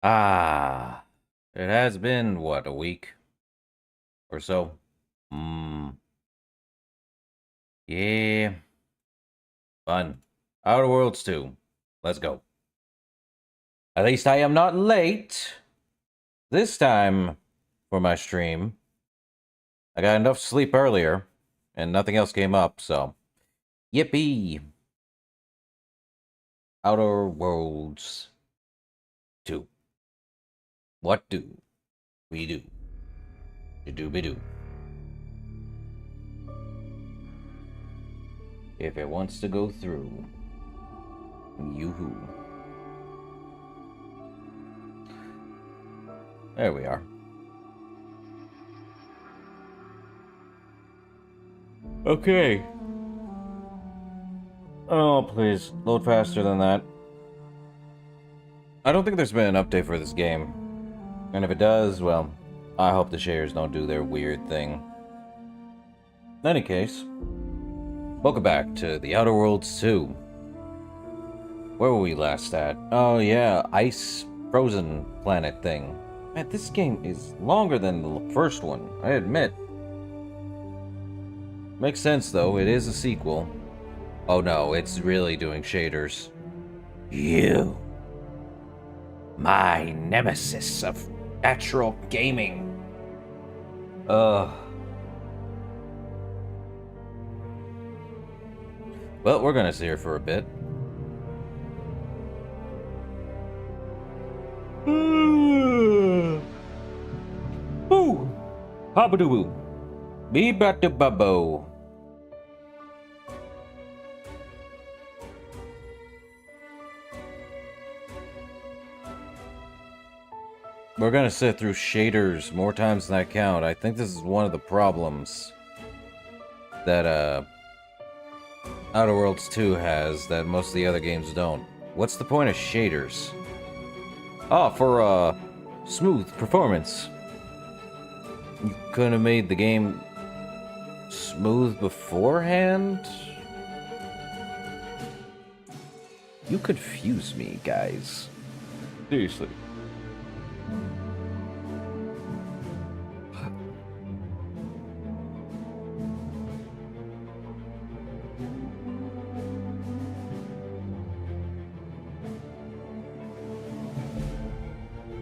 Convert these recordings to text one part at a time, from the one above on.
Ah, it has been, what, a week or so? Yeah, fun. Outer Worlds 2. Let's go. At least I am not late this time for my stream. I got enough sleep earlier, and nothing else came up, so yippee. Outer Worlds 2. What do we do? Do-be-do. If it wants to go through, yoo-hoo. There we are. Okay. Oh, please. Load faster than that. I don't think there's been an update for this game. And if it does, well, I hope the shaders don't do their weird thing. In any case, welcome back to the Outer Worlds 2. Where were we last at? Oh yeah, ice frozen planet thing. Man, this game is longer than the first one, I admit. Makes sense though, it is a sequel. Oh no, it's really doing shaders. You. My nemesis of natural gaming. Ugh. Well, we're gonna sit here for a bit. Ooh. Habadoo. Bee-ba-da-ba-bo. We're gonna sit through shaders more times than I count. I think this is one of the problems that Outer Worlds 2 has that most of the other games don't. What's the point of shaders? Oh, for smooth performance. You couldn't have made the game smooth beforehand? You confuse me, guys. Seriously.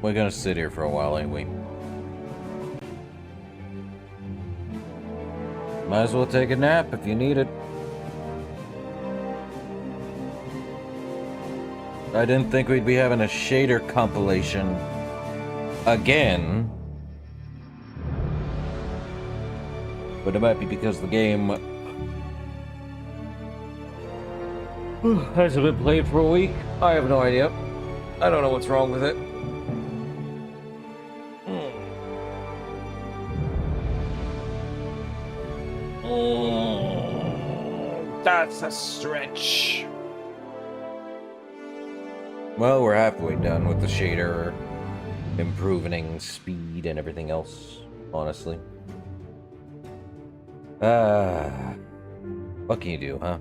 We're gonna sit here for a while, ain't we? Might as well take a nap if you need it. I didn't think we'd be having a shader compilation again. But it might be because the game hasn't been played for a week. I have no idea. I don't know what's wrong with it. That's a stretch. Well, we're halfway done with the shader improving speed and everything else, honestly. What can you do, huh?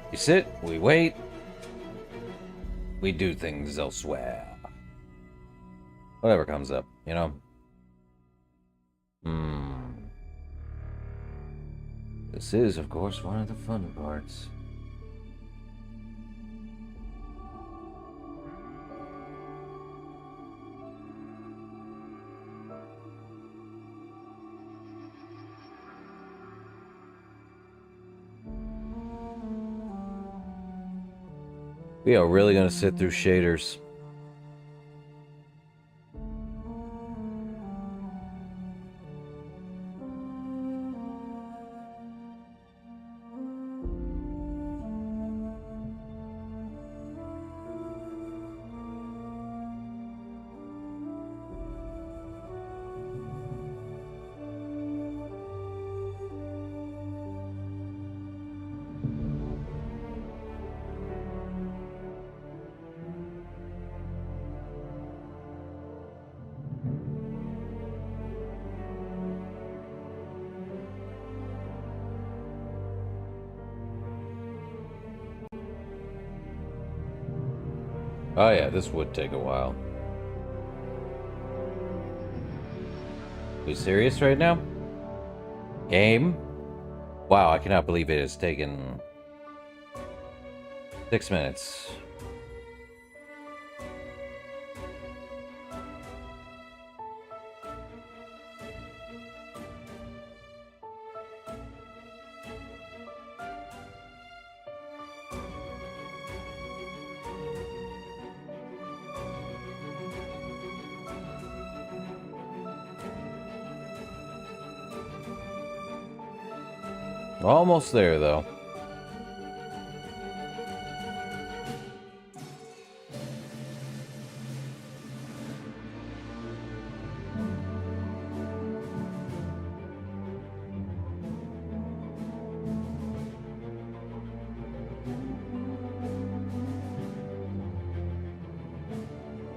We sit, we wait, we do things elsewhere. Whatever comes up, you know? This is, of course, one of the fun parts. We are really gonna sit through shaders. Oh yeah, this would take a while. Are you serious right now? Game? Wow, I cannot believe it has taken 6 minutes. Almost there, though.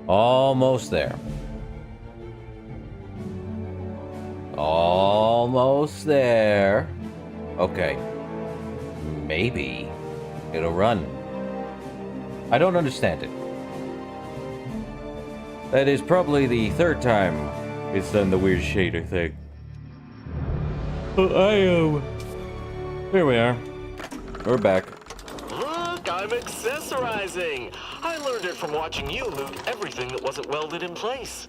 Almost there. Almost there. Okay. Maybe it'll run. I don't understand it. That is probably the third time it's done the weird shader thing. Here we are. We're back. Look, I'm accessorizing. I learned it from watching you loot everything that wasn't welded in place.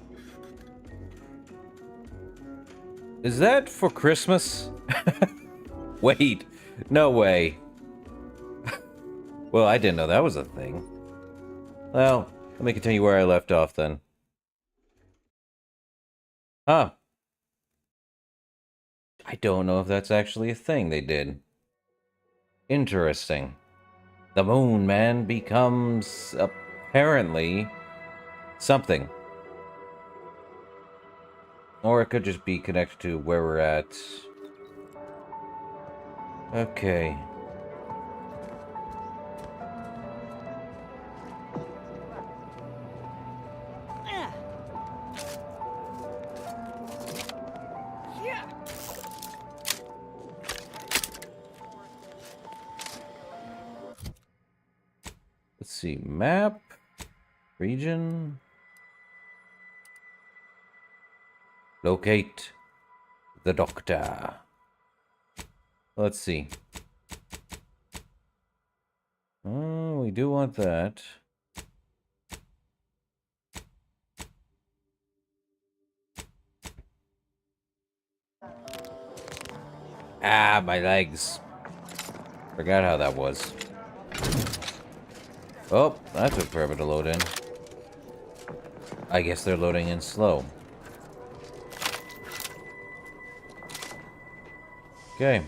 Is that for Christmas? Wait, no way. Well, I didn't know that was a thing. Well, let me continue where I left off then. Huh. I don't know if that's actually a thing they did. Interesting. The moon man becomes apparently something. Or it could just be connected to where we're at. Okay. Let's see, map, region, locate the doctor. Let's see. Oh, we do want that. Ah, my legs. Forgot how that was. Oh, that took forever to load in. I guess they're loading in slow. Okay.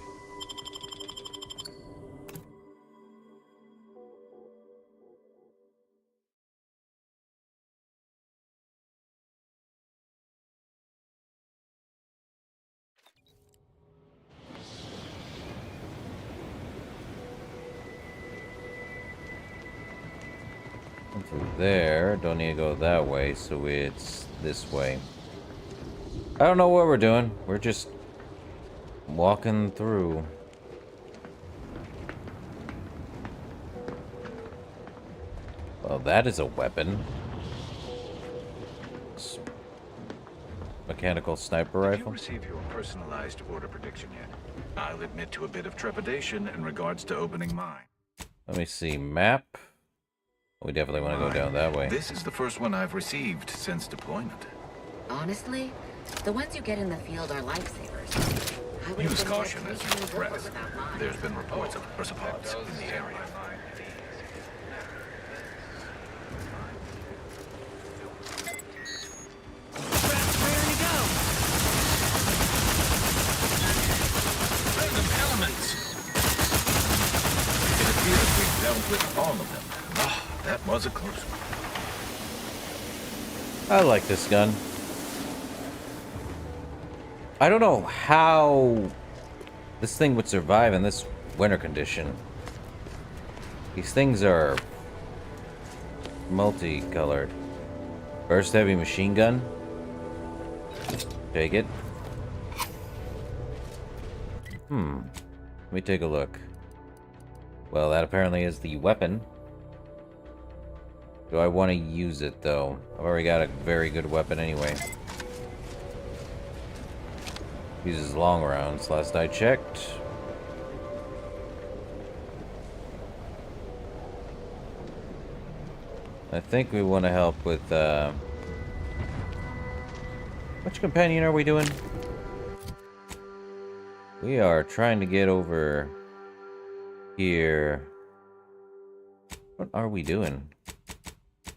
Through there, don't need to go that way, so it's this way. I don't know what we're doing. We're just walking through. Well, that is a weapon. Mechanical sniper rifle. Did you receive your personalized order prediction yet? I'll admit to a bit of trepidation in regards to opening mine. Let me see. Map. We definitely want to go down that way. This is the first one I've received since deployment. Honestly, the ones you get in the field are lifesavers. I would Use have caution been as dead you 3 times over progress. without mine. There's been reports of arthropods in the area. Random elements. It appears we've dealt with all of them. Ah, that was a close one. I like this gun. I don't know how this thing would survive in this winter condition. These things are multicolored. Burst heavy machine gun. Take it. Let me take a look. Well, that apparently is the weapon. Do I want to use it, though? I've already got a very good weapon anyway. Uses long rounds, last I checked. I think we want to help with, which companion are we doing? We are trying to get over here. What are we doing?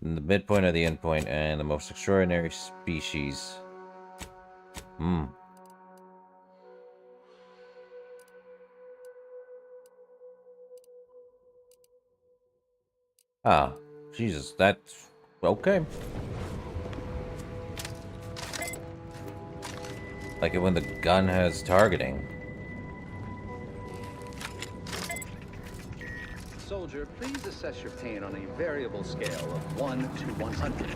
In the midpoint of the endpoint and the most extraordinary species. Ah, Jesus, that's okay. Like it when the gun has targeting. Soldier, please assess your pain on a variable scale of 1 to 100.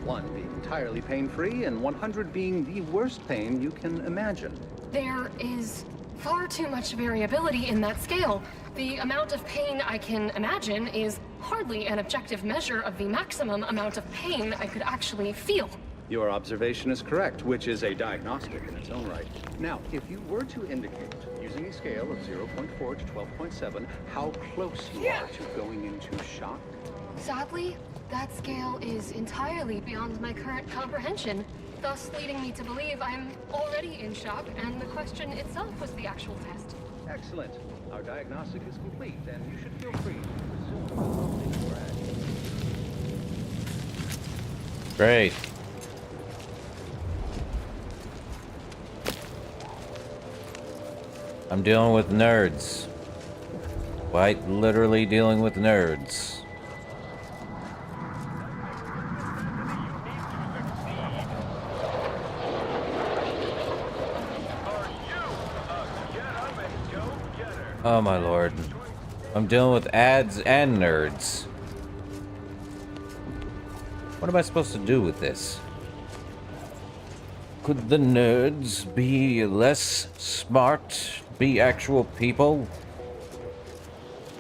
1 being entirely pain-free, and 100 being the worst pain you can imagine. There is far too much variability in that scale. The amount of pain I can imagine is hardly an objective measure of the maximum amount of pain I could actually feel. Your observation is correct, which is a diagnostic in its own right. Now, if you were to indicate, using a scale of 0.4 to 12.7, how close you are to going into shock? Sadly, that scale is entirely beyond my current comprehension, thus leading me to believe I'm already in shock, and the question itself was the actual test. Excellent. Our diagnostic is complete, and you should feel free to resume your act. Great. I'm dealing with nerds. Quite literally dealing with nerds. Oh my lord. I'm dealing with ads and nerds. What am I supposed to do with this? Could the nerds be less smart? Be actual people?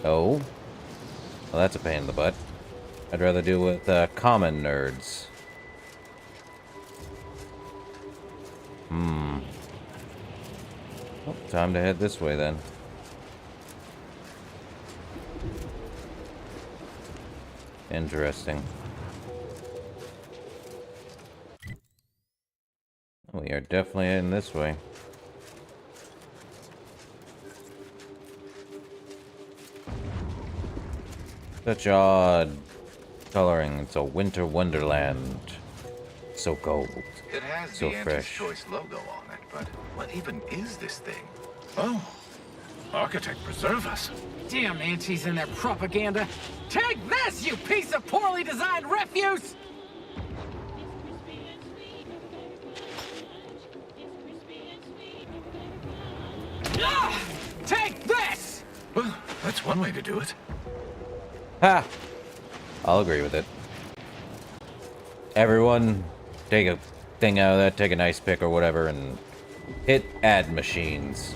Oh. Well, that's a pain in the butt. I'd rather deal with common nerds. Oh, time to head this way then. Interesting. We are definitely heading this way. Such odd coloring. It's a winter wonderland. So cold. It has So the fresh. Anti-Choice logo on it, but what even is this thing? Oh, Architect preserve us. Damn Antis and their propaganda. Take this, you piece of poorly designed refuse! Ah! Take this! Well, that's one way to do it. Ha! I'll agree with it. Everyone, take a thing out of that, take an ice pick or whatever, and hit ad machines.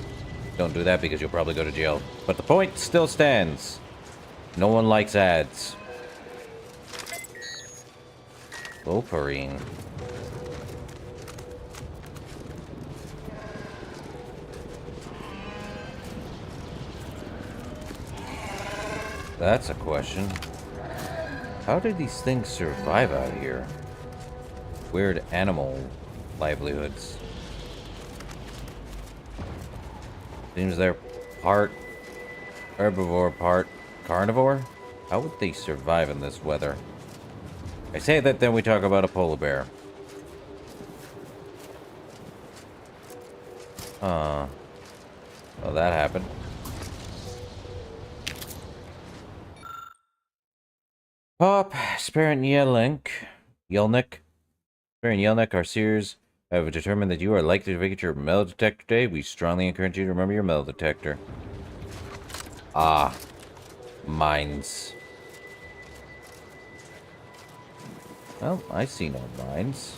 Don't do that because you'll probably go to jail. But the point still stands. No one likes ads. Wolverine. That's a question. How do these things survive out here? Weird animal livelihoods. Seems they're part herbivore, part carnivore? How would they survive in this weather? I say that, then we talk about a polar bear. Well, that happened. Pop, Spare and Yelnik, Spare and Yelnik, our seers have determined that you are likely to vacate your metal detector today. We strongly encourage you to remember your metal detector. Ah, mines. Well, I see no mines.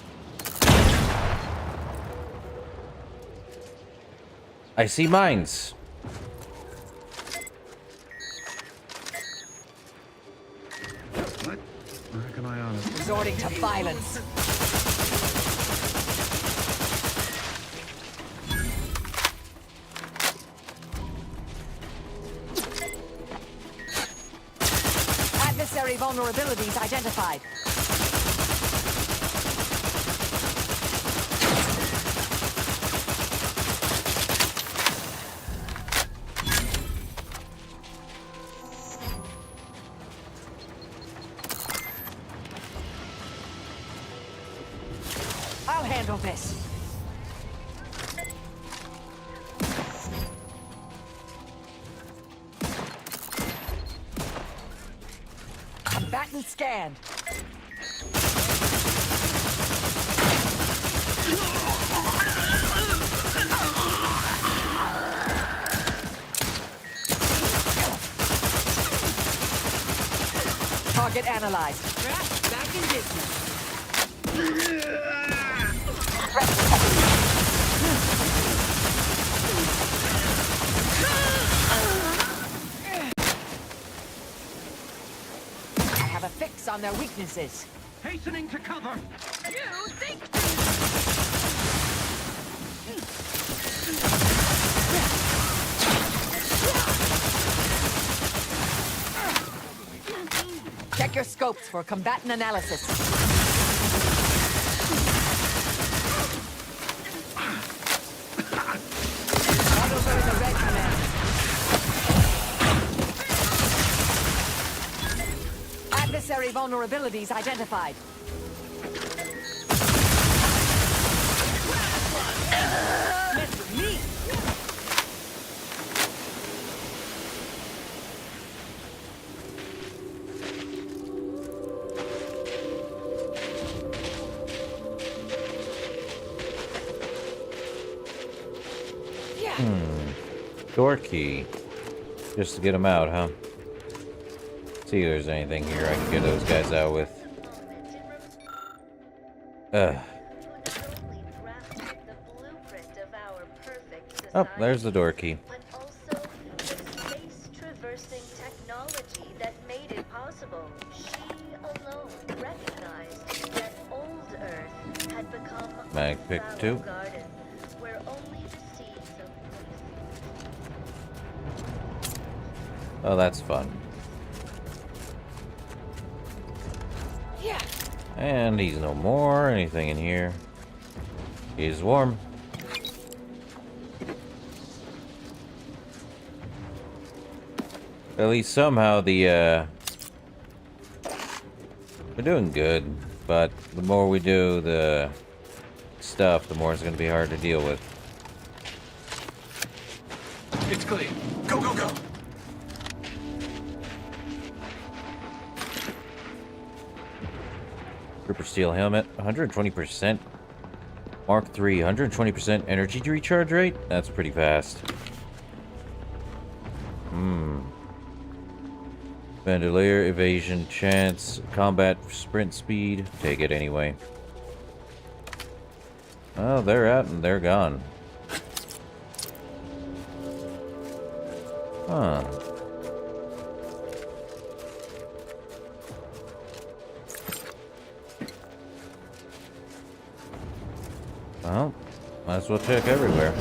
I see mines. What? I reckon to violence. Adversary vulnerabilities identified. I'll handle this. Combatant scanned. Target analyzed. Back in business. I have a fix on their weaknesses. Hastening to cover. You think? Check your scopes for combatant analysis. Autover in the red, command. Adversary vulnerabilities identified. Mess with me. Door key. Just to get them out, huh? See if there's anything here I can get those guys out with. Oh, there's the door key. But also the space-traversing technology that made it possible. She alone recognized that old Earth had become Mag pick a two. garden where only the seeds of Oh, that's fun. Yeah. And he's no more. Anything in here? He's warm. At least somehow we're doing good, but the more we do the stuff, the more it's going to be hard to deal with. It's clean. Go, go, go! Trooper steel helmet, 120%. Mark III, 120% energy recharge rate? That's pretty fast. Bandolier, evasion, chance, combat, sprint speed. Take it anyway. Oh, they're out and they're gone. Huh. Well, might as well check everywhere.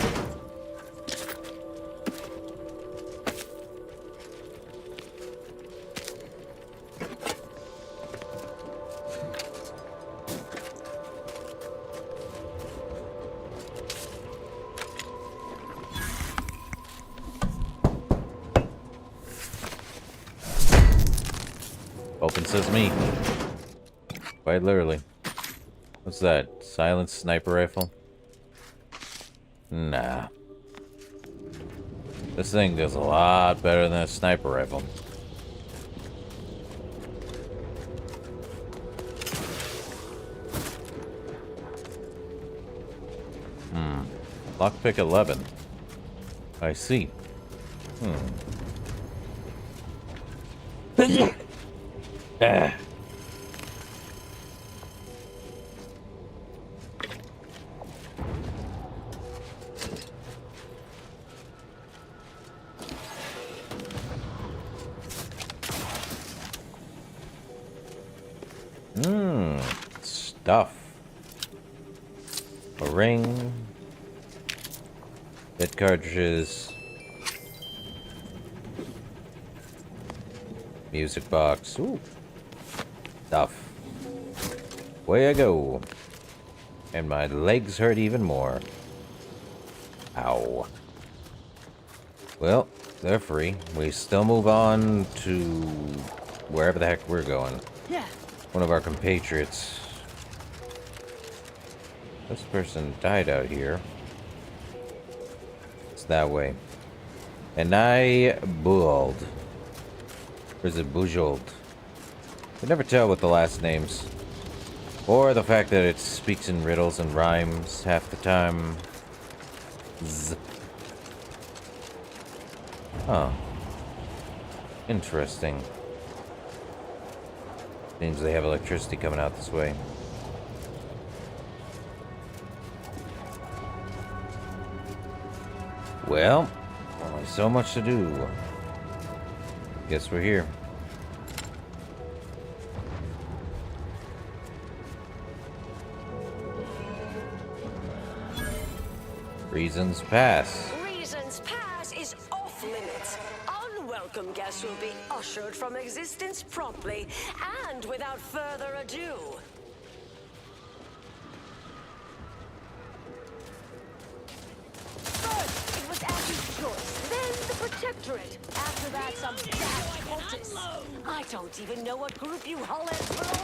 Open sesame. Quite literally. What's that? Silenced sniper rifle? Nah. This thing does a lot better than a sniper rifle. Lockpick 11. I see. Ah. stuff. A ring. Bit cartridges. Music box. Ooh. Stuff. Way I go. And my legs hurt even more. Ow. Well, they're free. We still move on to wherever the heck we're going. Yeah. One of our compatriots. This person died out here. It's that way. And I Buold. Or is it Bujold? I can never tell with the last names. Or the fact that it speaks in riddles and rhymes half the time. Z. Huh. Interesting. Seems they have electricity coming out this way. Well, only so much to do. Guess we're here. Reasons pass. Reasons pass is off limits. Unwelcome guests will be ushered from existence promptly and without further ado. First, it was Ash's choice, then the Protectorate. After that, some daft cultists. I don't even know what group you Hullheads belong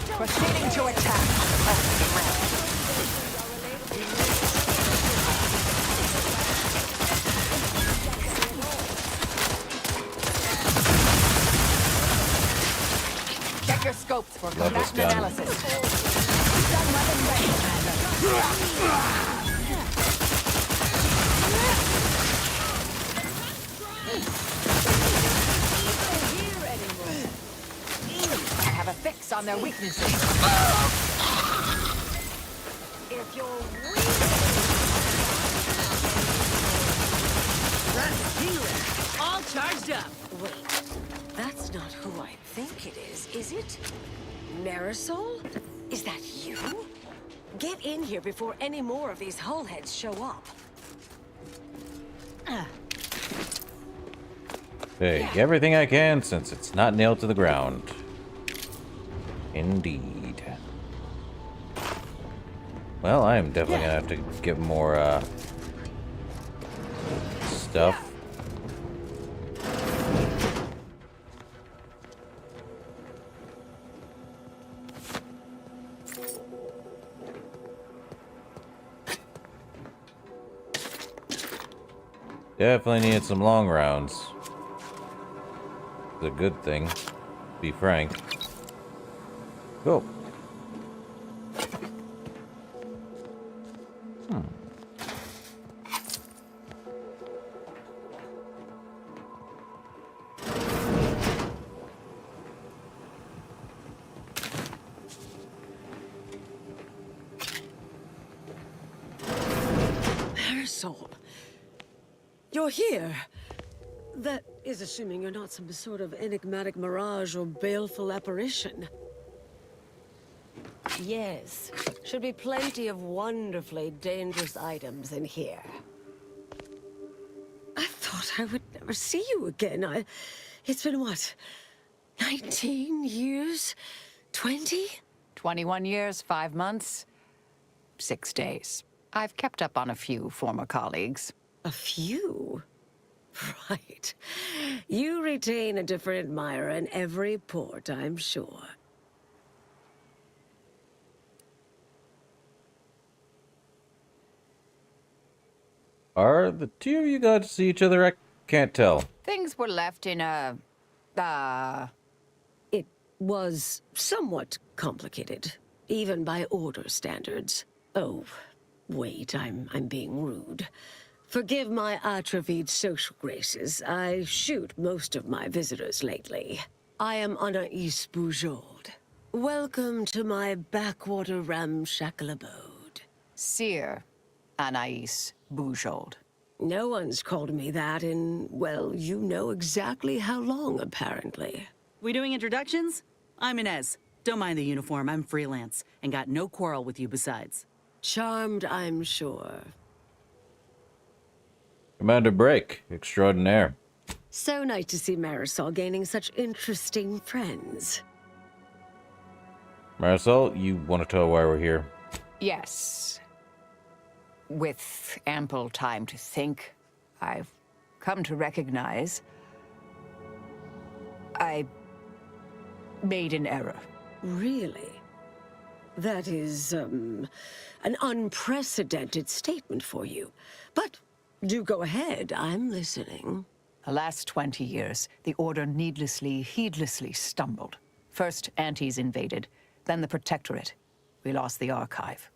to. Proceeding to attack. Check your scopes for combatant analysis. Stun weapon ready, Commander. I have a fix on their weaknesses. If you're All charged up. Wait, that's not who I think it is it? Marisol? Is that you? Get in here before any more of these hullheads show up. Take everything I can since it's not nailed to the ground. Indeed. Well, I am definitely gonna have to get more, stuff. Definitely needed some long rounds. It's a good thing, to be frank. Go. Marisol, you're here. That is assuming you're not some sort of enigmatic mirage or baleful apparition. Yes, should be plenty of wonderfully dangerous items in here. I thought I would never see you again. It's been what, 19 years? 20? 21 years, 5 months, 6 days. I've kept up on a few former colleagues. A few? Right. You retain a different admirer in every port, I'm sure. Are the two of you glad to see each other? I can't tell. Things were left in a... It was somewhat complicated, even by order standards. Oh, wait, I'm being rude. Forgive my atrophied social graces. I shoot most of my visitors lately. I am Anais Bujold. Welcome to my backwater ramshackle abode. Seer Anais Bujold. No one's called me that in, well, you know exactly how long, apparently. We doing introductions? I'm Inez, Don't mind the uniform, I'm freelance, and got no quarrel with you besides. Charmed, I'm sure. Commander Break, extraordinaire. So nice to see Marisol gaining such interesting friends. Marisol, you want to tell why we're here? Yes. With ample time to think, I've come to recognize I made an error. Really? That is, an unprecedented statement for you. But do go ahead, I'm listening. The last 20 years, the Order needlessly, heedlessly stumbled. First, Antes invaded, then the Protectorate. We lost the Archive.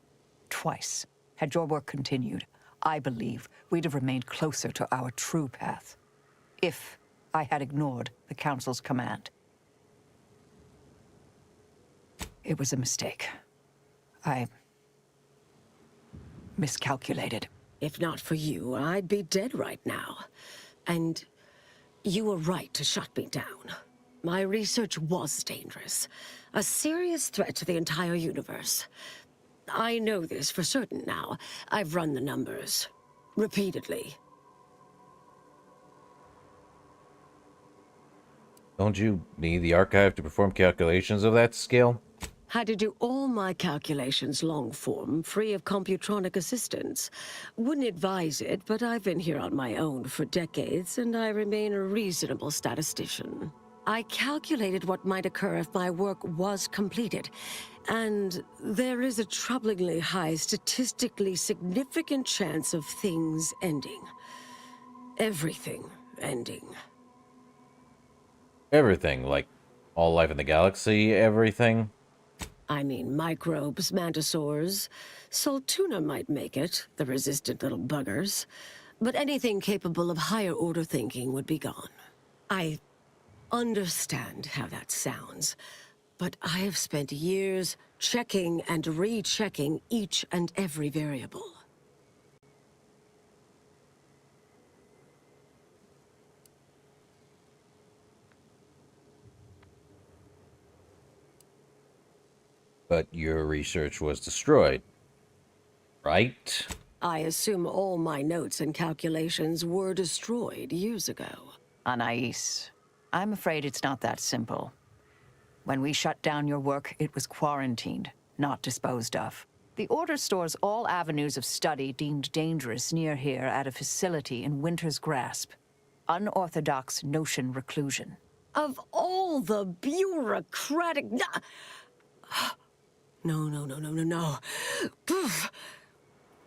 Twice. Had your work continued, I believe we'd have remained closer to our true path. If I had ignored the Council's command. It was a mistake. I miscalculated. If not for you, I'd be dead right now. And you were right to shut me down. My research was dangerous. A serious threat to the entire universe. I know this for certain now. I've run the numbers. Repeatedly. Don't you need the archive to perform calculations of that scale? Had to do all my calculations long form, free of computronic assistance. Wouldn't advise it, but I've been here on my own for decades, and I remain a reasonable statistician. I calculated what might occur if my work was completed, and there is a troublingly high, statistically significant chance of things ending. Everything ending. Everything, like all life in the galaxy, everything? I mean, microbes, mantisaurs. Saltuna might make it, the resistant little buggers. But anything capable of higher order thinking would be gone. I understand how that sounds, but I have spent years checking and rechecking each and every variable. But your research was destroyed, right? I assume all my notes and calculations were destroyed years ago. Anais, I'm afraid it's not that simple. When we shut down your work, it was quarantined, not disposed of. The Order stores all avenues of study deemed dangerous near here at a facility in Winter's Grasp. Unorthodox notion reclusion. Of all the bureaucratic... No. Poof.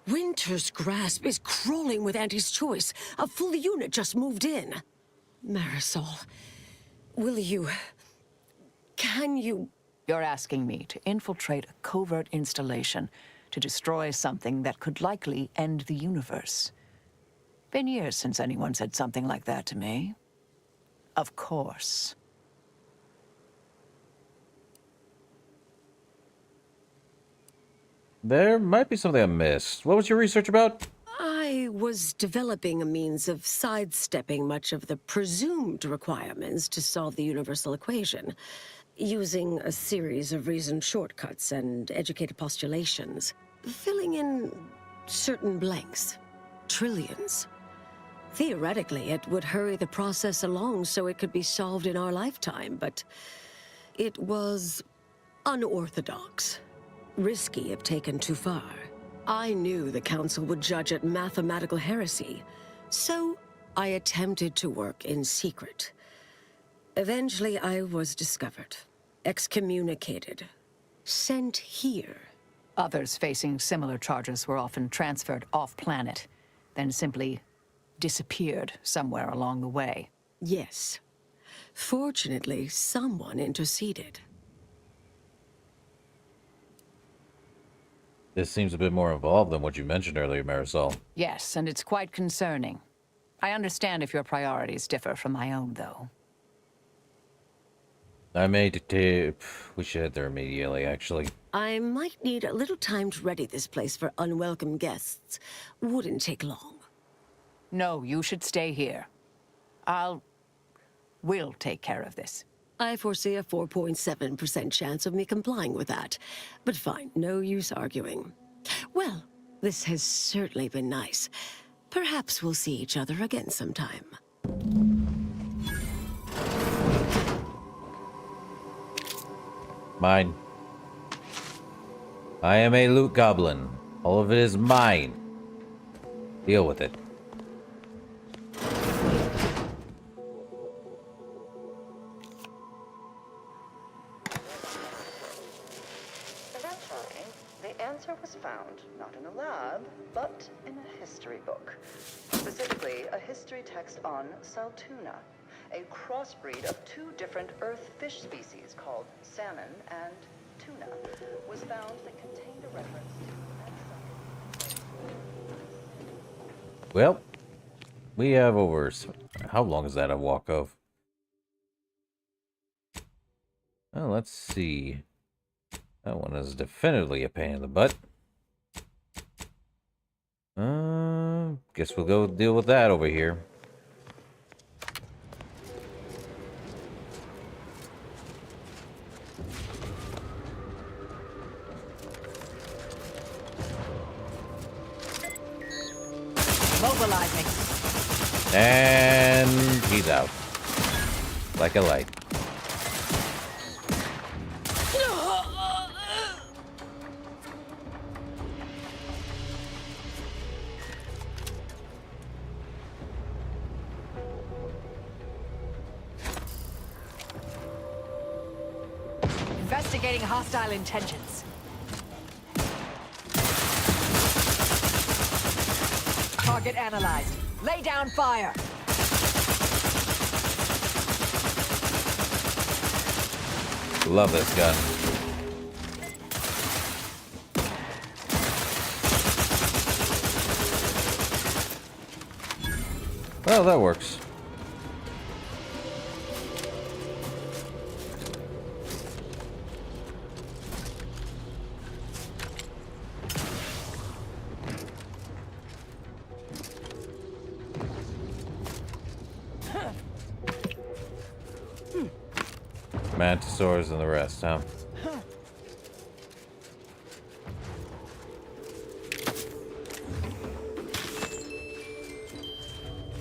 Winter's Grasp is crawling with Auntie's choice. A full unit just moved in. Marisol, will you... Can you... You're asking me to infiltrate a covert installation to destroy something that could likely end the universe. Been years since anyone said something like that to me. Of course. There might be something I missed. What was your research about? I was developing a means of sidestepping much of the presumed requirements to solve the universal equation, using a series of reasoned shortcuts and educated postulations, filling in certain blanks. Trillions. Theoretically, it would hurry the process along so it could be solved in our lifetime, but it was unorthodox. Risky if taken too far. I knew the Council would judge it mathematical heresy, so I attempted to work in secret. Eventually, I was discovered, excommunicated, sent here. Others facing similar charges were often transferred off-planet, then simply disappeared somewhere along the way. Yes. Fortunately, someone interceded. This seems a bit more involved than what you mentioned earlier, Marisol. Yes, and it's quite concerning. I understand if your priorities differ from my own, though. I made it to... We should head there immediately, actually. I might need a little time to ready this place for unwelcome guests. Wouldn't take long. No, you should stay here. We'll take care of this. I foresee a 4.7% chance of me complying with that. But fine, no use arguing. Well, this has certainly been nice. Perhaps we'll see each other again sometime. Mine. I am a loot goblin. All of it is mine. Deal with it. Eventually, the answer was found, not in a lab, but in a history book. Specifically, a history text on Saltuna, a crossbreed of two different Earth fish species called salmon and tuna, was found that contained a reference to Well, we have over... How long is that a walk of? Well, let's see. That one is definitely a pain in the butt. Guess we'll go deal with that over here. Mobilizing. And he's out. Like a light. Investigating hostile intentions. Target analyzed. Lay down fire. Love this gun. Well, that works. Mantisaurs and the rest, huh?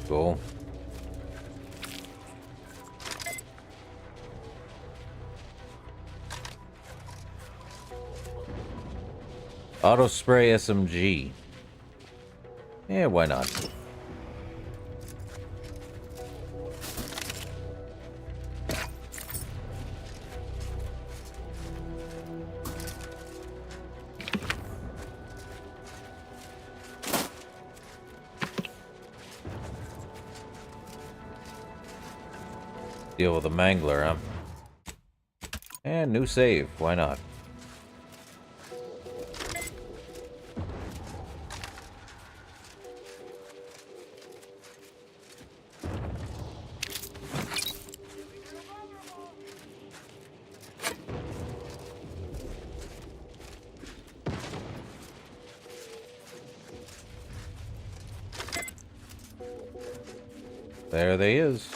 Cool. Auto spray SMG. Yeah, why not? Deal with a mangler, huh? And new save, why not? There they is.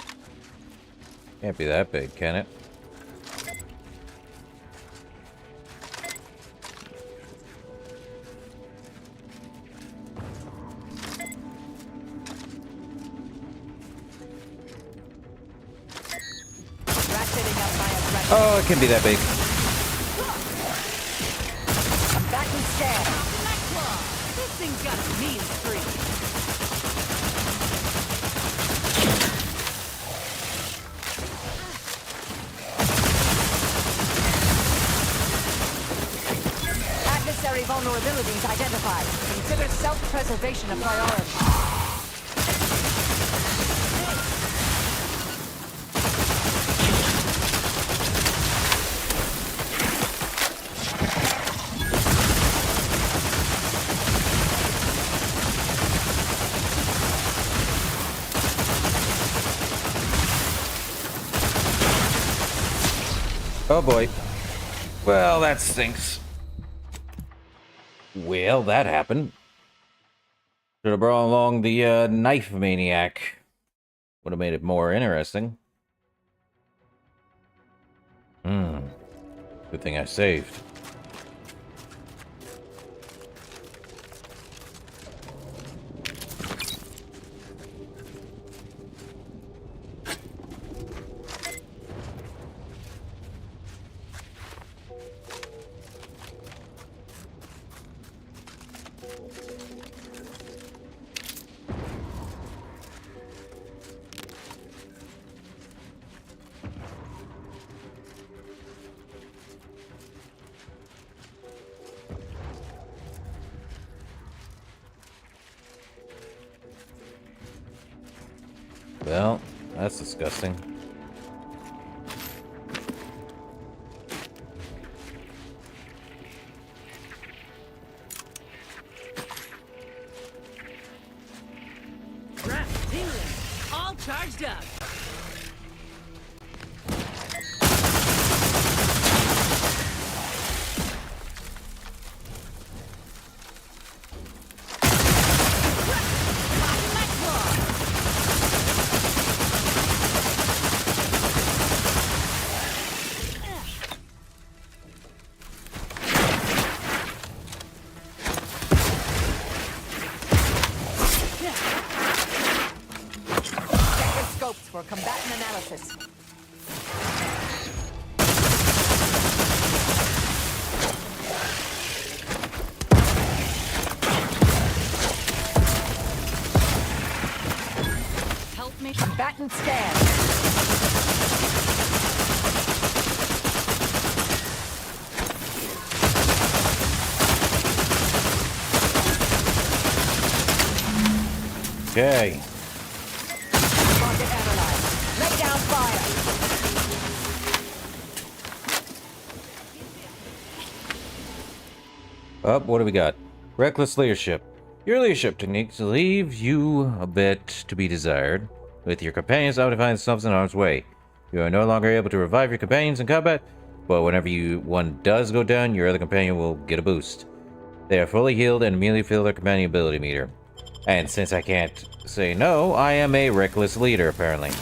Can't be that big, can it? Oh, it can be that big. I'm back in scan. This thing's got a mean streak. Adversary vulnerabilities identified. Consider self-preservation a priority. Oh boy. Well, that stinks. Well, that happened. Should have brought along the knife maniac. Would have made it more interesting. Good thing I saved. Well, that's disgusting. Crap, tingling. All charged up. For combatant analysis. Help me. Combatant scan. Okay. Lay down fire. Up, what do we got? Reckless leadership. Your leadership techniques leave you a bit to be desired. With your companions out to find themselves in harm's way. You are no longer able to revive your companions in combat, but whenever one does go down, your other companion will get a boost. They are fully healed and immediately fill their companion ability meter. And since I can't say no, I am a reckless leader, apparently.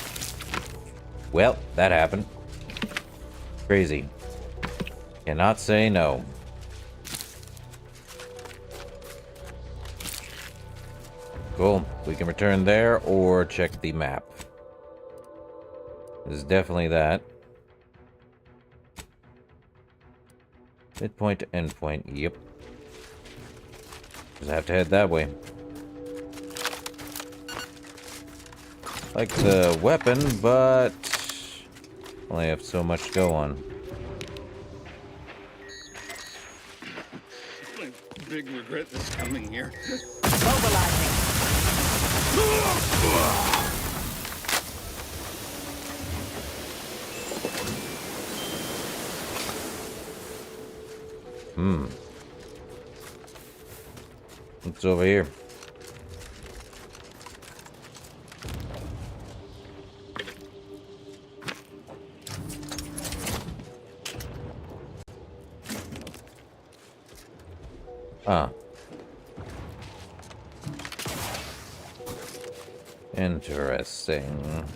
Well, that happened. Crazy. Cannot say no. Cool. We can return there or check the map. This is definitely that. Midpoint to endpoint. Yep. Just have to head that way. Like the weapon, but only have so much to go on. I big regret this coming here. Mobilizing. What's over here? Ah. Interesting.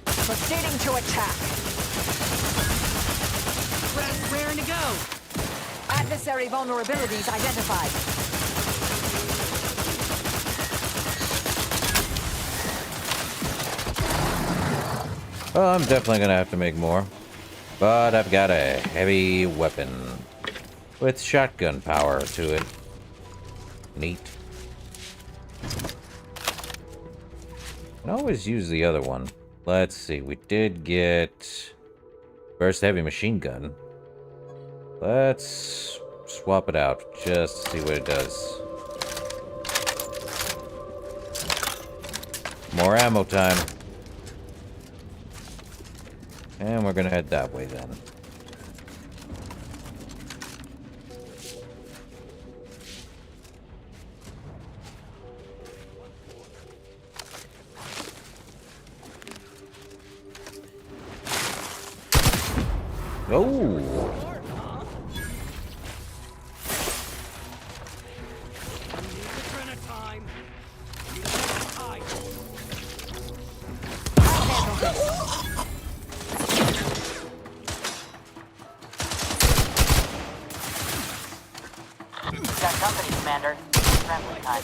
Proceeding to attack. Raring to go. Adversary vulnerabilities identified. Well, I'm definitely gonna have to make more. But I've got a heavy weapon with shotgun power to it. Neat. Can always use the other one. Let's see, we did get burst heavy machine gun. Let's swap it out just to see what it does. More ammo time. And we're gonna head that way then. Oh! Got company, Commander. Traveling time.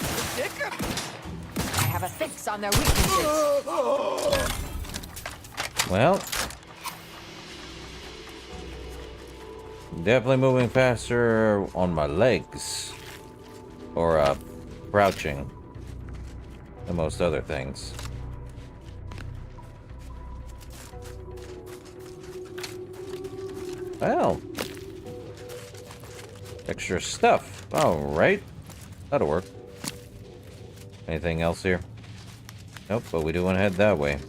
I have a fix on their weaknesses. Well, definitely moving faster on my legs, or crouching, than most other things. Well, extra stuff. All right, that'll work. Anything else here? Nope, but we do want to head that way.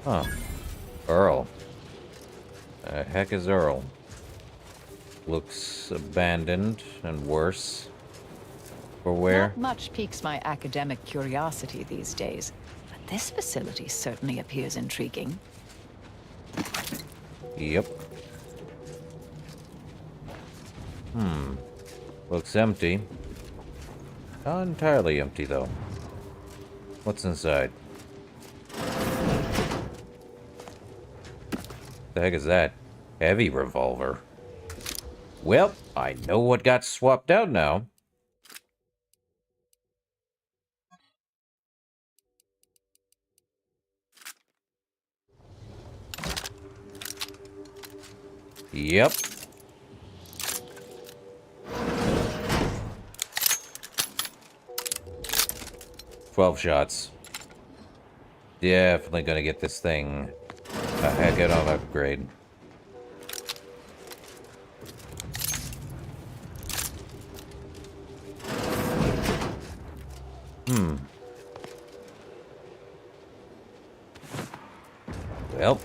Huh. Earl. The heck is Earl? Looks abandoned and worse. For where? Not much piques my academic curiosity these days, but this facility certainly appears intriguing. Yep. Looks empty. Not entirely empty, though. What's inside? The heck is that? Heavy revolver. Well, I know what got swapped out now. Yep. "12 shots. Definitely gonna get this thing a heck of an upgrade. Well.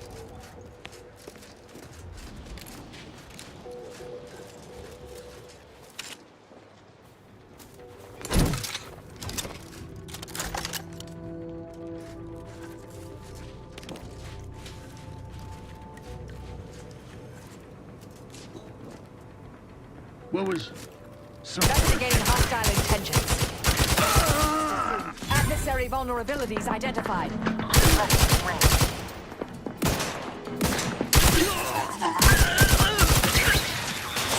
What was... Investigating hostile intentions. Adversary vulnerabilities identified.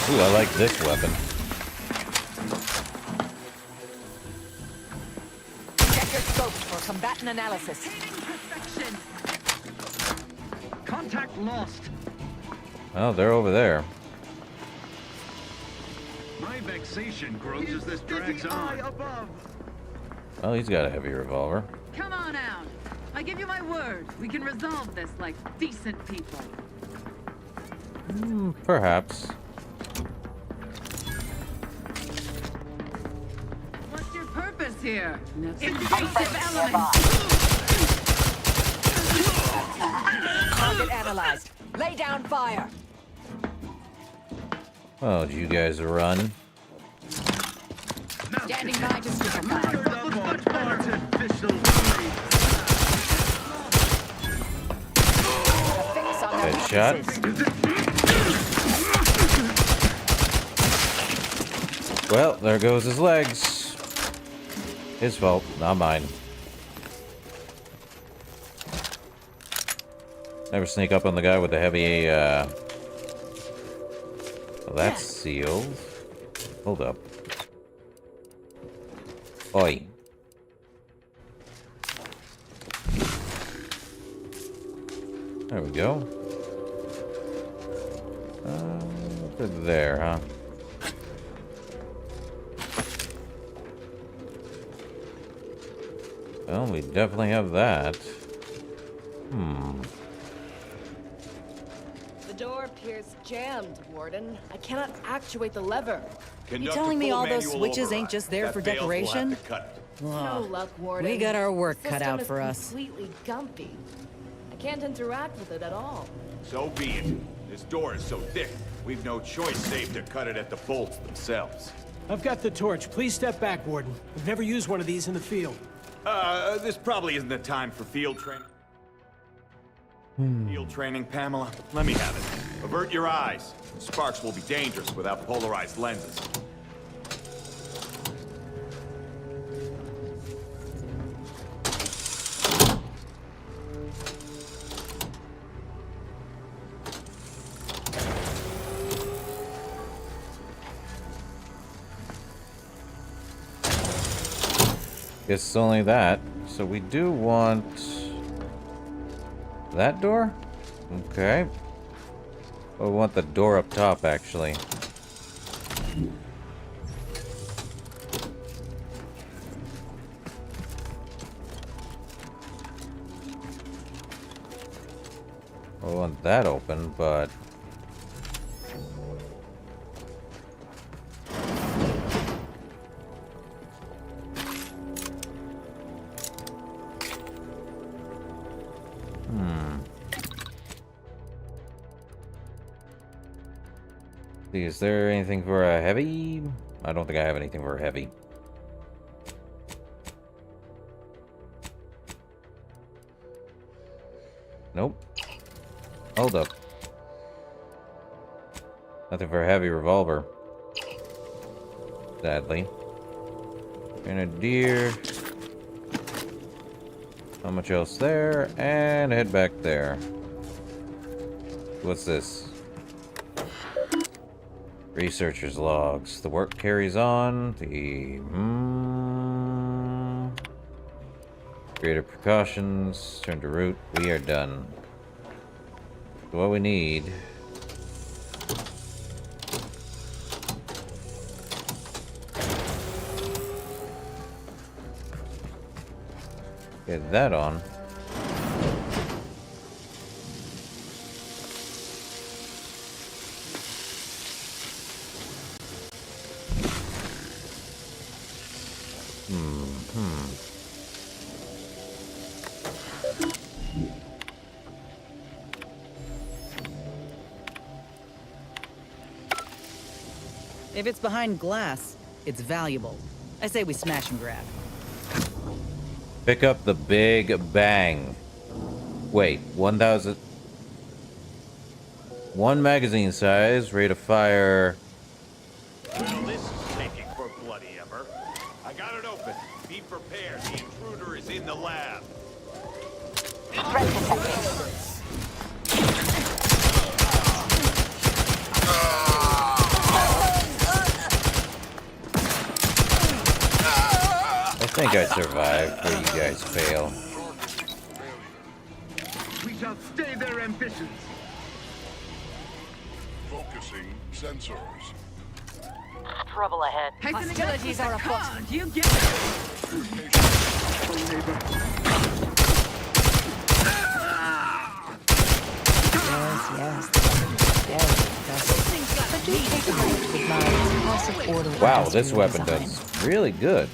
Ooh, I like this weapon. Check your scopes for combatant analysis. Contact lost. Oh, they're over there. My vexation grows as this drags on. Oh, he's got a heavy revolver. Come on out. I give you my word. We can resolve this like decent people. Perhaps. What's your purpose here? Invasive elements. Target analyzed. Lay down fire. Oh, did you guys run? Standing by to supervise. Headshot. Well, there goes his legs. His fault, not mine. Never sneak up on the guy with the heavy, well, that's sealed. Hold up. Oi. There we go. Over there, huh? Well, we definitely have that. The door appears jammed, Warden. I cannot actuate the lever. You telling me all those switches ain't just there for decoration? No luck, Warden. We got our work cut System out is for us. Completely gumpy. I can't interact with it at all. So be it. This door is so thick, we've no choice save to cut it at the bolts themselves. I've got the torch. Please step back, Warden. I've never used one of these in the field. This probably isn't the time for field training. Field training, Pamela? Let me have it. Avert your eyes. Sparks will be dangerous without polarized lenses. It's only that. So we do want that door? Okay. Oh, we want the door up top, actually. I want that open, but... Is there anything for a heavy? I don't think I have anything for a heavy. Nope. Hold up. Nothing for a heavy revolver. Sadly. Grenadier. How much else there? And head back there. What's this? Researcher's logs. The work carries on. The... Greater precautions. Turn to route. We are done. So what we need... Get that on. If it's behind glass, it's valuable. I say we smash and grab. Pick up the big bang. Wait, 1,000... One magazine size, rate of fire... Well, this is taking for bloody ever. I got it open. Be prepared. The intruder is in the lab. I think I survived where you guys fail. We shall stay their ambitions. Focusing sensors. Trouble ahead. Hostilities are afoot. You get Wow, this weapon does really good.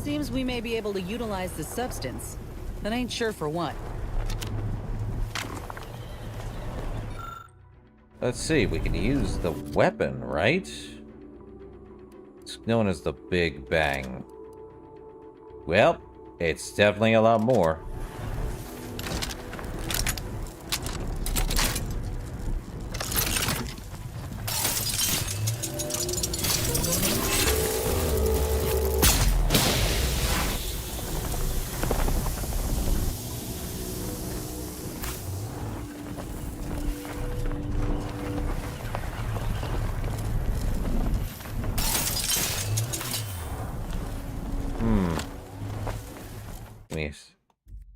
Seems we may be able to utilize the substance, but ain't sure for what. Let's see, we can use the weapon, right? It's known as the Big Bang. Well, it's definitely a lot more.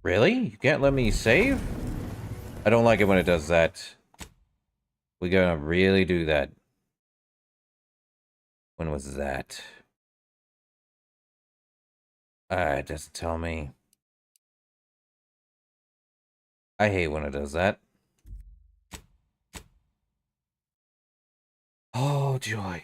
Really? You can't let me save? I don't like it when it does that. We gotta really do that. When was that? It doesn't tell me. I hate when it does that. Oh, joy.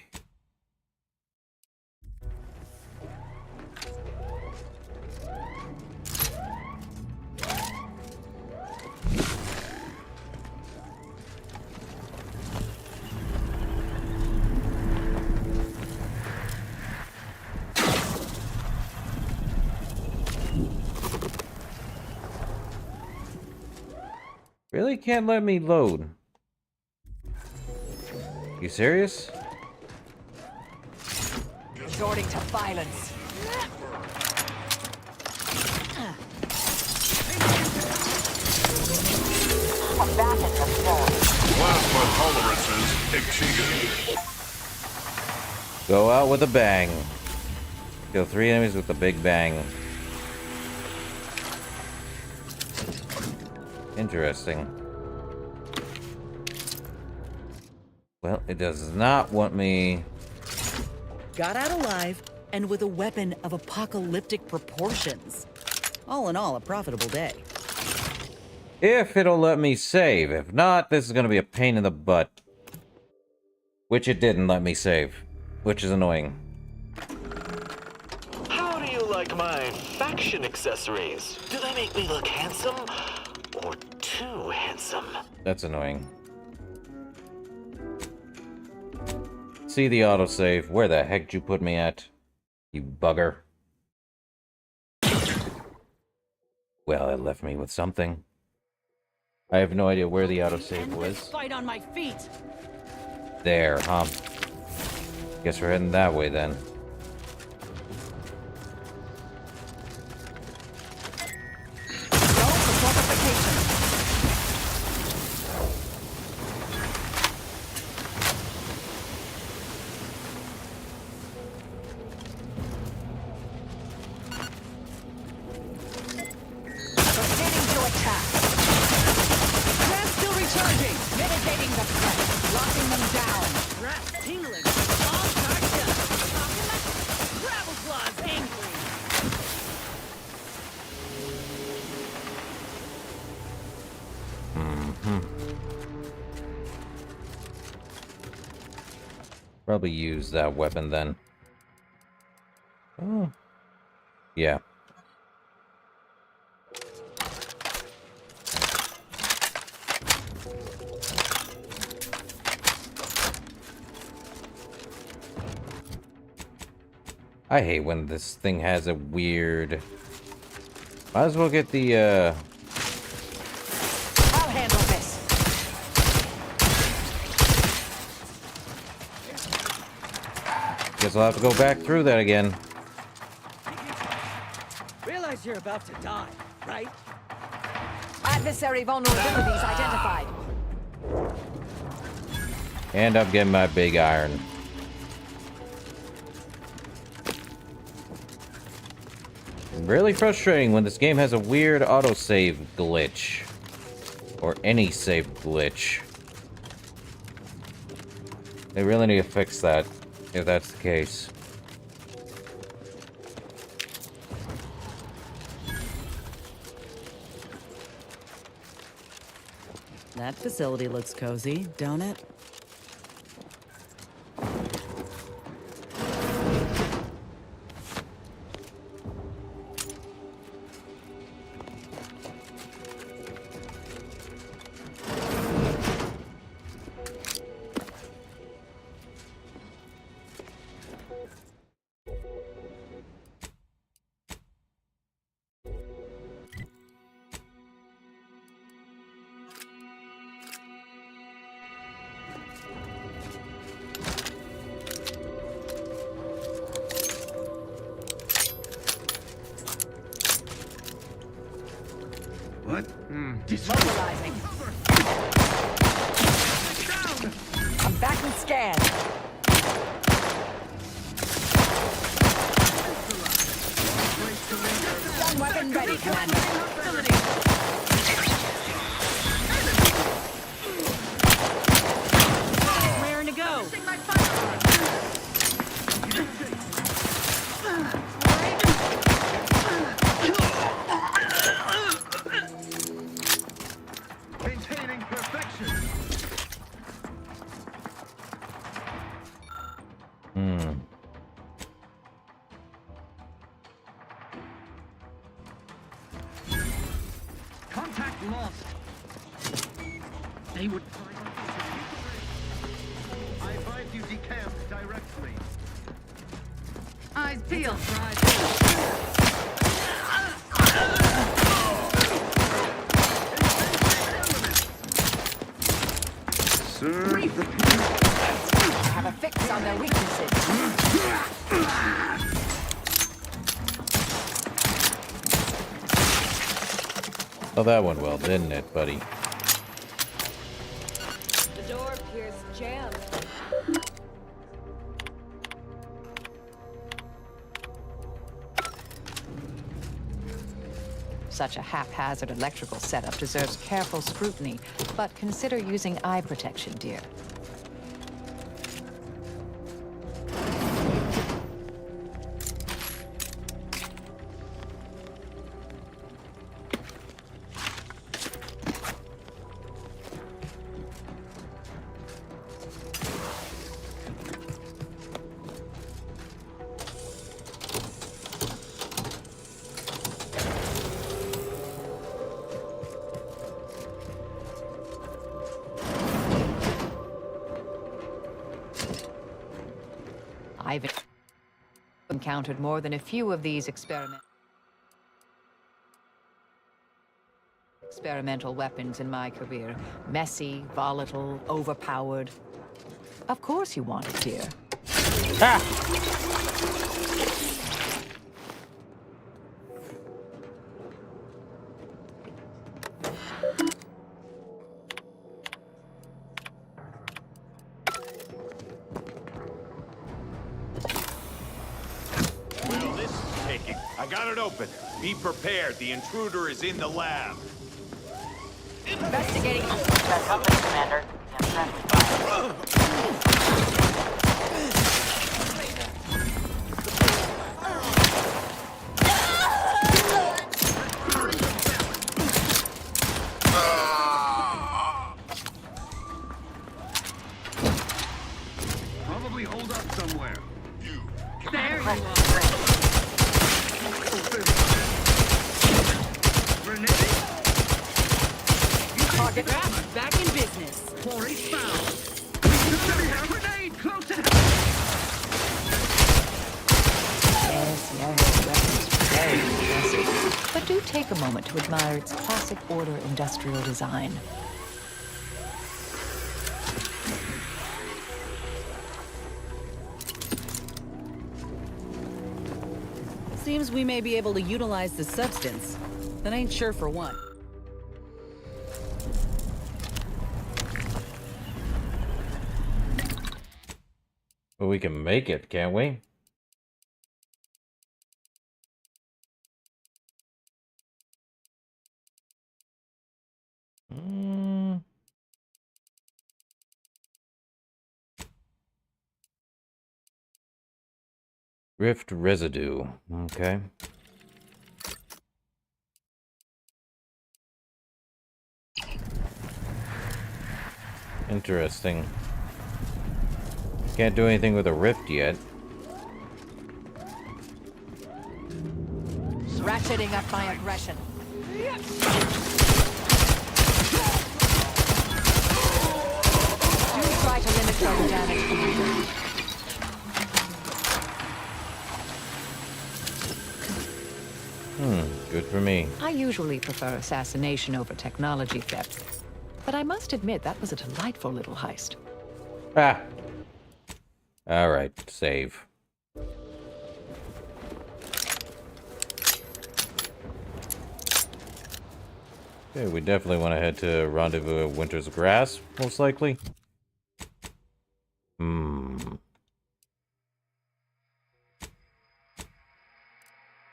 Really can't let me load. You serious? Resorting to violence. come back in the storm. Plasma tolerances exceeded. Go out with a bang. Kill 3 enemies with a big bang. Interesting. Well, it does not want me... Got out alive, and with a weapon of apocalyptic proportions. All in all, a profitable day. If it'll let me save. If not, this is going to be a pain in the butt. Which it didn't let me save. Which is annoying. How do you like my faction accessories? Do they make me look handsome? Or too handsome? That's annoying. See the autosave. Where the heck did you put me at? You bugger. Well, it left me with something. I have no idea where the autosave was. Fight on my feet. There, huh? Guess we're heading that way then. Probably use that weapon then. Oh. Yeah. I hate when this thing has a weird... Might as well get the, I'll handle this. Guess I'll have to go back through that again. Realize you're about to die, right? Adversary vulnerabilities identified. And I'm getting my big iron. Really frustrating when this game has a weird autosave glitch. Or any save glitch. They really need to fix that, if that's the case. That facility looks cozy, don't it? What? Mobilizing. I'm back and scan. Stun weapon ready, Commander. Raring to go. Maintaining perfection. Contact lost. They would find us. I advise you decamp directly. Eyes peeled. Have a fix on their weaknesses. Oh, that went well, didn't it, buddy? Such a haphazard electrical setup deserves careful scrutiny, but consider using eye protection, dear. I've encountered more than a few of these experimental weapons in my career. Messy, volatile, overpowered. Of course you want it, dear. Well, this is taking. I got it open. Be prepared. The intruder is in the lab. Investigating. That company, Commander. Probably hold up somewhere. There you are. Target back in business. Quarry found. Grenade close to Yes, weapons very impressive. But do take a moment to admire its classic order industrial design. Seems we may be able to utilize the substance. That ain't sure for one. Well, we can make it, can't we? Rift residue. Okay. Interesting. Can't do anything with a rift yet. Ratcheting up my aggression. Do try to limit your damage, Commander. Good for me. I usually prefer assassination over technology theft, but I must admit that was a delightful little heist. Ah! Alright, save. Okay, we definitely want to head to Rendezvous at Winter's Grass, most likely.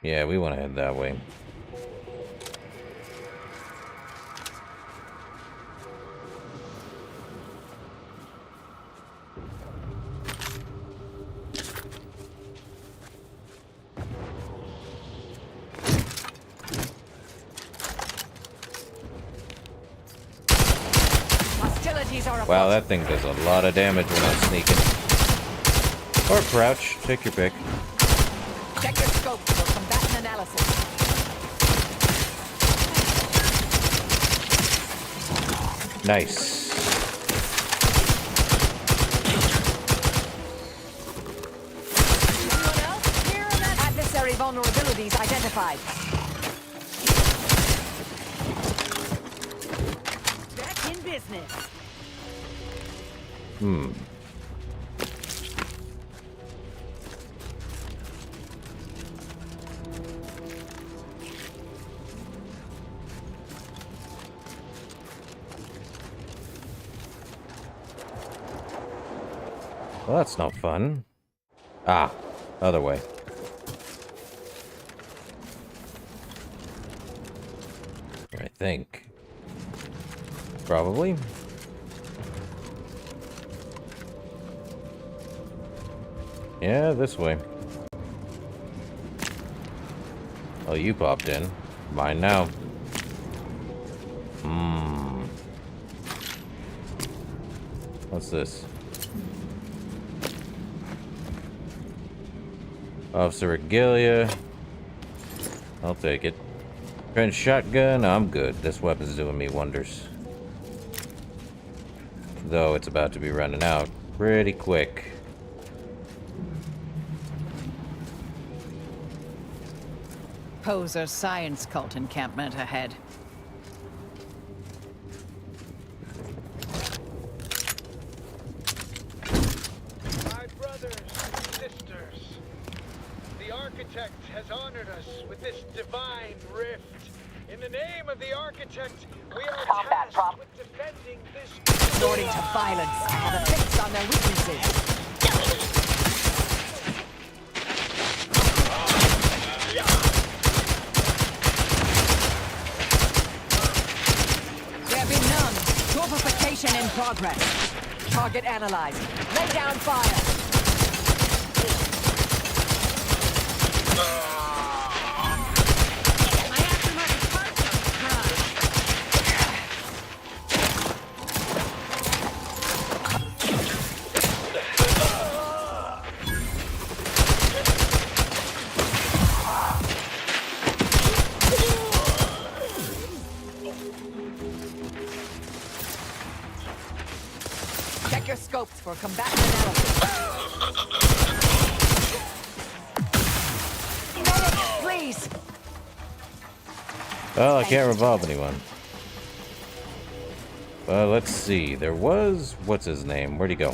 Yeah, we want to head that way. Wow, that thing does a lot of damage when I'm sneaking. Or crouch, take your pick. Check your scope for combatant analysis. Nice. Anyone else? Here are the adversary vulnerabilities identified. Back in business. Well, that's not fun. Ah, other way. think. Probably. Yeah, this way. Oh, you popped in. Mine now. What's this? Officer Regalia. I'll take it. Trench shotgun, I'm good. This weapon's doing me wonders. Though it's about to be running out pretty quick. Poser science cult encampment ahead. My brothers and sisters, the architect has honored us with this divine rift. In the name of the architect, we are tasked with defending this... Resorting to violence. I have a fix on their weaknesses. There be none. Torpification in progress. Target analyzed. Lay down fire. Check your scopes for combatant analysis. Medic, please. Well, I can't revolve anyone. Well, let's see. There was... What's his name? Where'd he go?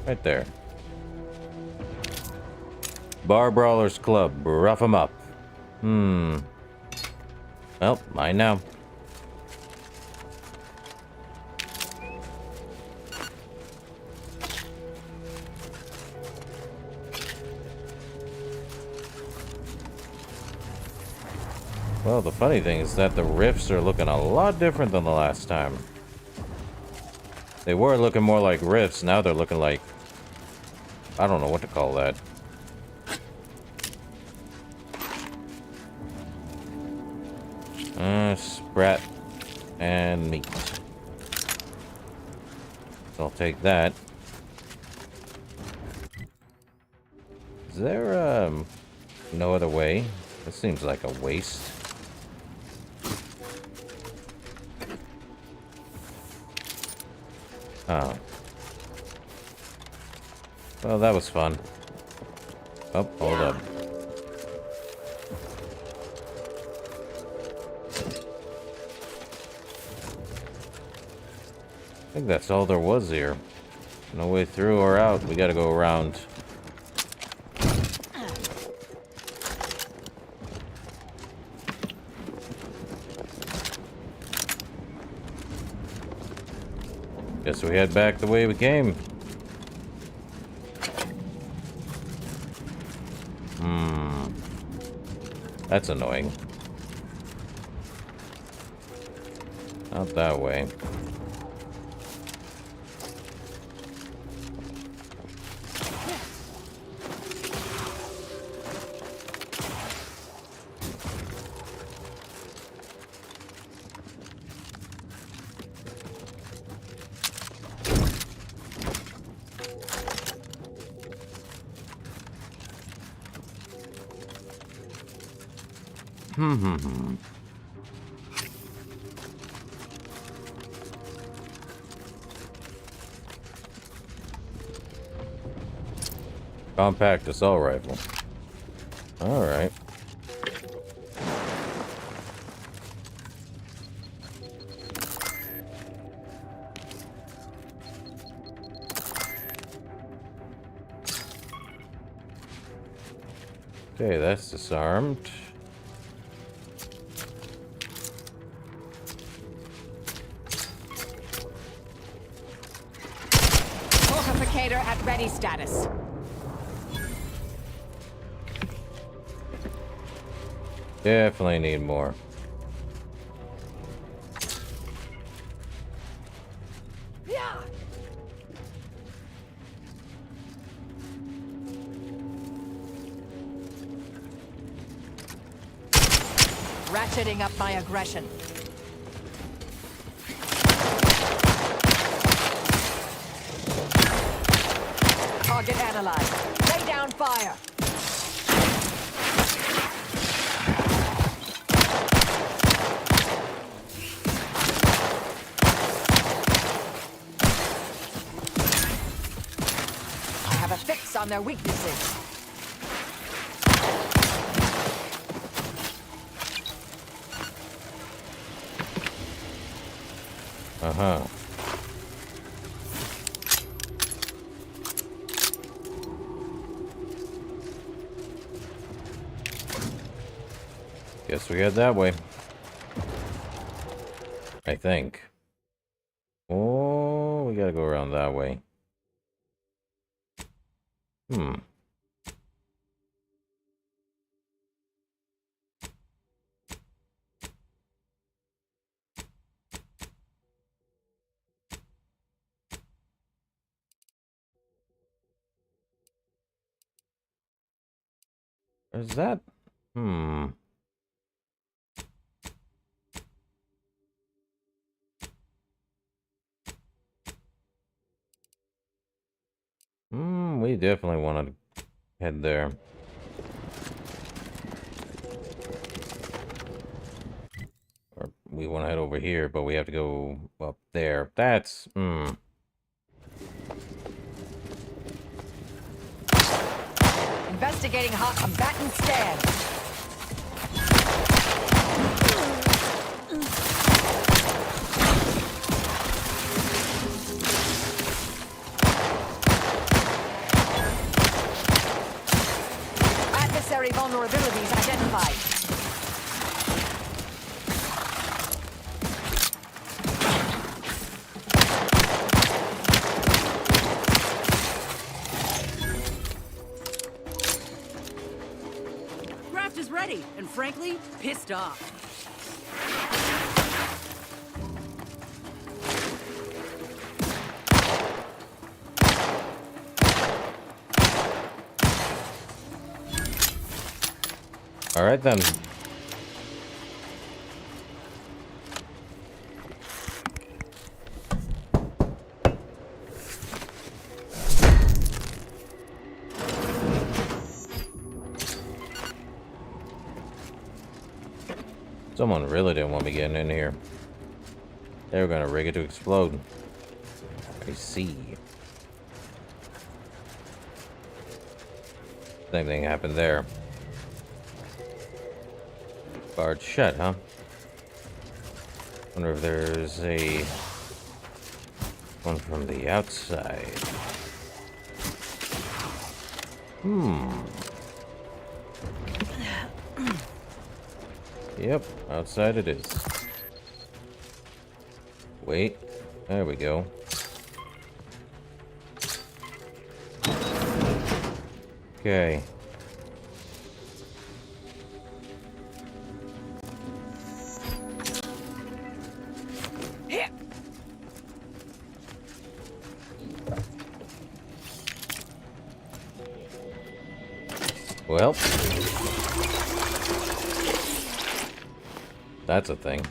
Right there. Bar Brawlers Club. Rough him up. Well, mine now. Well, the funny thing is that the rifts are looking a lot different than the last time. They were looking more like rifts, now they're looking like... I don't know what to call that. Sprat and meat. So I'll take that. Is there, no other way? This seems like a waste. Oh. Well, that was fun. Oh, hold up. I think that's all there was here. No way through or out. We gotta go around. Guess we head back the way we came. That's annoying. Not that way. Compact assault rifle. All right. Okay, that's disarmed. Fortificator at ready status. Definitely need more. Ratcheting up my aggression. Target analyzed. Lay down fire. I have a fix on their weaknesses. Uh-huh. Guess we head that way. I think. Oh, we gotta go around that way. Is that? We definitely want to head there. Or we want to head over here, but we have to go up there. That's, Investigating hot combatant stand. Adversary vulnerabilities identified. Graft is ready, and frankly, pissed off. all right then. Someone really didn't want me getting in here. They were gonna rig it to explode. I see. Same thing happened there. Barred shut, huh? Wonder if there's a one from the outside. Yep, outside it is. Wait, there we go. Okay. Well, that's a thing.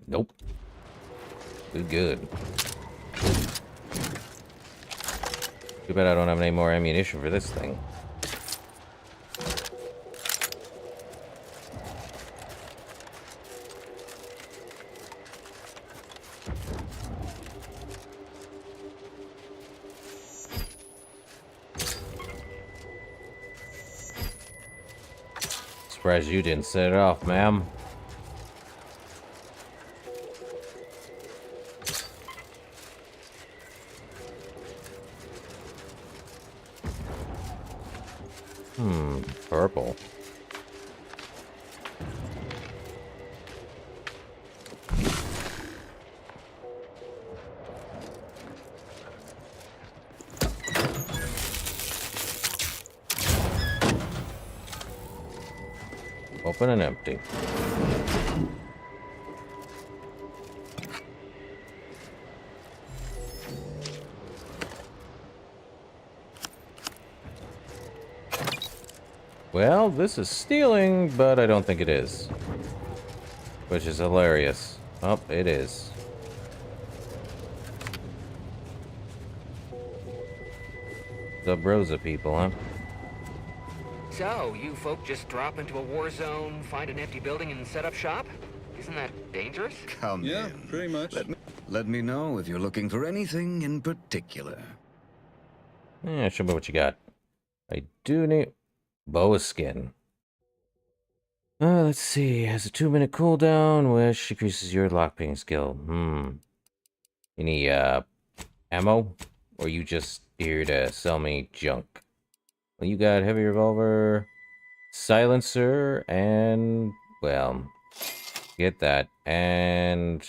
Nope. Good. Too bad I don't have any more ammunition for this thing. Surprised you didn't set it off, ma'am. Purple. Open and empty. Well, this is stealing, but I don't think it is. Which is hilarious. Oh, it is. The Brosa people, huh? So, you folk just drop into a war zone, find an empty building, and set up shop? Isn't that dangerous? Come in. pretty much. Let me know if you're looking for anything in particular. Yeah, show me what you got. I do need boa skin. Let's see. Has a 2-minute cooldown, which increases your lockpicking skill. Any ammo? Or you just here to sell me junk? Well, you got heavy revolver, silencer, and well, get that and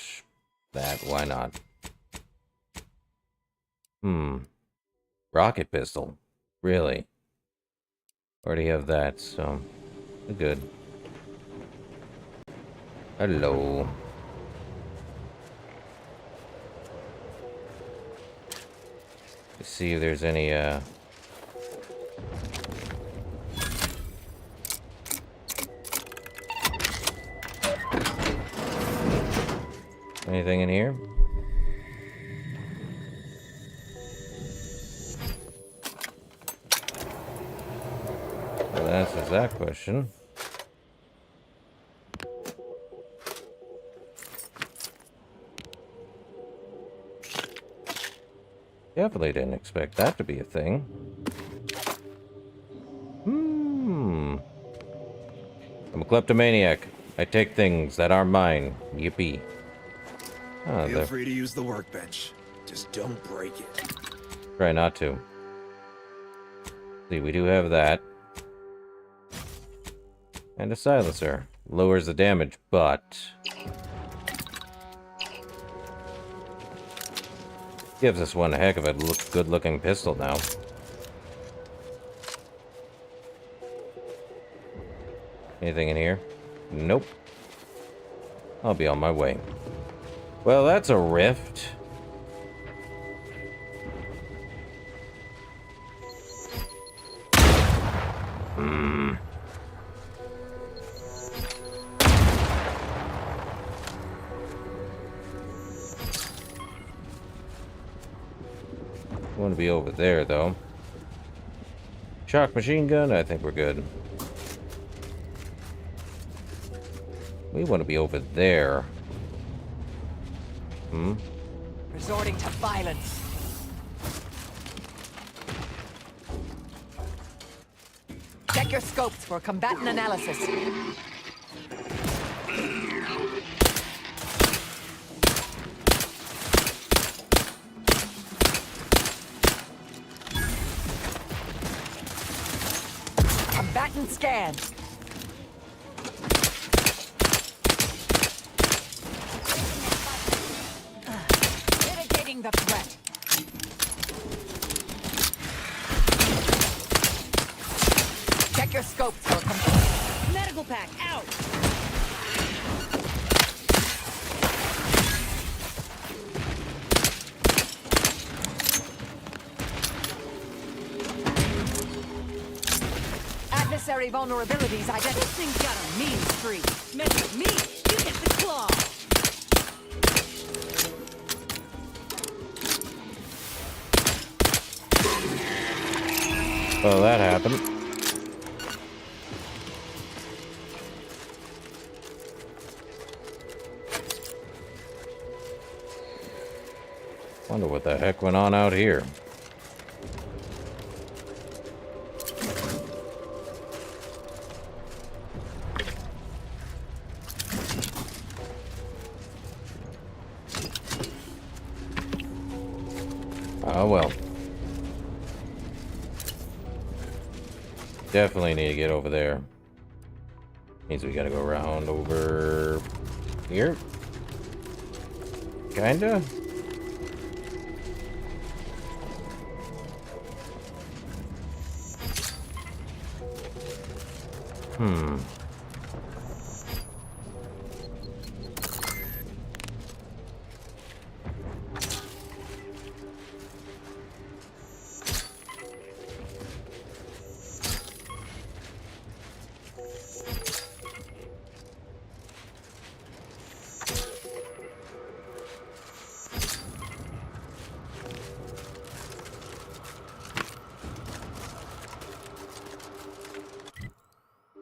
that. Why not? Rocket pistol. Really? Already have that, so we're good. Hello. Let's see if there's any anything in here? Well, that answers that question. Definitely didn't expect that to be a thing. I'm a kleptomaniac. I take things that aren't mine. Yippee. Oh, Feel free to use the workbench. Just don't break it. Try not to. See, we do have that. And a silencer. Lowers the damage, but gives us one heck of a good-looking pistol now. Anything in here? Nope. I'll be on my way. Well, that's a rift. I want to be over there, though. Shock machine gun, I think we're good. We want to be over there. Resorting to violence. Check your scopes for combatant analysis. Combatant scan. Mitigating the threat. Check your scopes for medical pack out. Adversary vulnerabilities identified. This thing's got a mean streak. Mess with me, you get the claw. Well, that happened. Wonder what the heck went on out here. Oh well. Definitely need to get over there. Means we gotta go around over here. Kinda.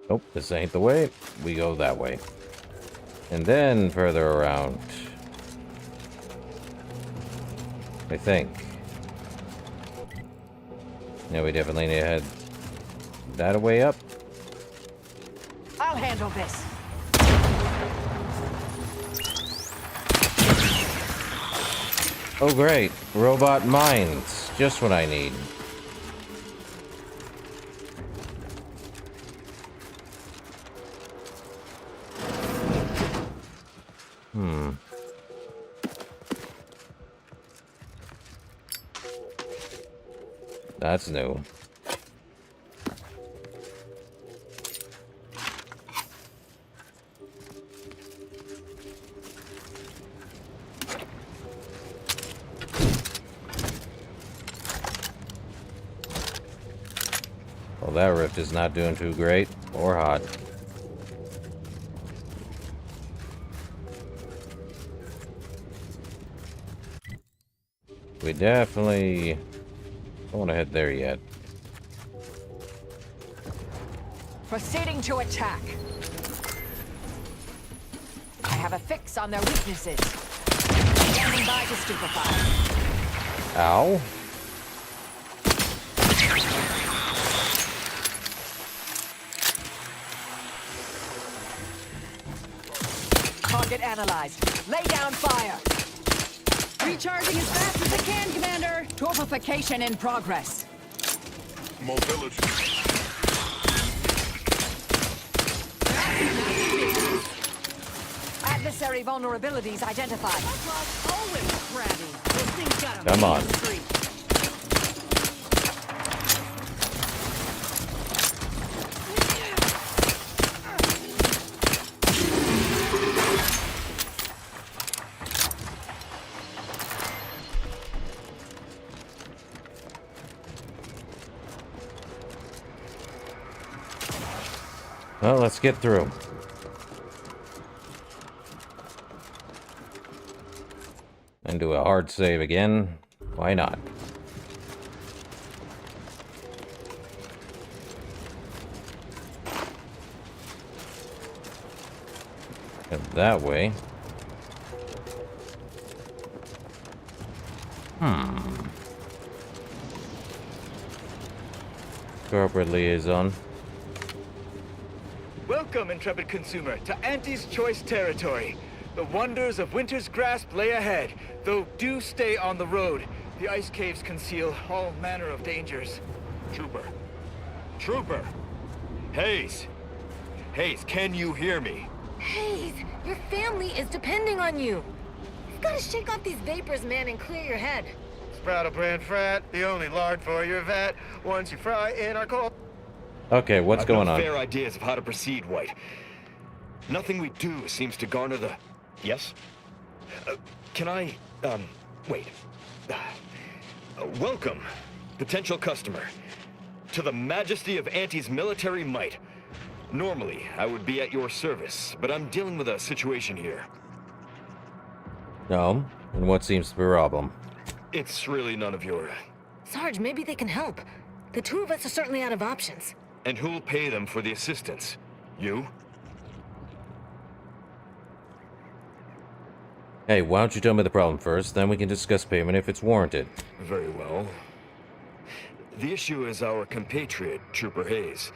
Nope, this ain't the way. We go that way. And then further around. I think. Yeah, we definitely need to head that way up. I'll handle this. Oh great, robot mines. Just what I need. That's new. Well, that rift is not doing too great or hot. We definitely don't want to head there yet. Proceeding to attack. I have a fix on their weaknesses. Standing by to stupefy. Ow. Target analyzed. Lay down fire. Recharging as fast as I can, Commander. Torpification in progress. Mobility. Adversary vulnerabilities identified. Always crabby. This thing's got a Come on. mean streak. Well, let's get through. And do a hard save again. Why not? And that way. Corporate liaison. Welcome, intrepid consumer, to Auntie's Choice territory. The wonders of winter's grasp lay ahead, though do stay on the road. The ice caves conceal all manner of dangers. Trooper. Trooper! Hayes! Hayes, can you hear me? Hayes, your family is depending on you. You've got to shake off these vapors, man, and clear your head. Sprout a brand frat, the only lard for your vat. Once you fry in our coal. Okay, what's I've going no on? fair ideas of how to proceed, White. Nothing we do seems to garner the... Yes? Can I... wait. Welcome, potential customer, to the majesty of Auntie's military might. Normally, I would be at your service, but I'm dealing with a situation here. No, and what seems to be the problem? It's really none of your... Sarge, maybe they can help. The two of us are certainly out of options. And who'll pay them for the assistance? You? Hey, why don't you tell me the problem first, then we can discuss payment if it's warranted. Very well. The issue is our compatriot, Trooper Hayes.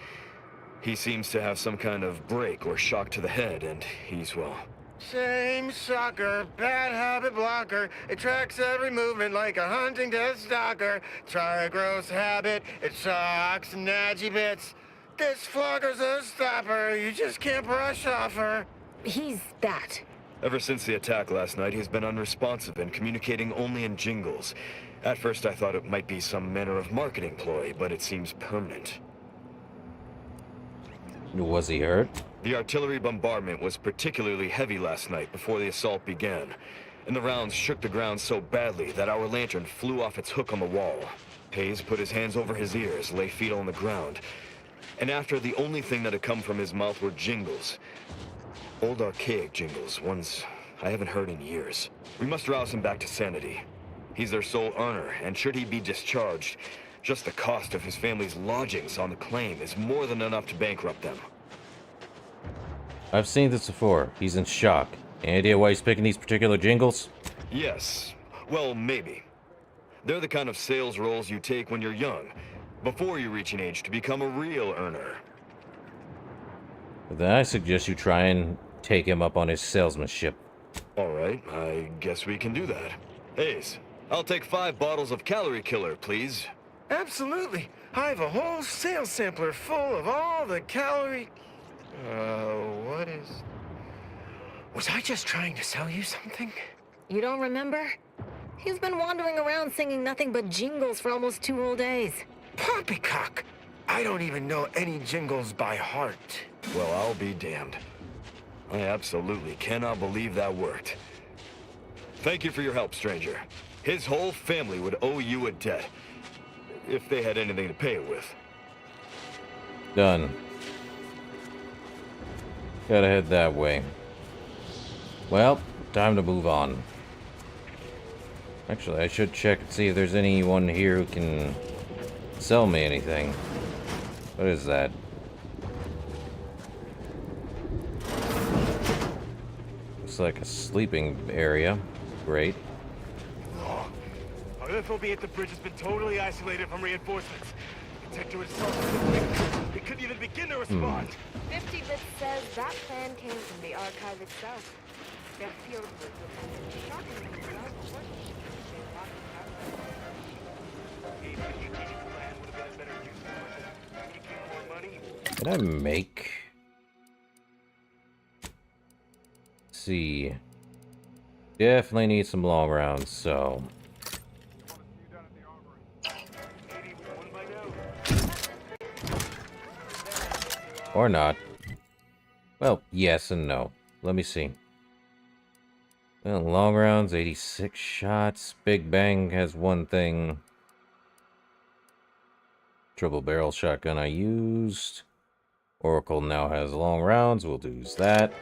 He seems to have some kind of break or shock to the head, and he's, well... Same sucker, bad habit blocker. It tracks every movement like a hunting death stalker. Try a gross habit, it sucks natty bits. This flogger's a stopper, you just can't brush off her. He's that. Ever since the attack last night, he's been unresponsive and communicating only in jingles. At first I thought it might be some manner of marketing ploy, but it seems permanent. Was he hurt? The artillery bombardment was particularly heavy last night before the assault began, and the rounds shook the ground so badly that our lantern flew off its hook on the wall. Hayes put his hands over his ears, lay feet on the ground, and after the only thing that had come from his mouth were jingles. Old archaic jingles, ones I haven't heard in years. We must rouse him back to sanity. He's their sole earner, and should he be discharged, just the cost of his family's lodgings on the claim is more than enough to bankrupt them. I've seen this before. He's in shock. Any idea why he's picking these particular jingles? Yes. Well, maybe. They're the kind of sales roles you take when you're young, before you reach an age to become a real earner. Then I suggest you try and take him up on his salesmanship. Alright, I guess we can do that. Ace, I'll take 5 bottles of Calorie Killer, please. Absolutely. I have a whole sales sampler full of all the calorie... what is... Was I just trying to sell you something? You don't remember? He's been wandering around singing nothing but jingles for almost 2 whole days. Poppycock! I don't even know any jingles by heart. Well, I'll be damned. I absolutely cannot believe that worked. Thank you for your help, stranger. His whole family would owe you a debt. If they had anything to pay it with. Done. Gotta head that way. Well, time to move on. Actually, I should check and see if there's anyone here who can sell me anything. What is that? Looks like a sleeping area. Great. Our FOB at the bridge has been totally isolated from reinforcements. The detector itself they couldn't even begin to respond. 50-bit says that plan came from the archive itself. Their field work was shockingly well coordinated. Can I make... Let's see. Definitely need some long rounds, so... Or not. Well, yes and no. Let me see. Well, long rounds, 86 shots. Big Bang has one thing. Triple barrel shotgun I used. Oracle now has long rounds. We'll use that.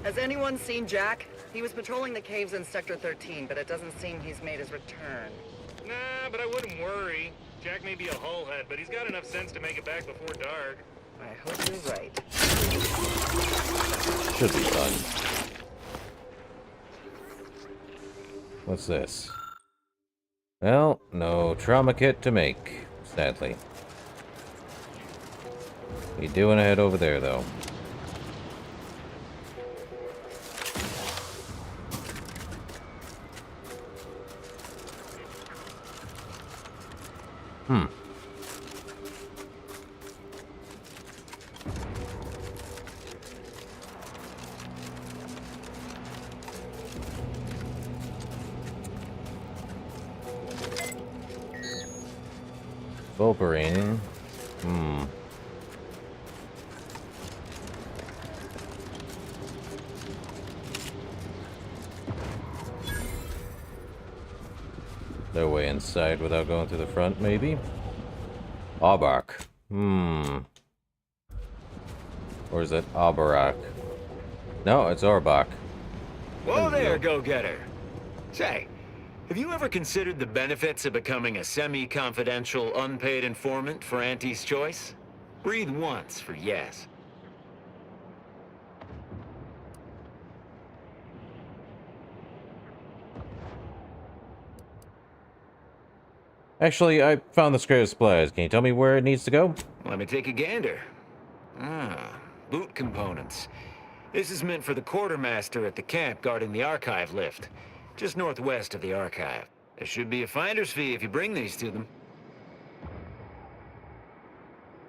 Has anyone seen Jack? He was patrolling the caves in Sector 13, but it doesn't seem he's made his return. Nah, but I wouldn't worry. Jack may be a hullhead, but he's got enough sense to make it back before dark. I hope you're right. Should be fun. What's this? Well, no trauma kit to make, sadly. We do want to head over there, though. Volperine. No way inside without going through the front, maybe? Aubach. Or is it Aubarak? No, it's Orbach. Whoa there, go-getter. Say, have you ever considered the benefits of becoming a semi-confidential, unpaid informant for Auntie's Choice? Breathe once for yes. Actually, I found the scrap supplies. Can you tell me where it needs to go? Let me take a gander. Boot components. This is meant for the quartermaster at the camp guarding the archive lift, just northwest of the archive. There should be a finder's fee if you bring these to them.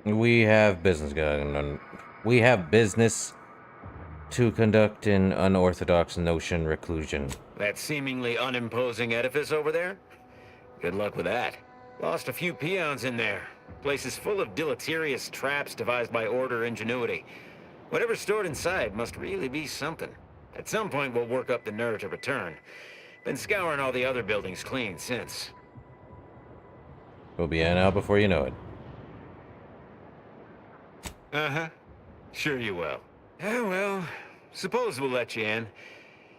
We have business going on. We have business to conduct in unorthodox notion reclusion. That seemingly unimposing edifice over there? Good luck with that. Lost a few peons in there. Place is full of deleterious traps devised by Order ingenuity. Whatever's stored inside must really be something. At some point, we'll work up the nerve to return. Been scouring all the other buildings clean since. We'll be in out before you know it. Uh-huh. Sure you will. Yeah, well, suppose we'll let you in.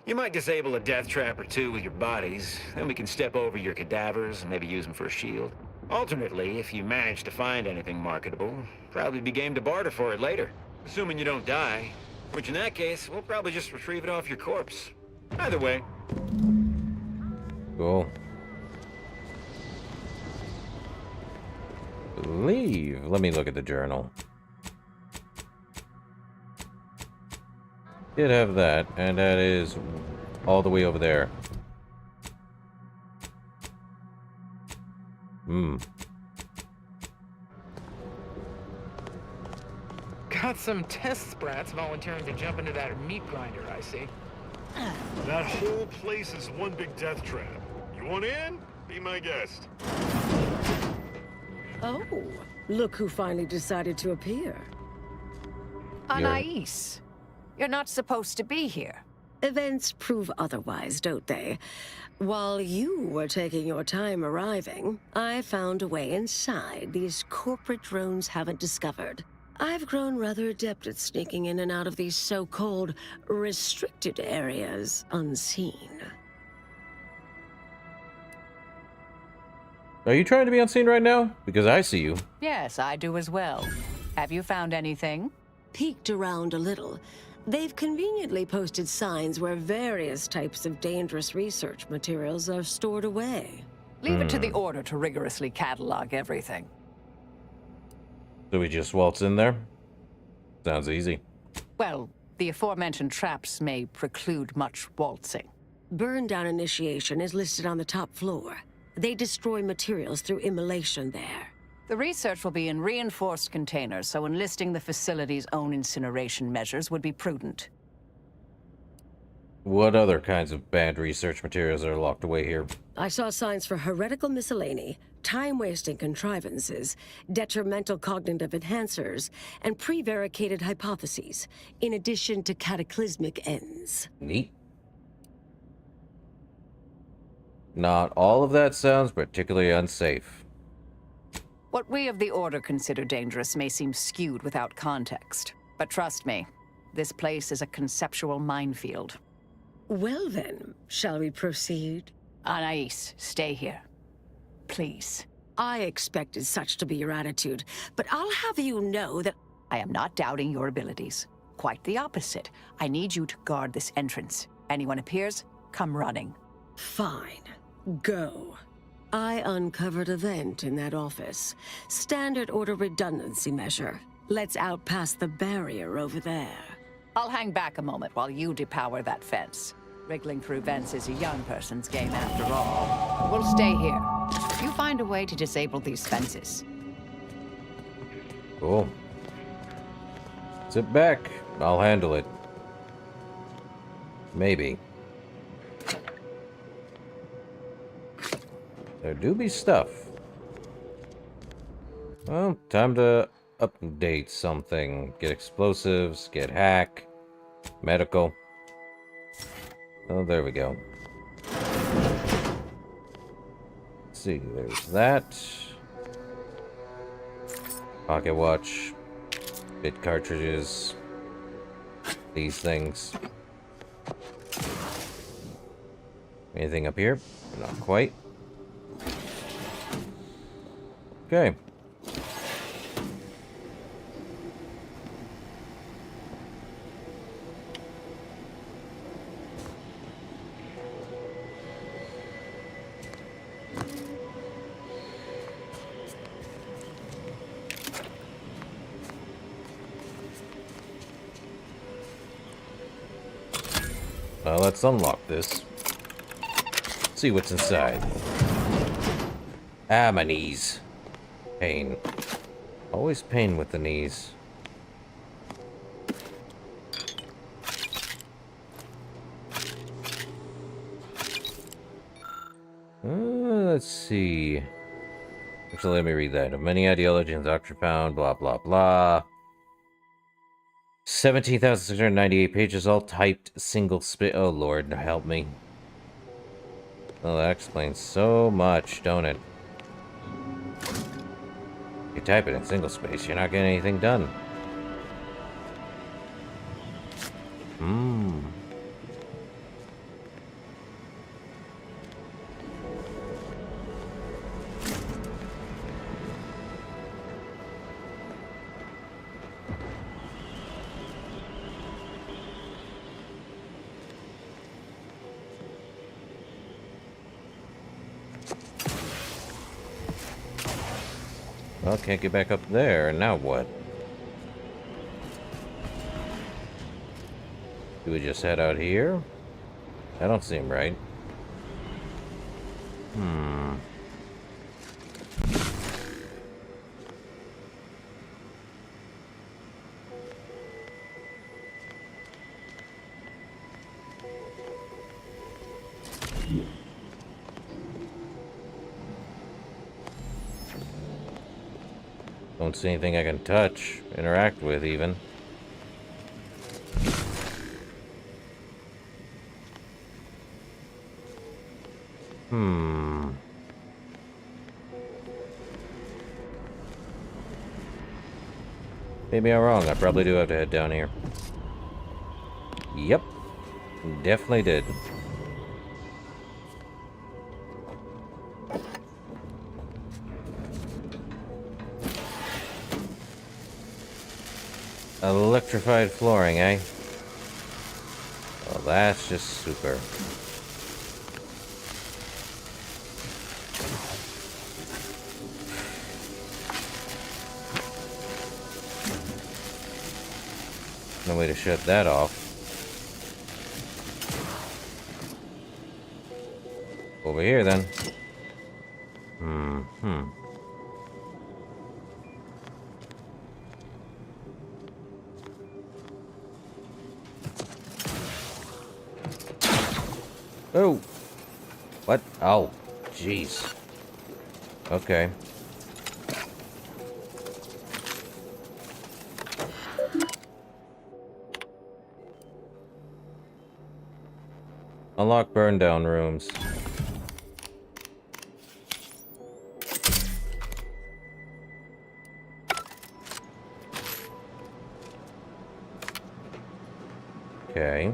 You might disable a death trap or two with your bodies, then we can step over your cadavers and maybe use them for a shield. Alternately, if you manage to find anything marketable, probably be game to barter for it later. Assuming you don't die. Which in that case, we'll probably just retrieve it off your corpse. Either way. Cool. Leave. Let me look at the journal. Did have that, and that is all the way over there. Got some test sprats volunteering to jump into that meat grinder, I see. That whole place is one big death trap. You want in? Be my guest. Oh, look who finally decided to appear. Anais, you're not supposed to be here. Events prove otherwise, don't they? While you were taking your time arriving, I found a way inside these corporate drones haven't discovered. I've grown rather adept at sneaking in and out of these so-called restricted areas unseen. Are you trying to be unseen right now? Because I see you. Yes, I do as well. Have you found anything? Peeked around a little. They've conveniently posted signs where various types of dangerous research materials are stored away. Leave it to the Order to rigorously catalog everything. Do we just waltz in there? Sounds easy. Well, the aforementioned traps may preclude much waltzing. Burn down initiation is listed on the top floor. They destroy materials through immolation there. The research will be in reinforced containers, so enlisting the facility's own incineration measures would be prudent. What other kinds of bad research materials are locked away here? I saw signs for heretical miscellany, time-wasting contrivances, detrimental cognitive enhancers, and prevaricated hypotheses, in addition to cataclysmic ends. Neat. Not all of that sounds particularly unsafe. What we of the Order consider dangerous may seem skewed without context. But trust me, this place is a conceptual minefield. Well then, shall we proceed? Anais, stay here. Please. I expected such to be your attitude, but I'll have you know that I am not doubting your abilities. Quite the opposite. I need you to guard this entrance. Anyone appears, come running. Fine. Go. I uncovered a vent in that office. Standard Order redundancy measure. Let's out past the barrier over there. I'll hang back a moment while you depower that fence. Wriggling through vents is a young person's game after all. We'll stay here. You find a way to disable these fences. Cool. Sit back. I'll handle it. Maybe. There do be stuff. Well, time to update something. Get explosives, get hack, medical. Oh, there we go. Let's see, there's that. Pocket watch. Bit cartridges. These things. Anything up here? Not quite. Okay. Well, let's unlock this. See what's inside. Ah, my knees. Pain. Always pain with the knees. Let's see. Actually, let me read that. Of many ideologies, Dr. Pound, blah, blah, blah. 17,698 pages, all typed, single spit. Oh, Lord, help me. Well, that explains so much, don't it? You type it in single space, you're not getting anything done. Well, can't get back up there. Now what? Do we just head out here? That don't seem right. Don't see anything I can touch, interact with even. Maybe I'm wrong. I probably do have to head down here. Yep. Definitely did. Electrified flooring, eh? Well, that's just super. No way to shut that off. Over here, then. Oh! What? Oh, jeez. Okay. Unlock burn down rooms. Okay.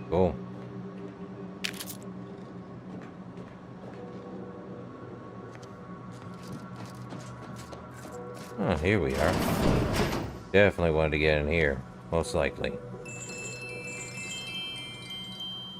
Cool. Oh, here we are. Definitely wanted to get in here, most likely.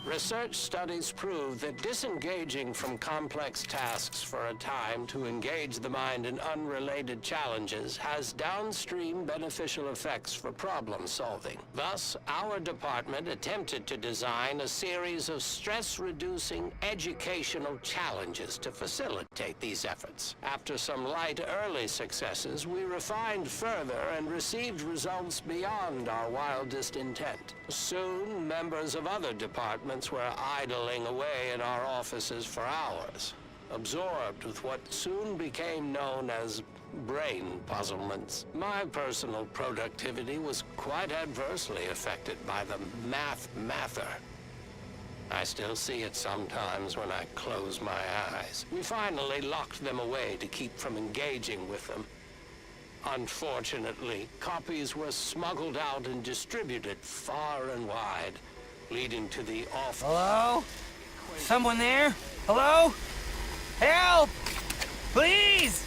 Research studies prove that disengaging from complex tasks for a time to engage the mind in unrelated challenges has downstream beneficial effects for problem solving. Thus, our department attempted to design a series of stress-reducing educational challenges to facilitate these efforts. After some light early successes, we refined further and received results beyond our wildest intent. Soon, members of other departments were idling away in our offices for hours, absorbed with what soon became known as brain puzzlements. My personal productivity was quite adversely affected by the mather. I still see it sometimes when I close my eyes. We finally locked them away to keep from engaging with them. Unfortunately, copies were smuggled out and distributed far and wide, leading to the awful... Hello? Someone there? Hello? Help! Please!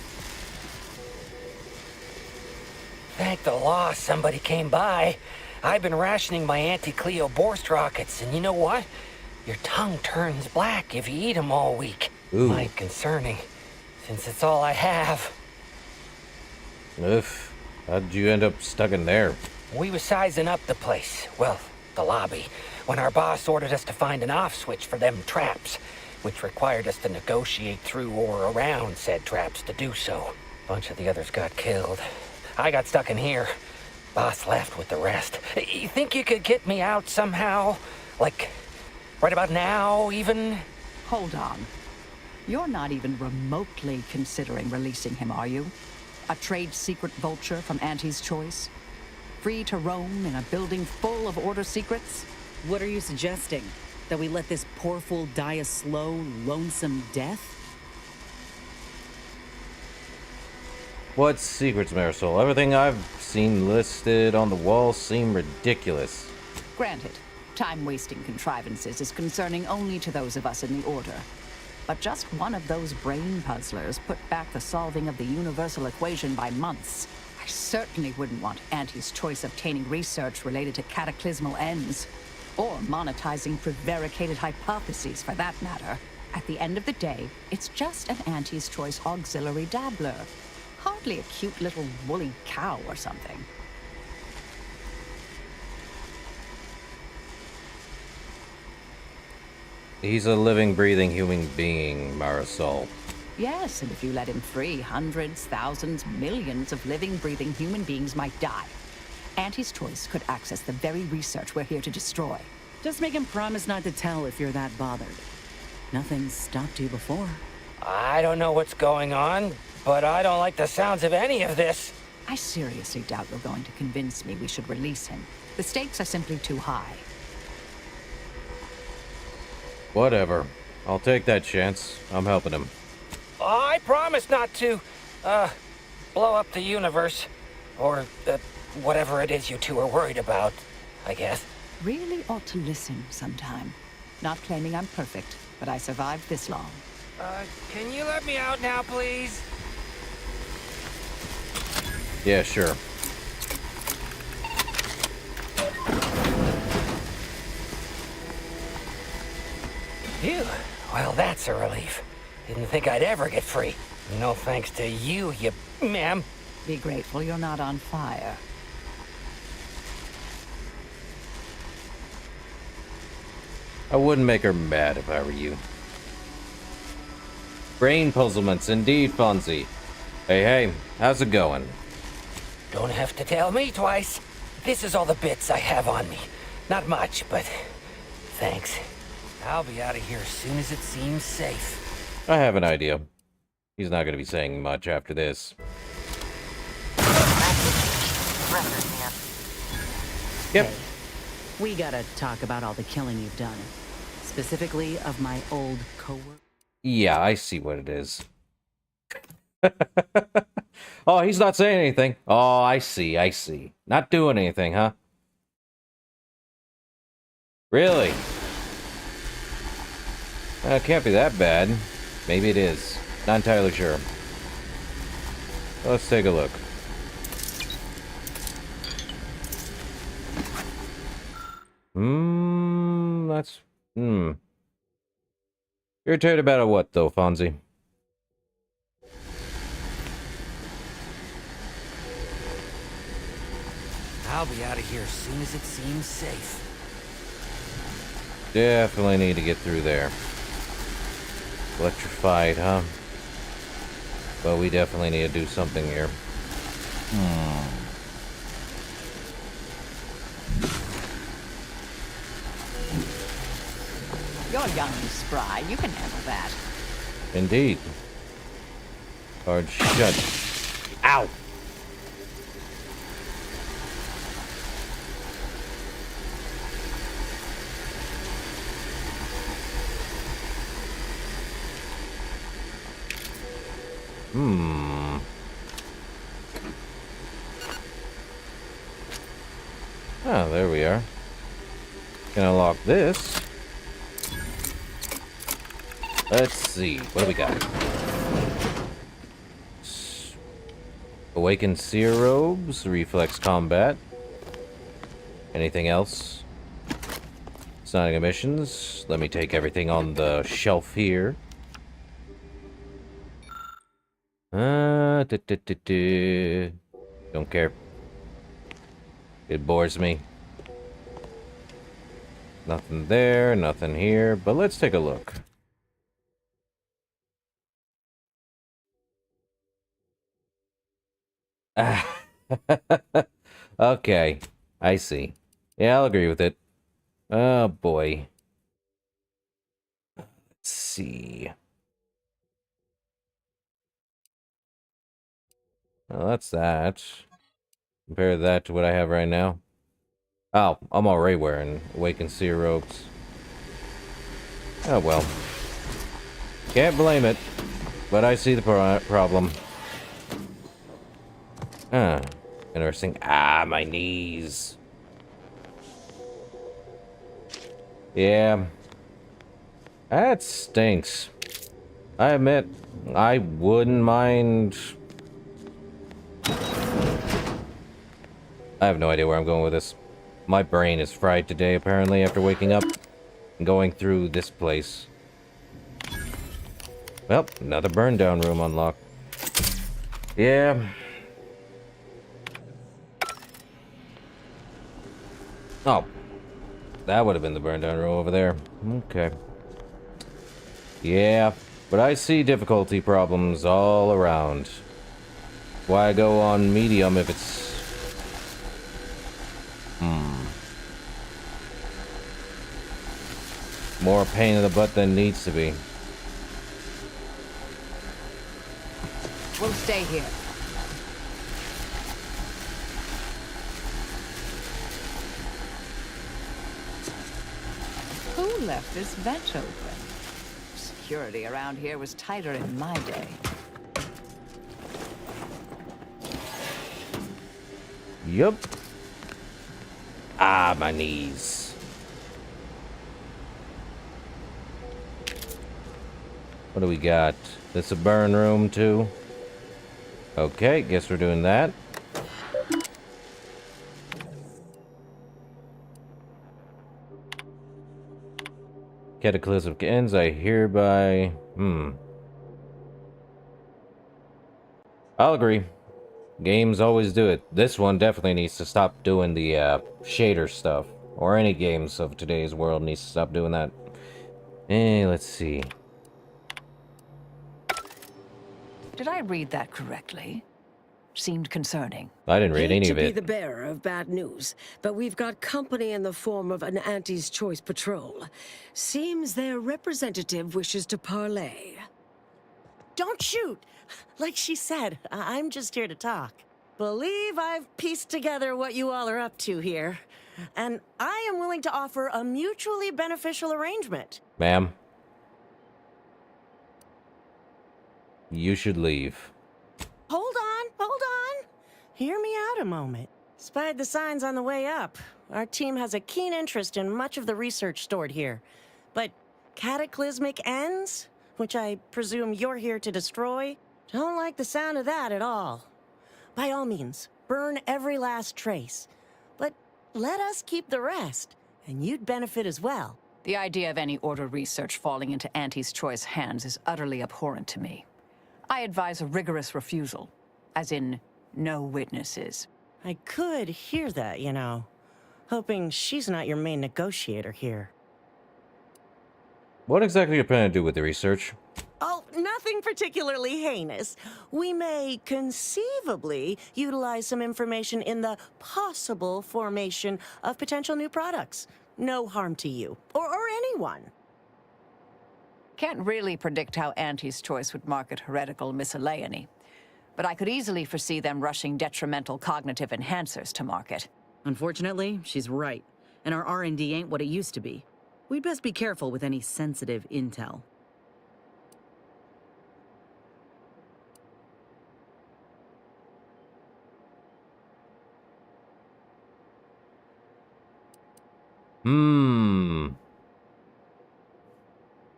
Thank the law somebody came by. I've been rationing my anti-Cleo Borst rockets, and you know what? Your tongue turns black if you eat them all week. Ooh. Might concerning, since it's all I have. Oof. How'd you end up stuck in there? We was sizing up the place. Well, the lobby. When our boss ordered us to find an off switch for them traps, which required us to negotiate through or around said traps to do so. A bunch of the others got killed. I got stuck in here. Boss left with the rest. You think you could get me out somehow? Like, right about now, even? Hold on. You're not even remotely considering releasing him, are you? A trade secret vulture from Auntie's choice? Free to roam in a building full of order secrets? What are you suggesting? That we let this poor fool die a slow, lonesome death? What secrets, Marisol? Everything I've seen listed on the wall seem ridiculous. Granted, time-wasting contrivances is concerning only to those of us in the Order. But just one of those brain puzzlers put back the solving of the universal equation by months. I certainly wouldn't want Auntie's choice obtaining research related to cataclysmal ends. Or monetizing prevaricated hypotheses, for that matter. At the end of the day, it's just an Auntie's Choice auxiliary dabbler. Hardly a cute little woolly cow or something. He's a living, breathing human being, Marisol. Yes, and if you let him free, hundreds, thousands, millions of living, breathing human beings might die. Auntie's Choice could access the very research we're here to destroy. Just make him promise not to tell if you're that bothered. Nothing's stopped you before. I don't know what's going on, but I don't like the sounds of any of this. I seriously doubt you're going to convince me we should release him. The stakes are simply too high. Whatever. I'll take that chance. I'm helping him. I promise not to, blow up the universe. Or, whatever it is you two are worried about, I guess. Really ought to listen sometime. Not claiming I'm perfect, but I survived this long. Can you let me out now, please? Yeah, sure. Phew. Well, that's a relief. Didn't think I'd ever get free. No thanks to you, ma'am. Be grateful you're not on fire. I wouldn't make her mad if I were you. Brain puzzlements, indeed, Fonzie. Hey, how's it going? Don't have to tell me twice. This is all the bits I have on me. Not much, but thanks. I'll be out of here as soon as it seems safe. I have an idea. He's not going to be saying much after this. Yep. Hey, we gotta talk about all the killing you've done. Specifically of my old coworker. Yeah, I see what it is. Oh, he's not saying anything. Oh, I see. Not doing anything, huh? Really? It can't be that bad. Maybe it is. Not entirely sure. Let's take a look. That's... Irritated about what, though, Fonzie? I'll be out of here as soon as it seems safe. Definitely need to get through there. Electrified, huh? Well, we definitely need to do something here. You're young and spry. You can handle that. Indeed. Hard shut. Ow! Oh, there we are. Gonna lock this. Let's see. What do we got? Awakened seer robes, reflex combat. Anything else? Sonic emissions. Let me take everything on the shelf here. Don't care. It bores me. Nothing there, nothing here, but let's take a look. Okay, I see. Yeah, I'll agree with it. Oh boy. Let's see. Well, that's that. Compare that to what I have right now. Oh, I'm already wearing Awakened Seer robes. Oh well. Can't blame it, but I see the problem. Interesting. Ah, my knees. Yeah. That stinks. I admit, I wouldn't mind... I have no idea where I'm going with this. My brain is fried today, apparently, after waking up and going through this place. Well, another burn down room unlocked. Yeah. Oh. That would have been the burn down room over there. Okay. Yeah, but I see difficulty problems all around. Why go on medium if it's... more pain in the butt than needs to be. We'll stay here. Who left this vent open? Security around here was tighter in my day. Yup. Ah, my knees. What do we got? This a burn room too? Okay, guess we're doing that. Cataclysmic ends, I hereby... I'll agree. Games always do it. This one definitely needs to stop doing the shader stuff. Or any games of today's world needs to stop doing that. Let's see. Did I read that correctly? Seemed concerning. I didn't read any of to be it. the bearer of bad news, but we've got company in the form of an Auntie's Choice patrol. Seems their representative wishes to parley. Don't shoot! Like she said, I'm just here to talk. Believe I've pieced together what you all are up to here. And I am willing to offer a mutually beneficial arrangement. Ma'am. You should leave. Hold on, hold on. Hear me out a moment. Spied the signs on the way up. Our team has a keen interest in much of the research stored here. But cataclysmic ends, which I presume you're here to destroy, don't like the sound of that at all. By all means, burn every last trace. But let us keep the rest, and you'd benefit as well. The idea of any Order research falling into Auntie's Choice hands is utterly abhorrent to me. I advise a rigorous refusal, as in, no witnesses. I could hear that, you know. Hoping she's not your main negotiator here. What exactly are you planning to do with the research? Oh, nothing particularly heinous. We may conceivably utilize some information in the possible formation of potential new products. No harm to you, or anyone. Can't really predict how Auntie's Choice would market heretical miscellany, but I could easily foresee them rushing detrimental cognitive enhancers to market. Unfortunately, she's right, and our R&D ain't what it used to be. We'd best be careful with any sensitive intel.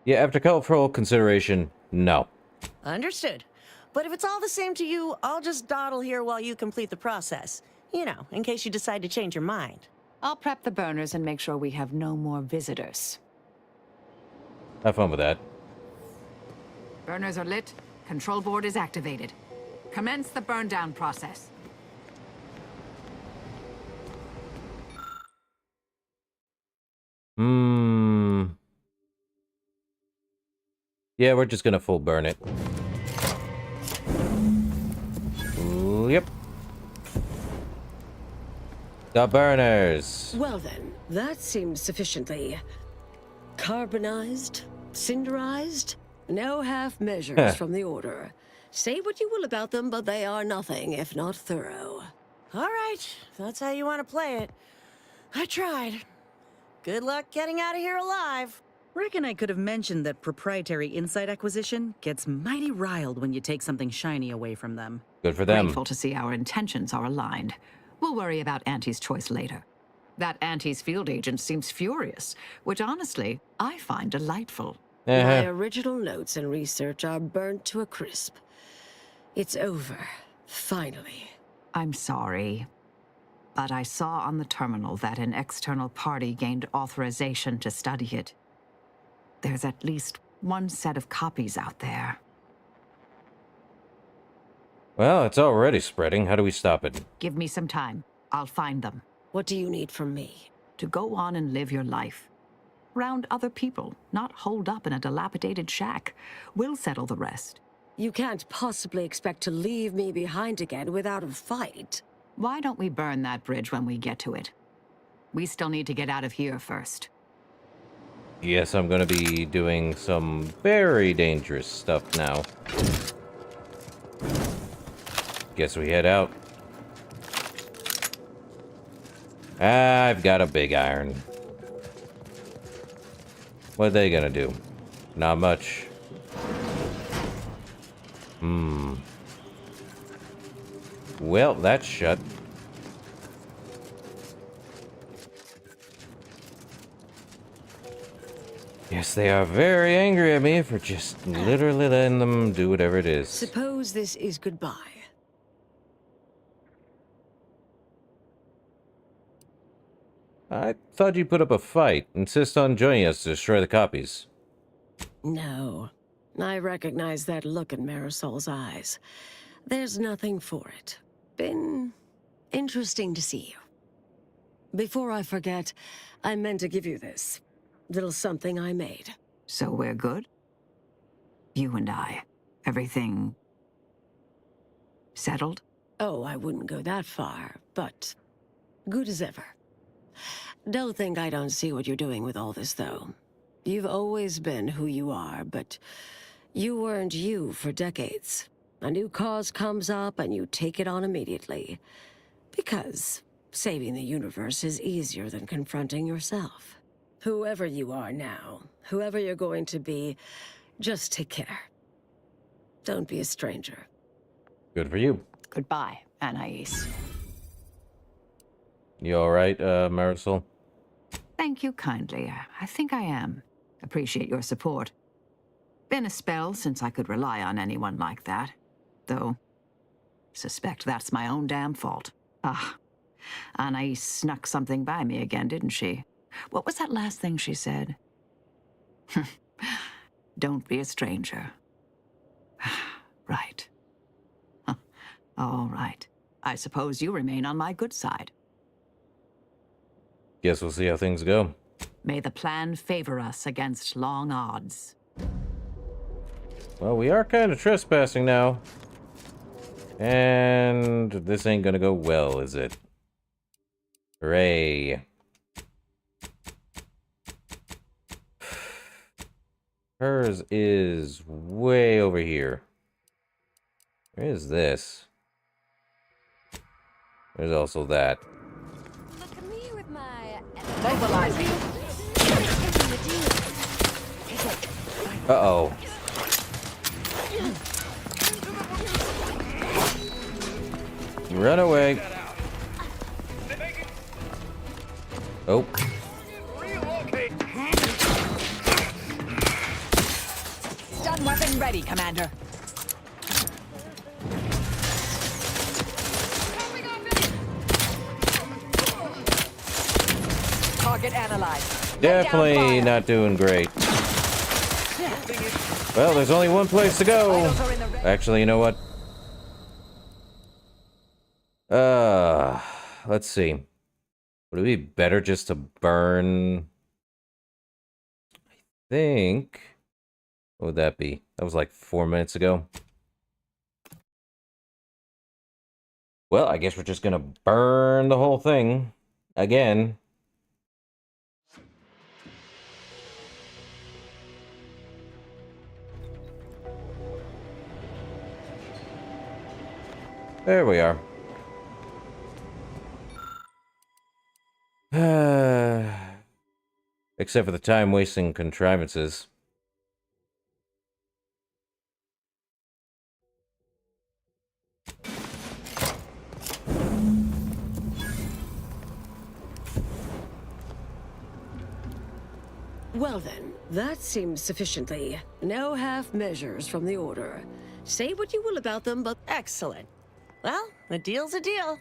Yeah, after careful consideration, no. Understood. But if it's all the same to you, I'll just dawdle here while you complete the process. You know, in case you decide to change your mind. I'll prep the burners and make sure we have no more visitors. Have fun with that. Burners are lit. Control board is activated. Commence the burn down process. Yeah, we're just gonna full burn it. Yep. The burners. Well then, that seems sufficiently carbonized, cinderized. No half measures from the Order. Say what you will about them, but they are nothing if not thorough. All right, if that's how you want to play it. I tried. Good luck getting out of here alive. Reckon I could have mentioned that proprietary insight acquisition gets mighty riled when you take something shiny away from them. Good for them. Grateful to see our intentions are aligned. We'll worry about Auntie's Choice later. That Auntie's field agent seems furious, which honestly, I find delightful. My original notes and research are burnt to a crisp. It's over, finally. I'm sorry. But I saw on the terminal that an external party gained authorization to study it. There's at least one set of copies out there. Well, it's already spreading. How do we stop it? Give me some time. I'll find them. What do you need from me? To go on and live your life. Around other people, not holed up in a dilapidated shack. We'll settle the rest. You can't possibly expect to leave me behind again without a fight. Why don't we burn that bridge when we get to it? We still need to get out of here first. Yes, I'm gonna be doing some very dangerous stuff now. Guess we head out. I've got a big iron. What are they gonna do? Not much. Well, that's shut. Yes, they are very angry at me for just literally letting them do whatever it is. Suppose this is goodbye. I thought you put up a fight. Insist on joining us to destroy the copies. No. I recognize that look in Marisol's eyes. There's nothing for it. Been interesting to see you. Before I forget, I meant to give you this. Little something I made. So we're good? You and I. Everything... settled? Oh, I wouldn't go that far, but good as ever. Don't think I don't see what you're doing with all this, though. You've always been who you are, but you weren't you for decades. A new cause comes up and you take it on immediately. Because saving the universe is easier than confronting yourself. Whoever you are now, whoever you're going to be, just take care. Don't be a stranger. Good for you. Goodbye, Anais. You alright, Marisol? Thank you kindly. I think I am. Appreciate your support. Been a spell since I could rely on anyone like that. Though, suspect that's my own damn fault. Anais snuck something by me again, didn't she? What was that last thing she said? Don't be a stranger. Right. All right. I suppose you remain on my good side. Guess we'll see how things go. May the plan favor us against long odds. Well, we are kind of trespassing now. And this ain't gonna go well, is it? Hooray. Hers is way over here. Where is this? There's also that. Look at me with my... Mobilizing. Uh-oh. Run away. Oh. Stun weapon ready, Commander. Target analyzed. Definitely not doing great. Well, there's only one place to go. Actually, you know what? Let's see. Would it be better just to burn? I think. What would that be? That was like 4 minutes ago. Well, I guess we're just gonna burn the whole thing again. There we are. Except for the time-wasting contrivances. Well then, that seems sufficiently. No half measures from the Order. Say what you will about them, but... Excellent. Well, a deal's a deal.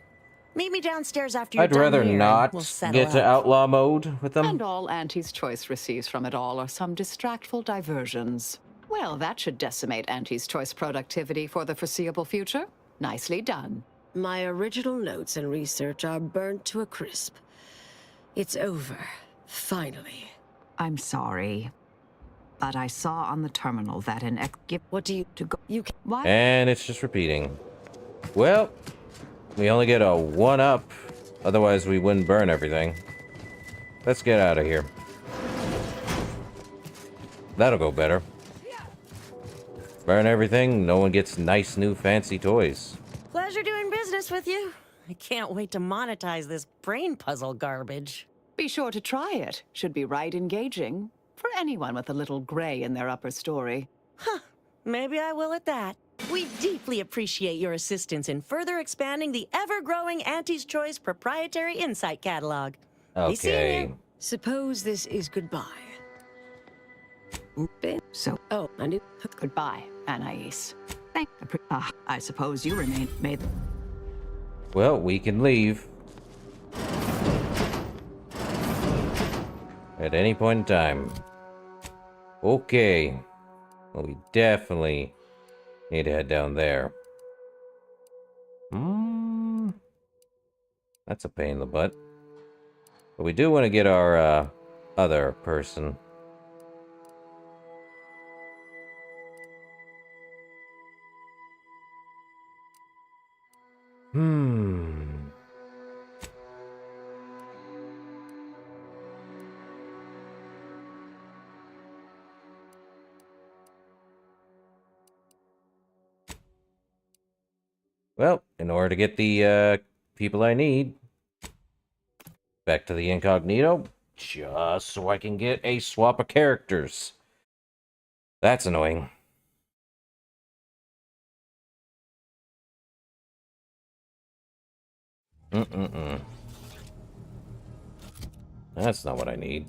Meet me downstairs after you're I'd done rather here, and not we'll settle get to up. outlaw mode with them. And all Auntie's Choice receives from it all are some distractful diversions. Well, that should decimate Auntie's Choice productivity for the foreseeable future. Nicely done. My original notes and research are burnt to a crisp. It's over. Finally. I'm sorry, but I saw on the terminal that an What do you... to go. You can... What? And it's just repeating. Well, we only get a 1-up. Otherwise, we wouldn't burn everything. Let's get out of here. That'll go better. Burn everything, no one gets nice new fancy toys. Pleasure doing business with you. I can't wait to monetize this brain puzzle garbage. Be sure to try it. Should be right engaging for anyone with a little gray in their upper story. Huh. Maybe I will at that. We deeply appreciate your assistance in further expanding the ever-growing Auntie's Choice proprietary insight catalog. Be seeing Okay. you. Suppose this is goodbye. So, Oh, I knew... goodbye, Anais. I suppose you remain made. Well, we can leave. At any point in time. Okay. Well, we definitely need to head down there. That's a pain in the butt. But we do want to get our other person. Well, in order to get the people I need, back to the incognito, just so I can get a swap of characters. That's annoying. That's not what I need.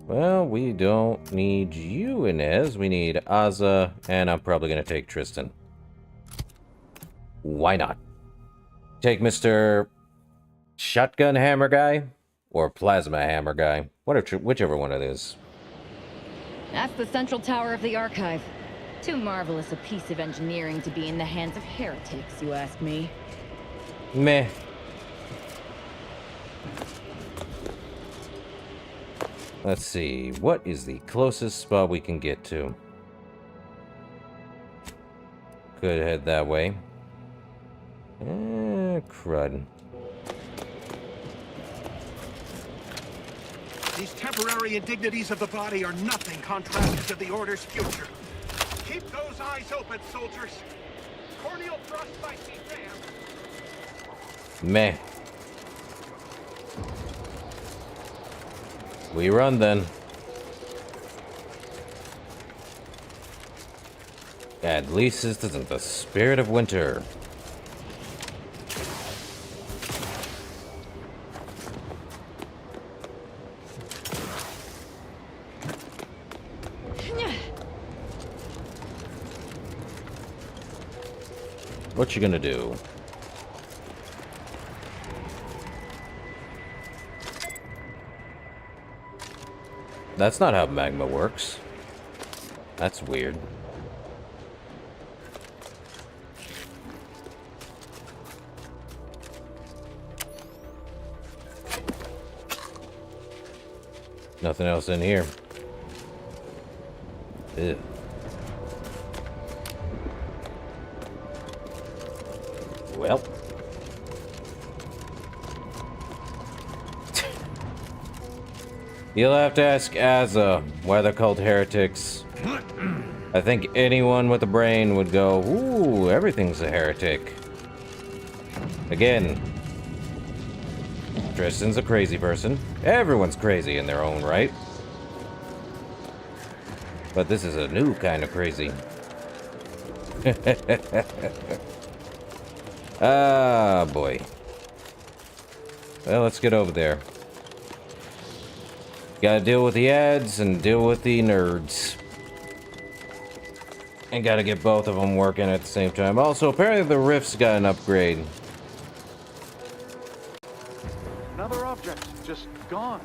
Well, we don't need you, Inez. We need Azza, and I'm probably going to take Tristan. Why not? Take Mr. Shotgun Hammer Guy or Plasma Hammer Guy. Whichever one it is. That's the central tower of the archive. Too marvelous a piece of engineering to be in the hands of heretics, you ask me. Meh. Let's see, what is the closest spot we can get to? Could head that way. Crud. These temporary indignities of the body are nothing contrasted to the Order's future. Keep those eyes open, soldiers. Corneal frostbite be damned. Meh. We run then. At least this isn't the spirit of winter. What you gonna do? That's not how magma works. That's weird. Nothing else in here. Ew. Well. You'll have to ask Azza why they're called heretics. I think anyone with a brain would go, ooh, everything's a heretic. Again, Tristan's a crazy person. Everyone's crazy in their own right. But this is a new kind of crazy. Ah, boy. Well, let's get over there. Gotta deal with the ads and deal with the nerds. And gotta get both of them working at the same time. Also, apparently the Rift's got an upgrade. Another object, just gone.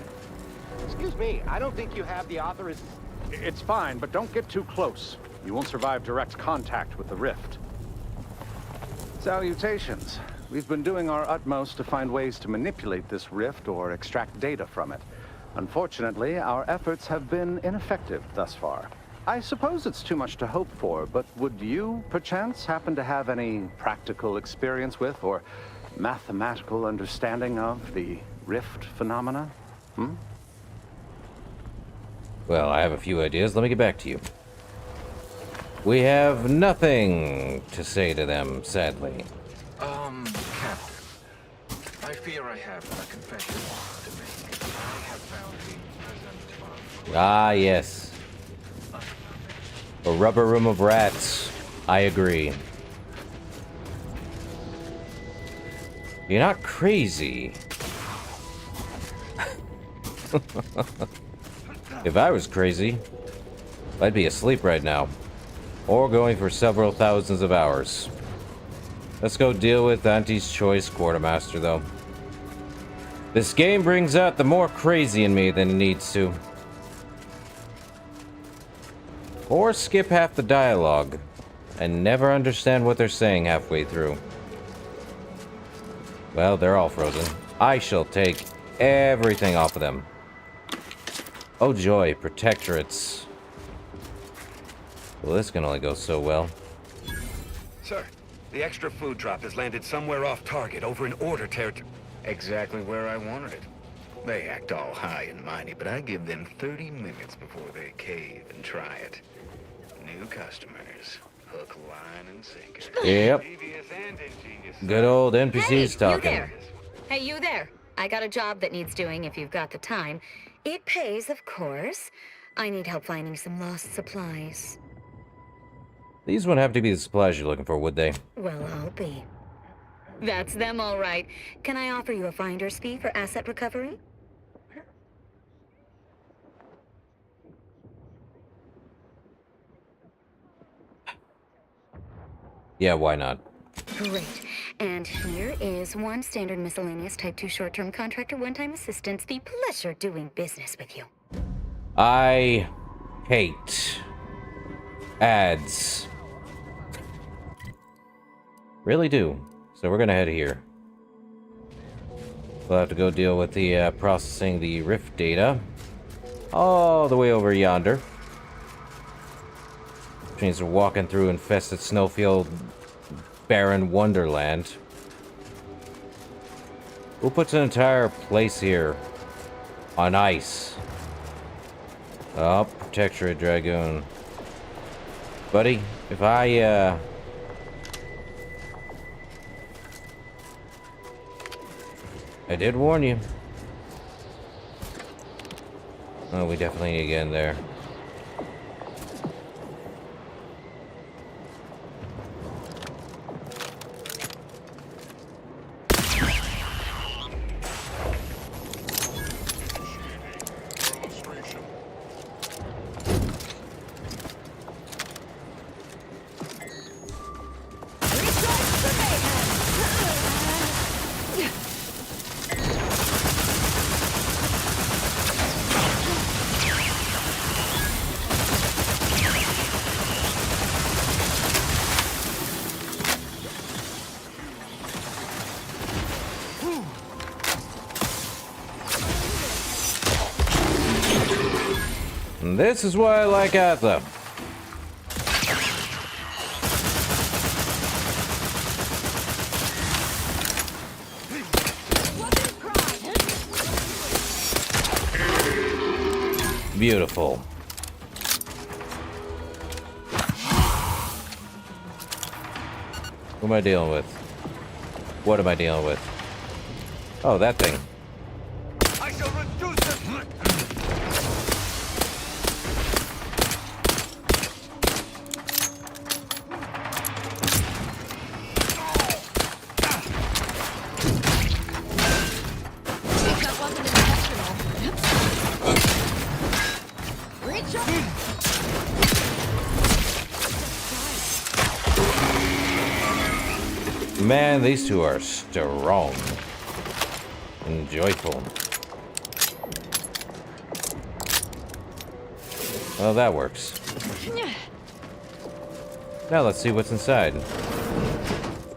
Excuse me, I don't think you have the authorization. It's fine, but don't get too close. You won't survive direct contact with the Rift. Salutations. We've been doing our utmost to find ways to manipulate this Rift or extract data from it. Unfortunately, our efforts have been ineffective thus far. I suppose it's too much to hope for, but would you, perchance, happen to have any practical experience with or mathematical understanding of the Rift phenomena? Well, I have a few ideas. Let me get back to you. We have nothing to say to them, sadly. Captain. I fear I have a confession to make. I have found the present of... Ah, yes. A rubber room of rats. I agree. You're not crazy. If I was crazy, I'd be asleep right now. Or going for several thousands of hours. Let's go deal with Auntie's Choice Quartermaster, though. This game brings out the more crazy in me than it needs to. Or skip half the dialogue and never understand what they're saying halfway through. Well, they're all frozen. I shall take everything off of them. Oh joy, protectorates. Well, this can only go so well. Sir, the extra food drop has landed somewhere off target over in Order territory. Exactly where I wanted it. They act all high and mighty, but I give them 30 minutes before they cave and try it. New customers. Hook, line, and sinker. Yep. Good old NPCs talking. You there. Hey, you there. I got a job that needs doing if you've got the time. It pays, of course. I need help finding some lost supplies. These wouldn't have to be the supplies you're looking for, would they? Well, I'll be. That's them, all right. Can I offer you a finder's fee for asset recovery? Yeah, why not? Great. And here is one standard miscellaneous type 2 short-term contractor one-time assistance fee. Pleasure doing business with you. I hate ads. Really do. So we're gonna head here. We'll have to go deal with the processing the Rift data all the way over yonder. Which means we're walking through infested snowfield barren wonderland. Who puts an entire place here on ice? Oh, Protectorate Dragoon. Buddy, if I did warn you. Oh, we definitely need to get in there. And this is why I like Atha. Beautiful. Who am I dealing with? What am I dealing with? Oh, that thing. I shall reduce it. That wasn't intentional. Man, these two are strong and joyful. Well, that works. Now let's see what's inside.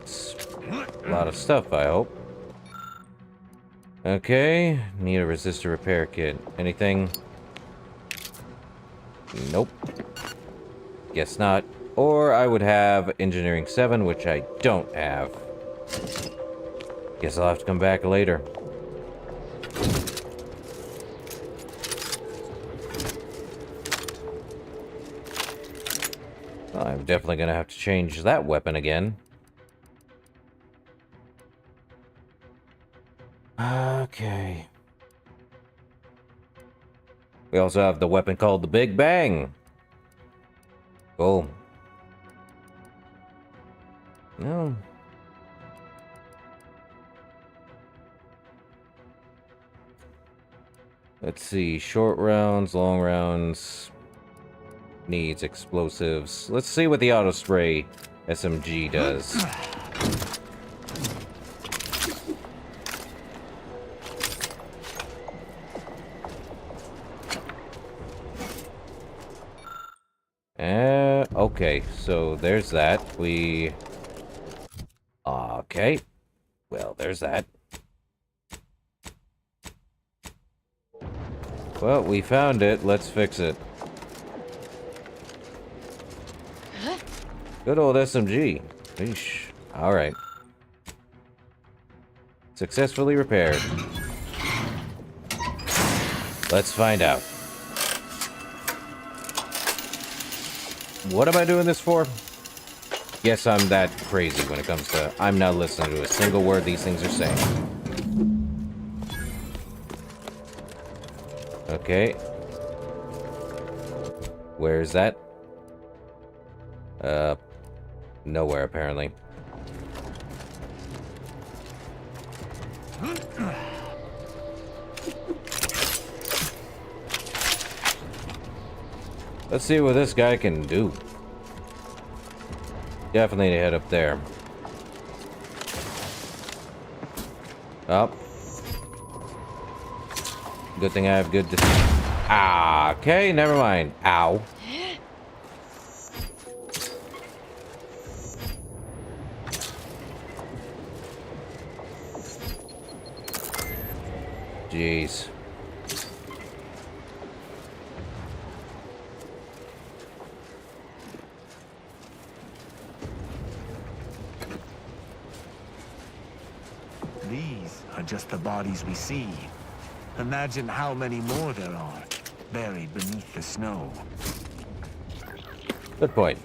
It's a lot of stuff, I hope. Okay, need a resistor repair kit. Anything? Nope. Guess not. Or I would have Engineering 7, which I don't have. Guess I'll have to come back later. Well, I'm definitely gonna have to change that weapon again. Okay. We also have the weapon called the Big Bang. Cool. No. Let's see. Short rounds, long rounds. Needs explosives. Let's see what the auto spray SMG does. Okay, so there's that. Okay. Well, there's that. Well, we found it. Let's fix it. Good old SMG. Eesh. Alright. Successfully repaired. Let's find out. What am I doing this for? Yes, I'm that crazy when it comes to... I'm not listening to a single word these things are saying. Okay. Where is that? Nowhere, apparently. Let's see what this guy can do. Definitely need to head up there. Up. Good thing I have good... okay, never mind. Ow. Jeez. These are just the bodies we see. Imagine how many more there are, buried beneath the snow. Good point.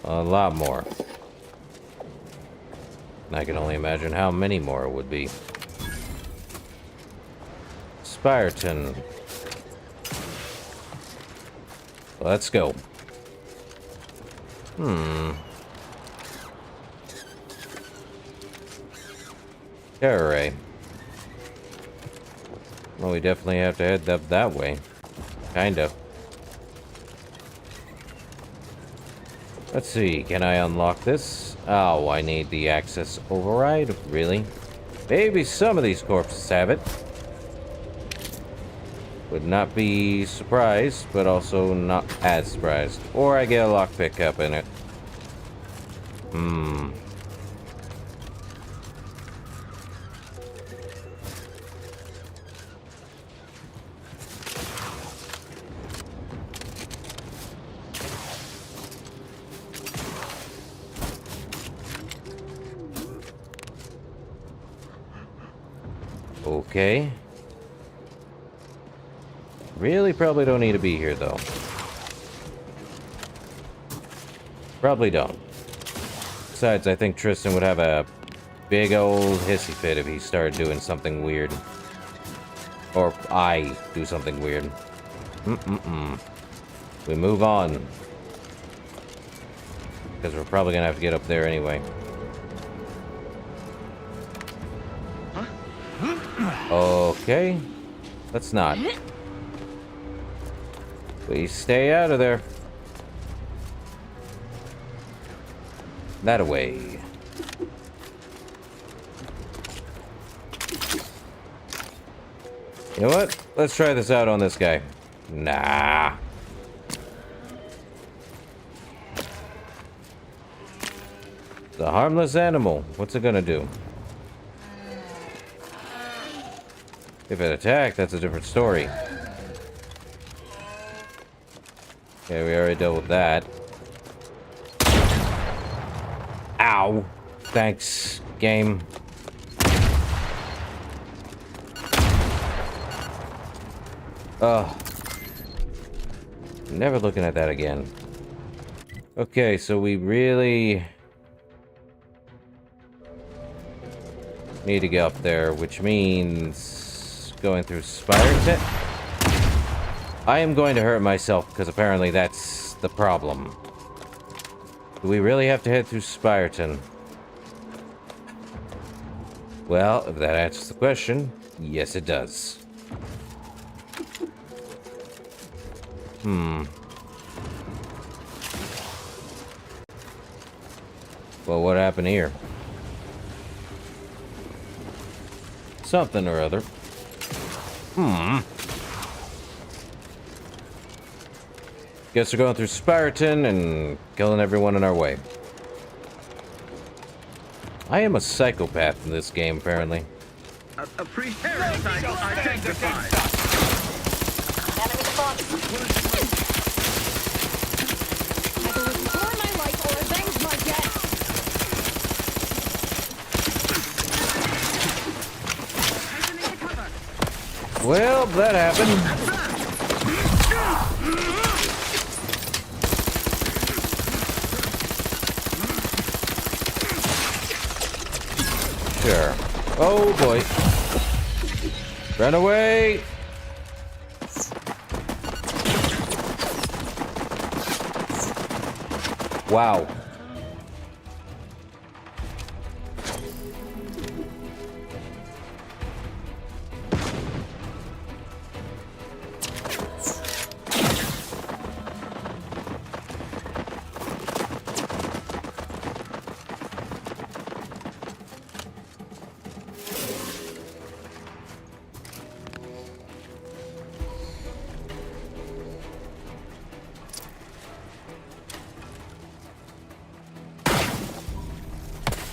A lot more. I can only imagine how many more it would be. Spireton. Let's go. Terror ray. Well, we definitely have to head up that way. Kind of. Let's see, can I unlock this? Oh, I need the access override? Really? Maybe some of these corpses have it. Would not be surprised, but also not as surprised. Or I get a lockpick up in it. Okay. Really probably don't need to be here, though. Probably don't. Besides, I think Tristan would have a big old hissy fit if he started doing something weird. Or I do something weird. We move on. Because we're probably gonna have to get up there anyway. Okay. Let's not. Please stay out of there. That away. You know what? Let's try this out on this guy. Nah. It's a harmless animal. What's it gonna do? If it attacked, that's a different story. Okay, we already dealt with that. Ow. Thanks, game. Ugh. Never looking at that again. Okay, so we really need to get up there, which means going through Spyreton. I am going to hurt myself because apparently that's the problem. Do we really have to head through Spyreton? Well, if that answers the question, yes it does. Well, what happened here? Something or other. Guess we're going through Spyreton and killing everyone in our way. I am a psychopath in this game, apparently. A pre-parasite identified. Enemy spotted. Either restore my life or avenge my death. Well, that happened. Sure. Oh boy. Run away! Wow.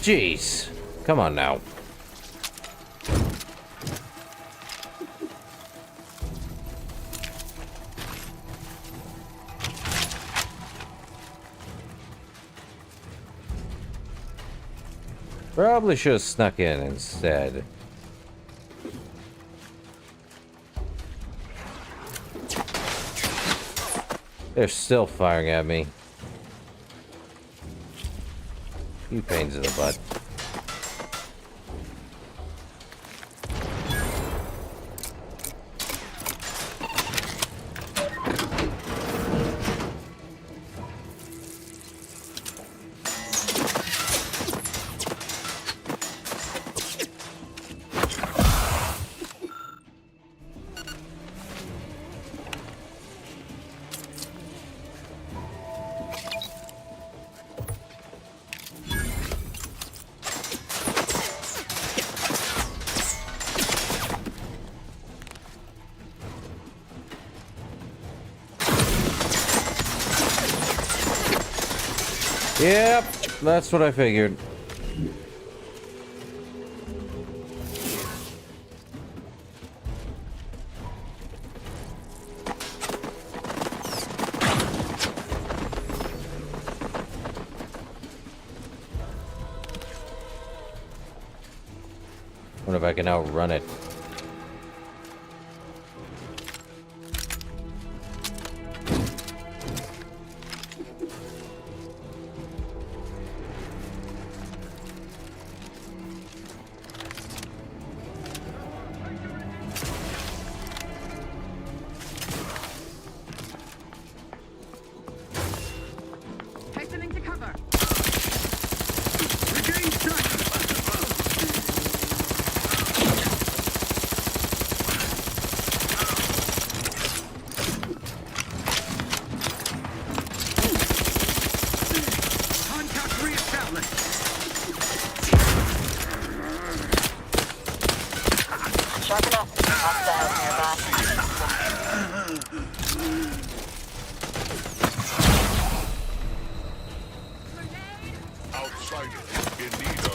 Jeez. Come on now. Probably should have snuck in instead. They're still firing at me. You pains in the butt. Yep, that's what I figured. Wonder if I can outrun it. Listen up. Hostiles nearby. Outsider in need of.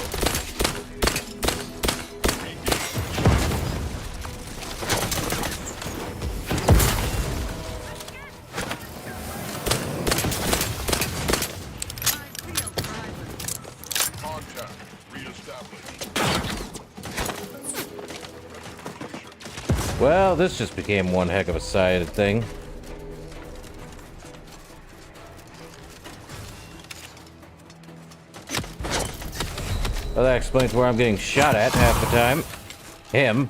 Contact reestablished. Well, this just became one heck of a sided thing. Well, that explains where I'm getting shot at half the time. Him.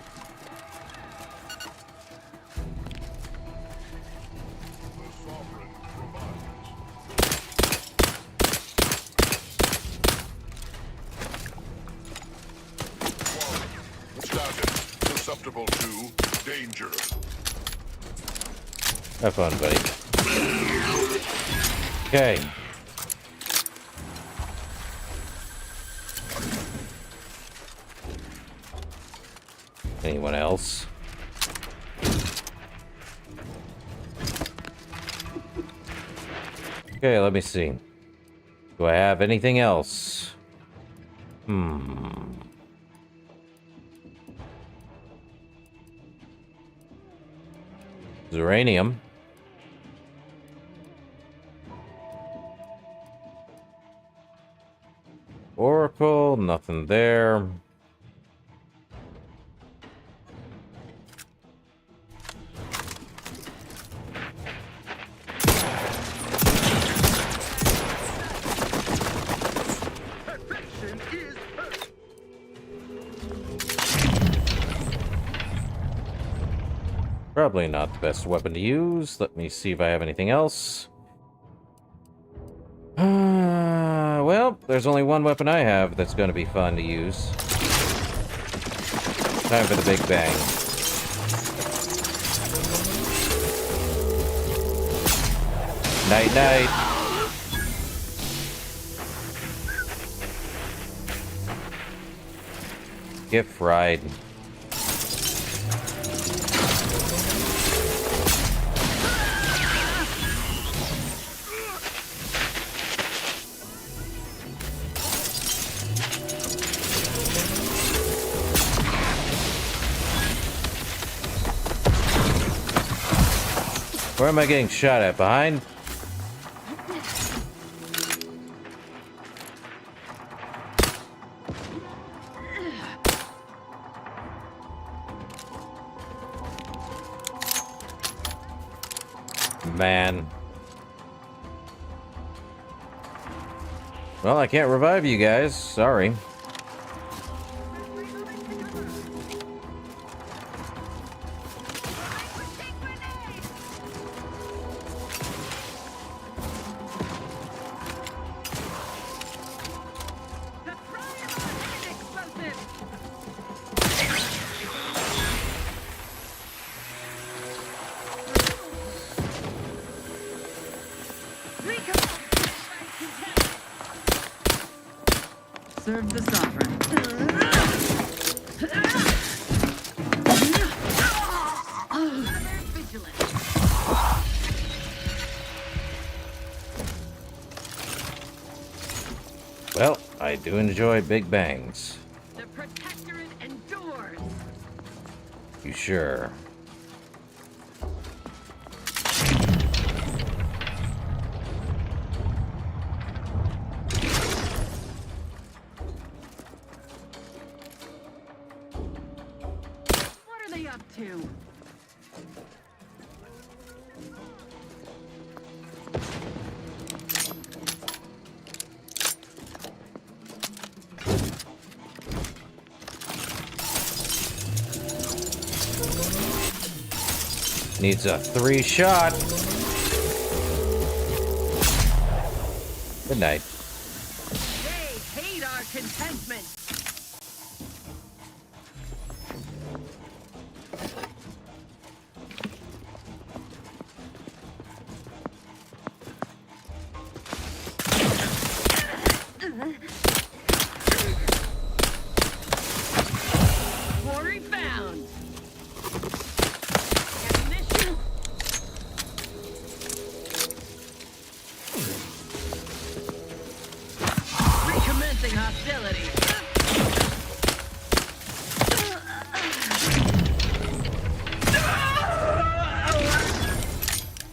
Status susceptible to danger. Have fun, buddy. Okay. Anyone else? Okay, let me see. Do I have anything else? Uranium. Oracle, nothing there. Probably not the best weapon to use. Let me see if I have anything else. Well, there's only one weapon I have that's going to be fun to use. Time for the big bang. Night, night. Get fried. Where am I getting shot at? Behind? Man. Well, I can't revive you guys. Sorry. Serve the sovereign. Well, I do enjoy big bangs. The protectorate endures. You sure? What are they up to? Needs a 3-shot. Good night. They hate our contentment. Quarry found.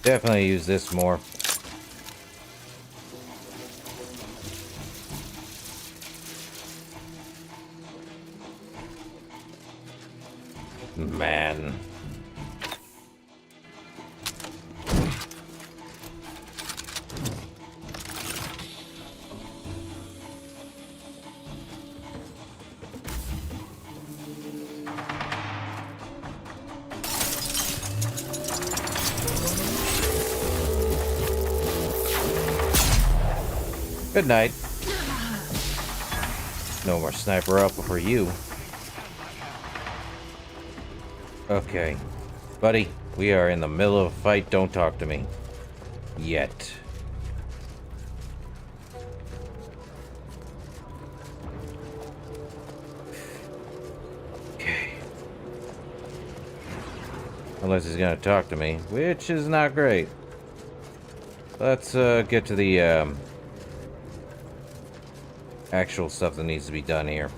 Definitely use this more. Man. Good night. No more sniper up for you. Okay. Buddy, we are in the middle of a fight. Don't talk to me. Yet. Okay. Unless he's gonna talk to me, which is not great. Let's get to the actual stuff that needs to be done here.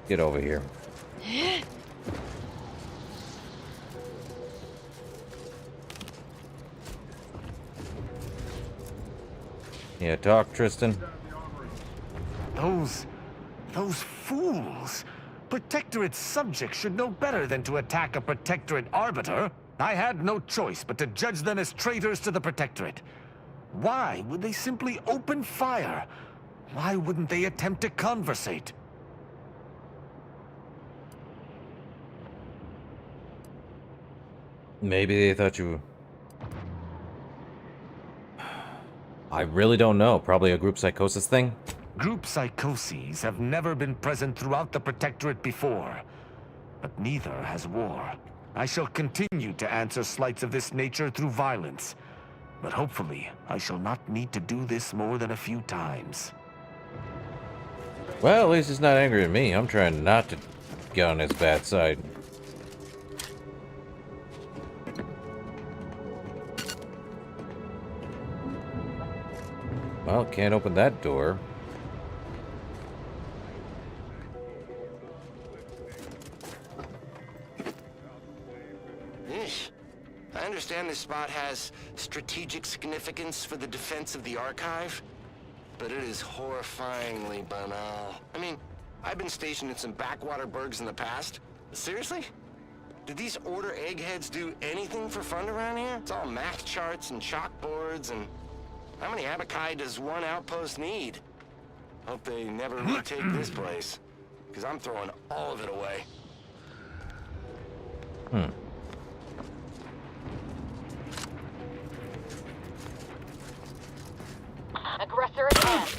Get over here. Yeah, talk, Tristan. Those fools! Protectorate subjects should know better than to attack a Protectorate arbiter. I had no choice but to judge them as traitors to the Protectorate. Why would they simply open fire? Why wouldn't they attempt to conversate? Maybe they thought you... I really don't know. Probably a group psychosis thing? Group psychoses have never been present throughout the Protectorate before. But neither has war. I shall continue to answer slights of this nature through violence. But hopefully, I shall not need to do this more than a few times. Well, at least he's not angry at me. I'm trying not to get on his bad side. Well, can't open that door. I understand this spot has strategic significance for the defense of the archive, but it is horrifyingly banal. I mean, I've been stationed in some backwater burgs in the past. Seriously? Did these Order eggheads do anything for fun around here? It's all math charts and chalkboards, and how many abakai does one outpost need? Hope they never retake this place, because I'm throwing all of it away. Aggressor ahead.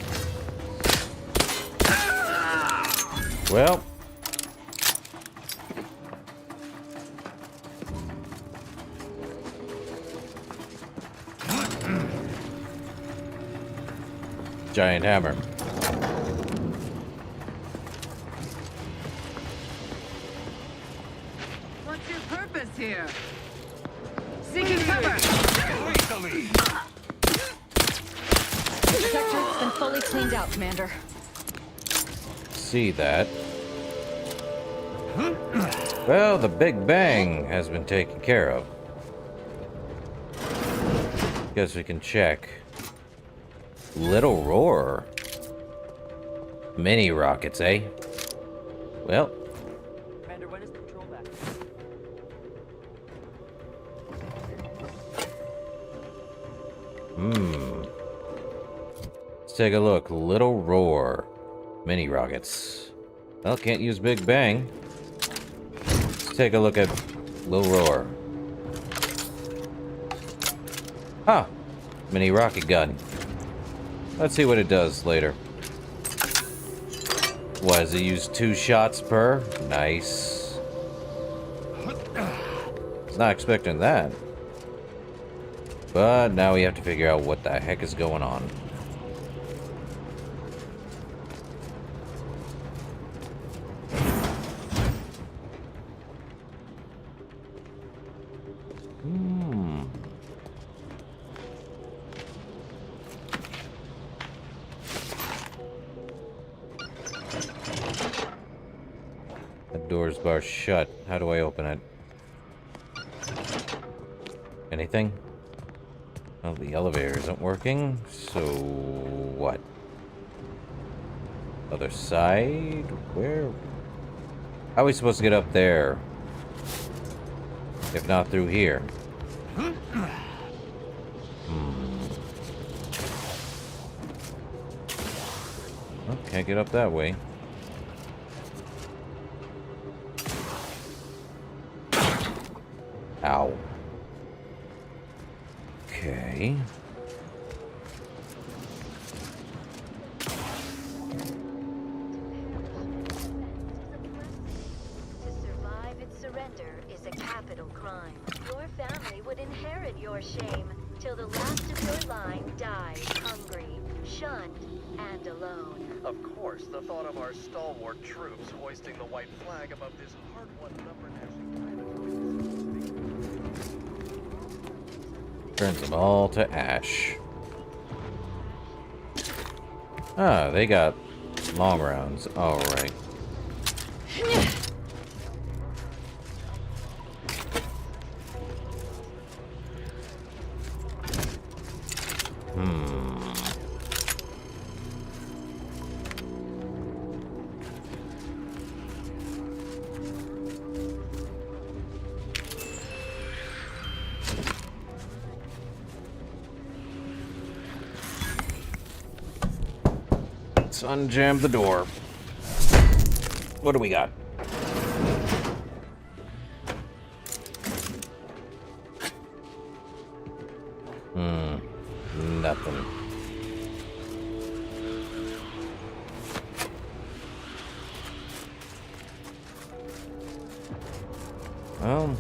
Well. Giant hammer. What's your purpose here? Seeking cover! Protectorate's been fully cleaned out, Commander. See that. Well, the Big Bang has been taken care of. Guess we can check. Little Roar. Mini rockets, eh? Well. Commander, when is the patrol back? Let's take a look. Little Roar. Mini rockets. Well, can't use Big Bang. Let's take a look at Little Roar. Huh. Mini rocket gun. Let's see what it does later. What, does it use 2 shots per? Nice. Was not expecting that. But now we have to figure out what the heck is going on. The door's barred shut. How do I open it? Anything? Well, the elevator isn't working, so what? Other side? Where? How are we supposed to get up there? If not through here? Well, can't get up that way. Ow. Okay. Surrender is a capital crime. Your family would inherit your shame till the last of your line dies hungry, shunned, and alone. Of course, the thought of our stalwart troops hoisting the white flag above this hard-won Turns them all to ash. Ah, they got long rounds. Alright. Let's unjam the door. What do we got? Nothing. Well.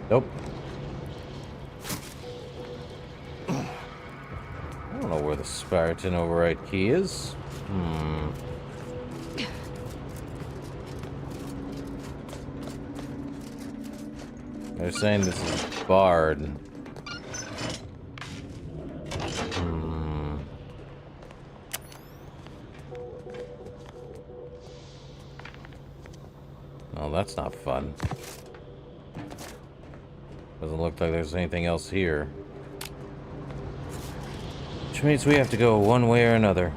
Nope. I don't know where the Spartan override key is. They're saying this is barred. Well, that's not fun. Doesn't look like there's anything else here. Which means we have to go one way or another.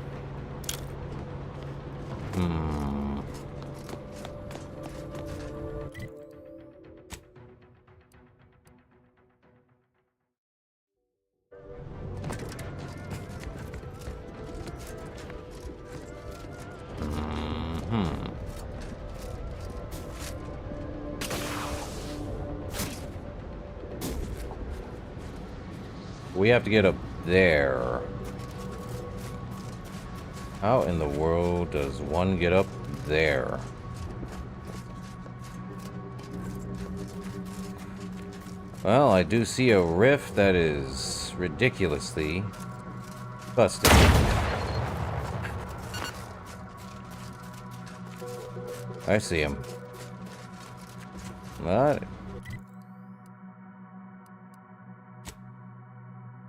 We have to get up there. How in the world does one get up there? Well, I do see a rift that is ridiculously busted. I see him. What?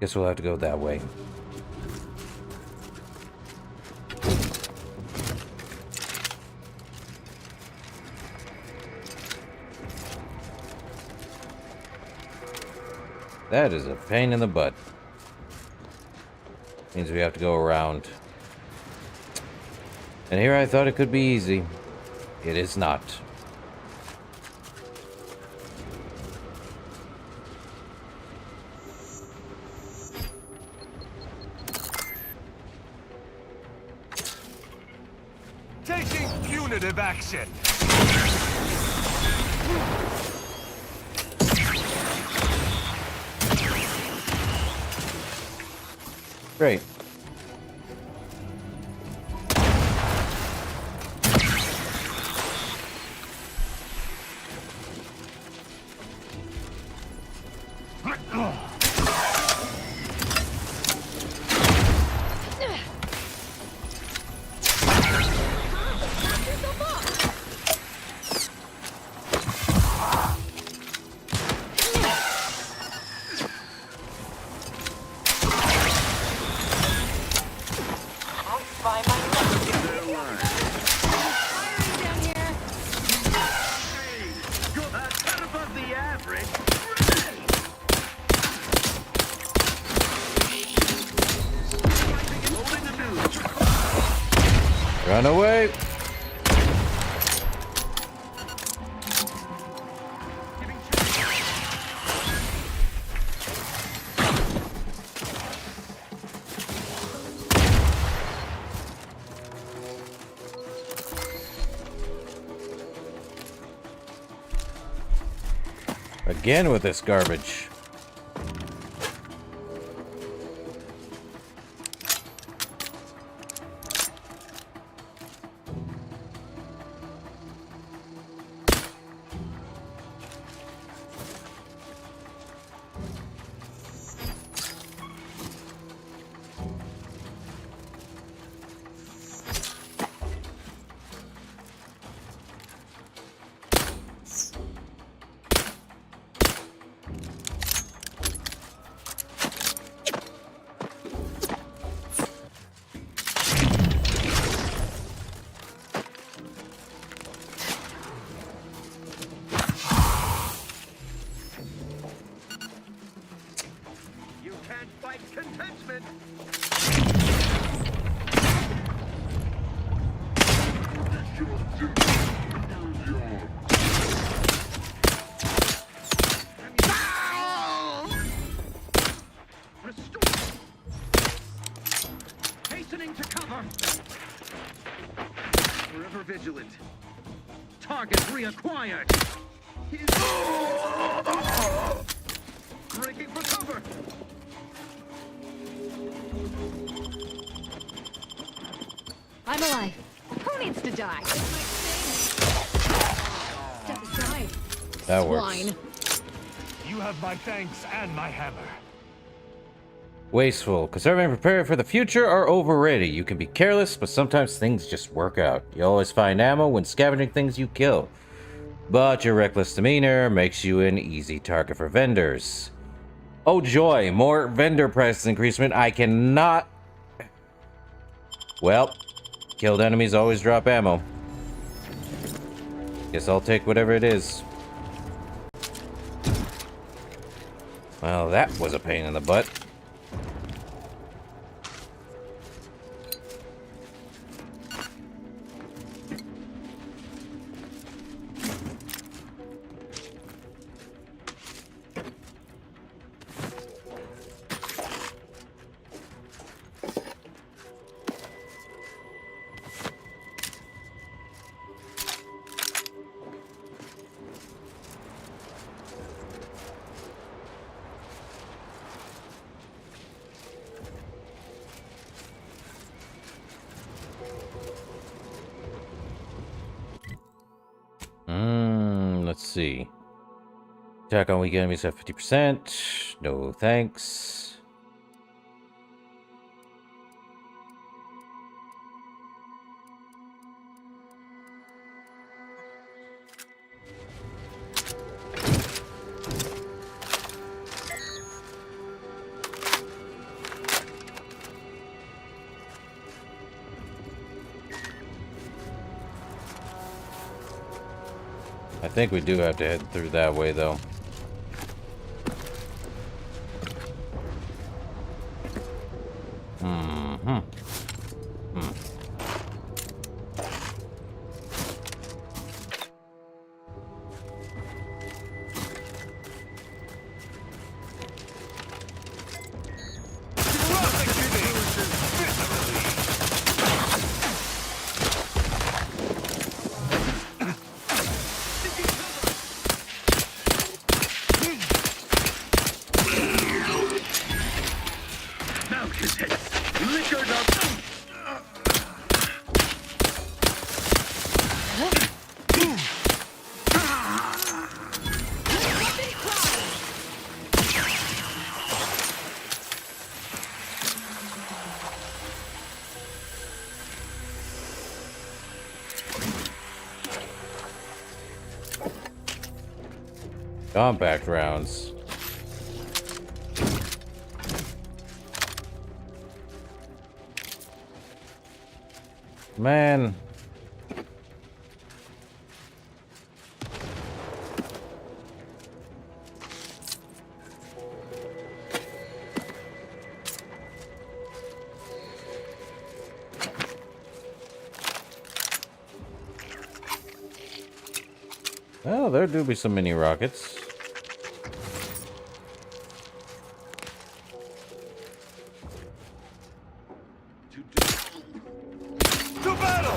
Guess we'll have to go that way. That is a pain in the butt. Means we have to go around. And here I thought it could be easy. It is not. Taking punitive action. Great. Run away! Again with this garbage. You can't fight contentment. Hastening to cover. Forever vigilant. Target reacquired. Breaking for cover. I'm alive. Who needs to die? Step aside. That works. Swine. You have my thanks and my hammer. Wasteful. Conserving and preparing for the future are overrated. You can be careless, but sometimes things just work out. You always find ammo when scavenging things you kill. But your reckless demeanor makes you an easy target for vendors. Oh joy, more vendor price increasement. I cannot... Well, killed enemies always drop ammo. Guess I'll take whatever it is. Well, that was a pain in the butt. Let's see. Attack on weak enemies at 50%. No thanks. I think we do have to head through that way, though. Compact rounds. Man. Well, there do be some mini rockets. To battle!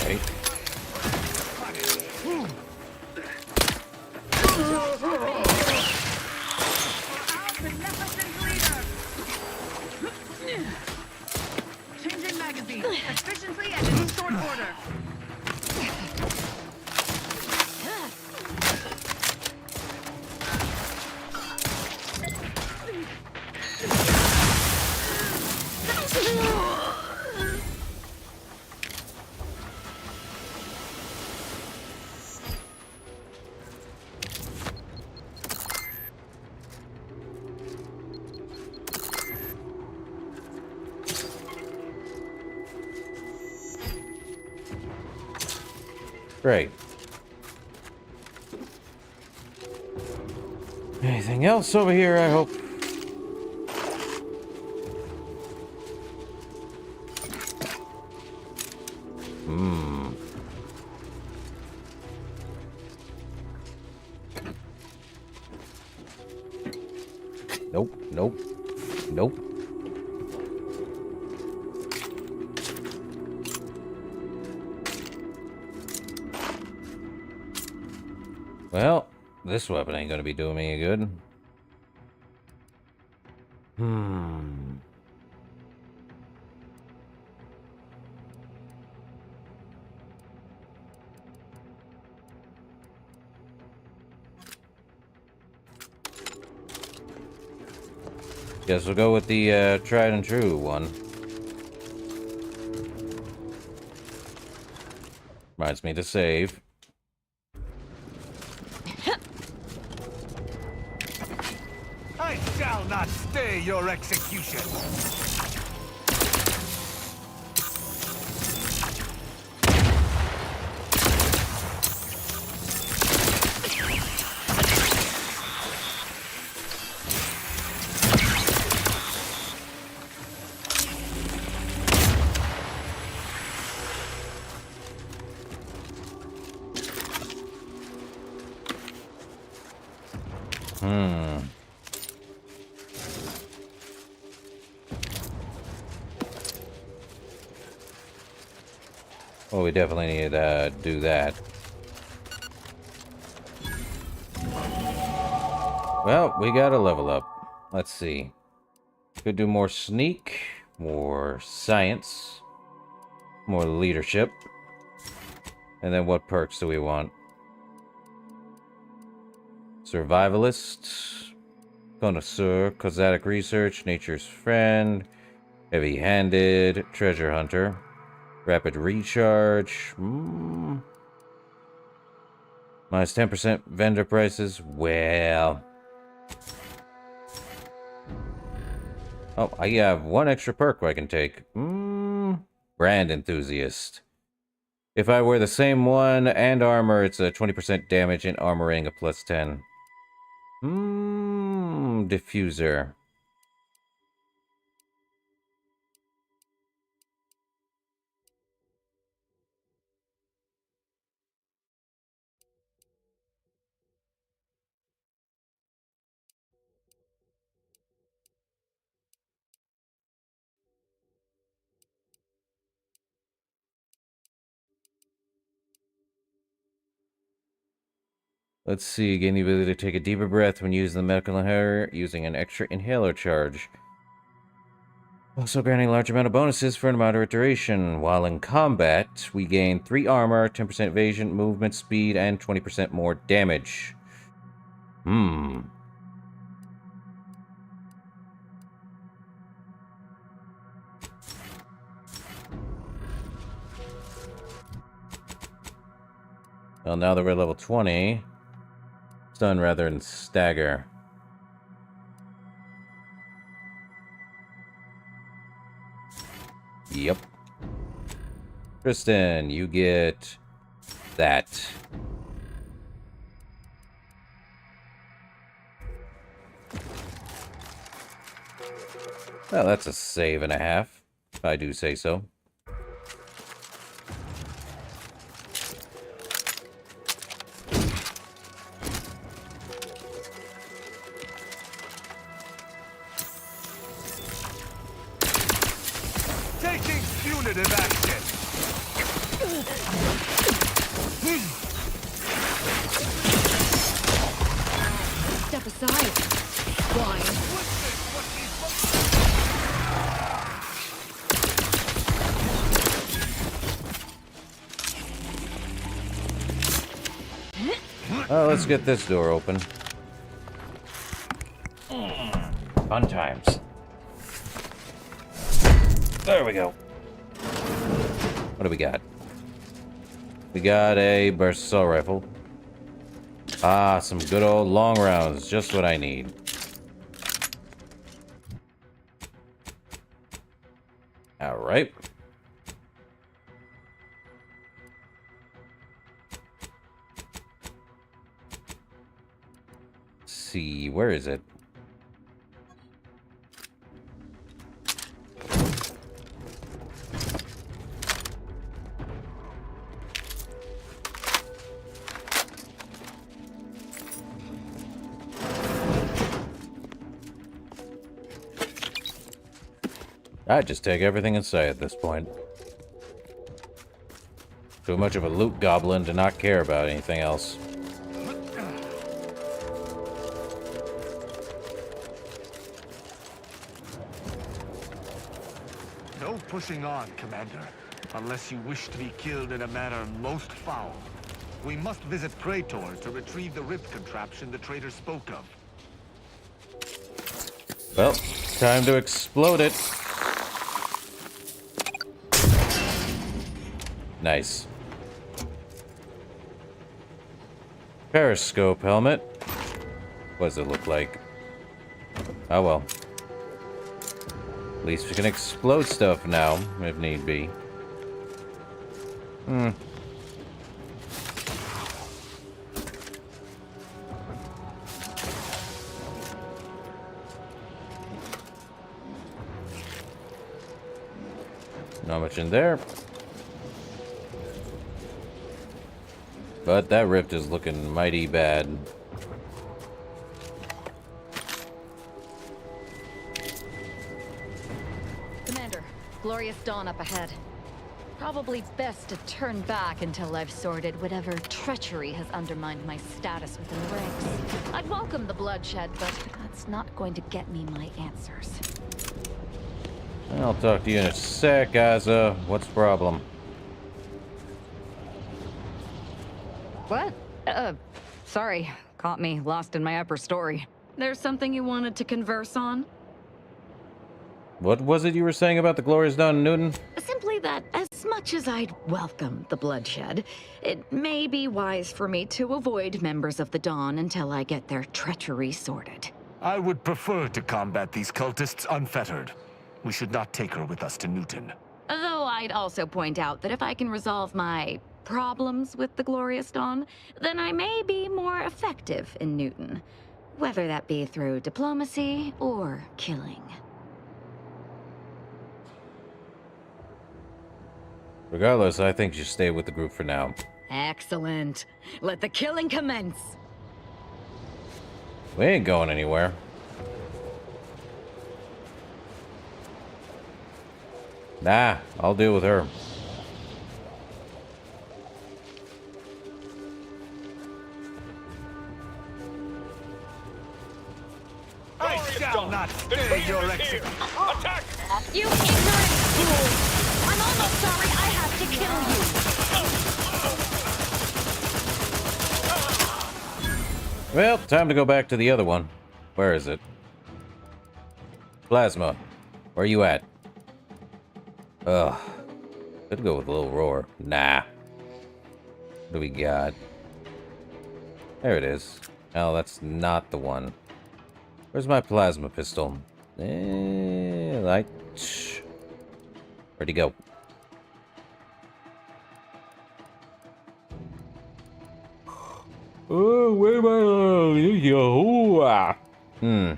Okay. Changing magazine. Efficiently and in short order. Great. Anything else over here, I hope? Hmm. Nope, nope, nope. Well, this weapon ain't gonna be doing me any good. Hmm. Guess we'll go with the tried and true one. Reminds me to save. I shall not stay your execution. Hmm. Well, we definitely need to do that. Well, we gotta level up. Let's see. Could do more sneak, more science, more leadership. And then what perks do we want? Survivalist, connoisseur, cosmetic research, nature's friend, heavy-handed, treasure hunter, rapid recharge. Minus 10% vendor prices. Well. Oh, I have one extra perk I can take. Brand enthusiast. If I wear the same one and armor, it's a 20% damage and armoring a plus 10. Diffuser. Let's see, gain the ability to take a deeper breath when using the medical inhaler using an extra inhaler charge. Also granting a large amount of bonuses for a moderate duration. While in combat, we gain 3 armor, 10% evasion, movement speed, and 20% more damage. Well, now that we're level 20, stun rather than stagger. Yep. Tristan, you get that. Well, that's a save and a half, if I do say so. Taking punitive action. Step aside. Swine. Well, let's get this door open. Fun times. There we go. What do we got? We got a burst assault rifle. Ah, some good old long rounds. Just what I need. Alright. See, where is it? I'd just take everything in sight at this point. Too much of a loot goblin to not care about anything else. No pushing on, Commander, unless you wish to be killed in a manner most foul. We must visit Praetor to retrieve the rift contraption the traitor spoke of. Well, time to explode it. Nice. Periscope helmet. What does it look like? Oh well. At least we can explode stuff now, if need be. Not much in there. But that rift is looking mighty bad. Commander, glorious dawn up ahead. Probably best to turn back until I've sorted whatever treachery has undermined my status within the ranks. I'd welcome the bloodshed, but that's not going to get me my answers. I'll talk to you in a sec, Gaza. What's the problem? What? Sorry. Caught me lost in my upper story. There's something you wanted to converse on? What was it you were saying about the glorious dawn, Newton? Simply that as much as I'd welcome the bloodshed, it may be wise for me to avoid members of the Dawn until I get their treachery sorted. I would prefer to combat these cultists unfettered. We should not take her with us to Newton. Though I'd also point out that if I can resolve my problems with the Glorious Dawn, then I may be more effective in Newton. Whether that be through diplomacy or killing. Regardless, I think you stay with the group for now. Excellent. Let the killing commence. We ain't going anywhere. Nah, I'll deal with her. I shall not stay your execution. Attack! You ignorant fool! I'm almost sorry I have to kill you! Well, time to go back to the other one. Where is it? Plasma. Where you at? Ugh. Could go with a little roar. Nah. What do we got? There it is. Oh, that's not the one. Where's my plasma pistol? Where'd he go? Oh, where am I? Hmm.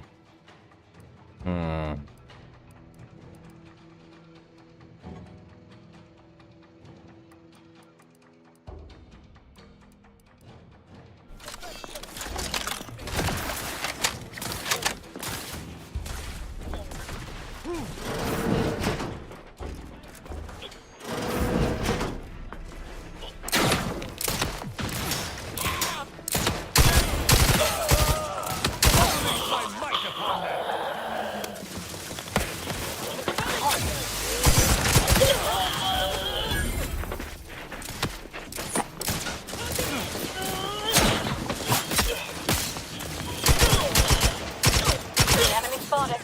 Enemy spotted.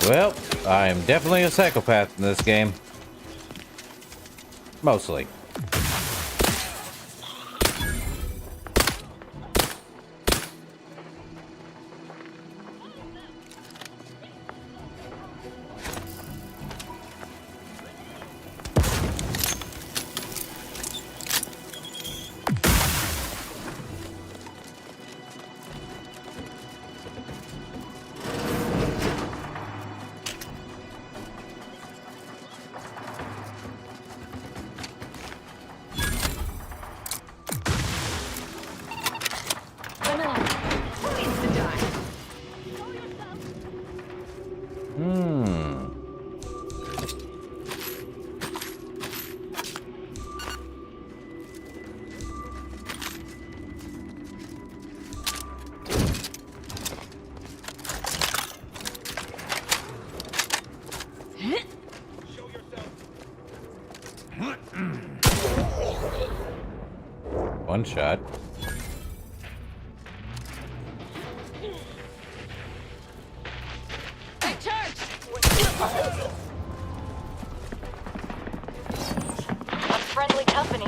Well, I am definitely a psychopath in this game. Mostly. One shot. Friendly company.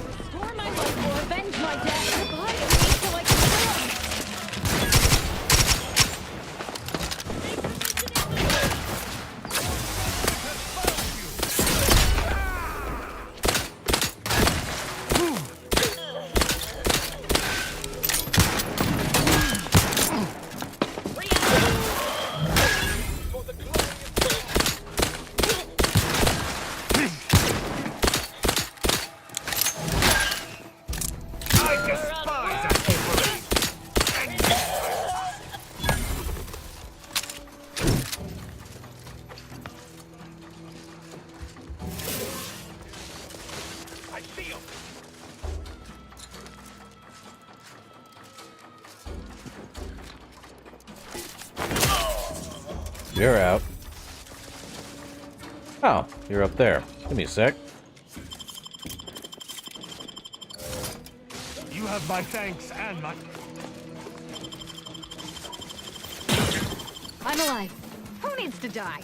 Restore my life or avenge my death. Abide in me till I can You're out. Oh, you're up there. Give me a sec. You have my thanks and my... I'm alive. Who needs to die?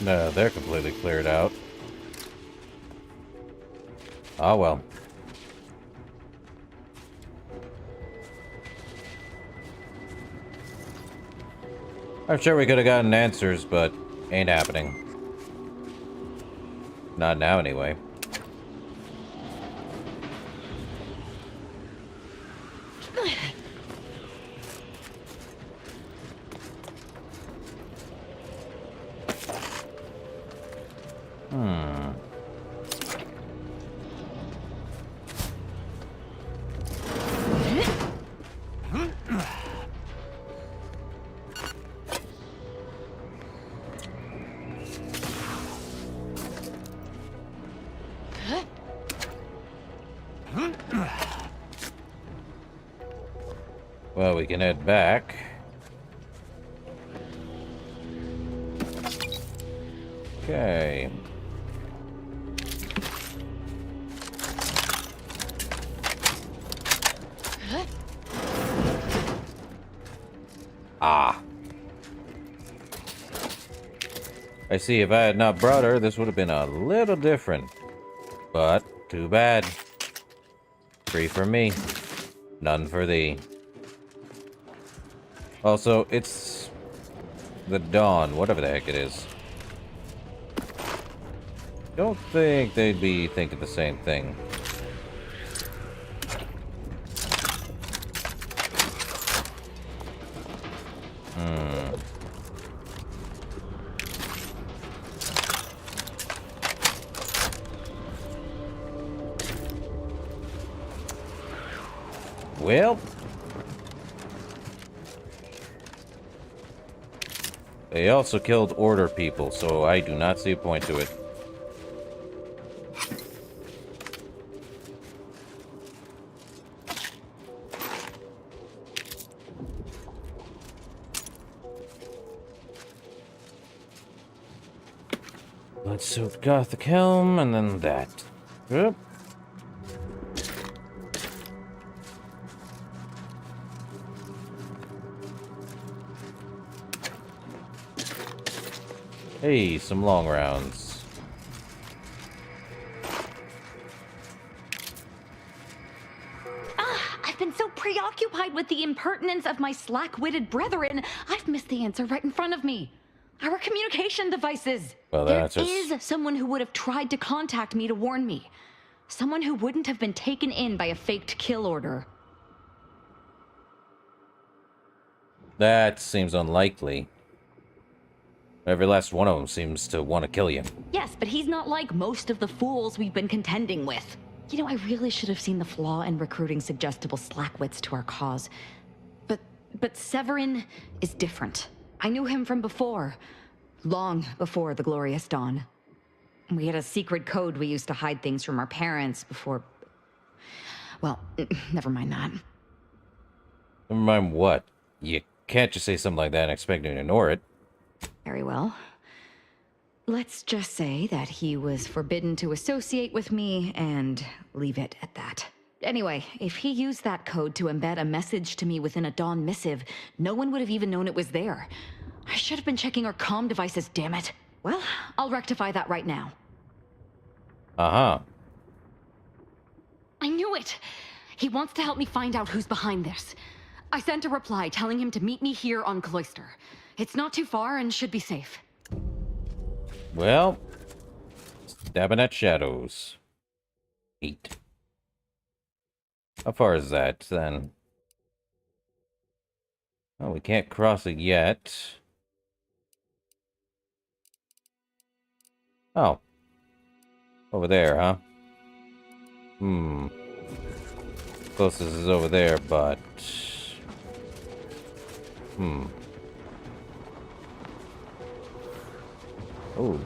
No, they're completely cleared out. Oh well. I'm sure we could have gotten answers, but ain't happening. Not now, anyway. Well, we can head back. Okay. Ah. I see, if I had not brought her, this would have been a little different. But, too bad. 3 for me. None for thee. Also, it's the dawn, whatever the heck it is. Don't think they'd be thinking the same thing. Well, they also killed Order people, so I do not see a point to it. Blood-soaked Gothic helm, and then that. Yep. Hey, some long rounds. I've been so preoccupied with the impertinence of my slack-witted brethren, I've missed the answer right in front of me. Our communication devices. Well, there that's just... is someone who would have tried to contact me to warn me. Someone who wouldn't have been taken in by a faked kill order. That seems unlikely. Every last one of them seems to want to kill you. Yes, but he's not like most of the fools we've been contending with. You know, I really should have seen the flaw in recruiting suggestible slackwits to our cause. But Severin is different. I knew him from before. Long before the Glorious Dawn. We had a secret code we used to hide things from our parents before... Well, never mind that. Never mind what? You can't just say something like that and expect me to ignore it. Very well. Let's just say that he was forbidden to associate with me and leave it at that. Anyway, if he used that code to embed a message to me within a Dawn missive, no one would have even known it was there. I should have been checking our comm devices, damn it. Well, I'll rectify that right now. Uh-huh. I knew it! He wants to help me find out who's behind this. I sent a reply telling him to meet me here on Cloister. It's not too far and should be safe. Well, stabbing at shadows. 8. How far is that, then? Oh, we can't cross it yet. Oh. Over there, huh? Closest is over there, but... Oh.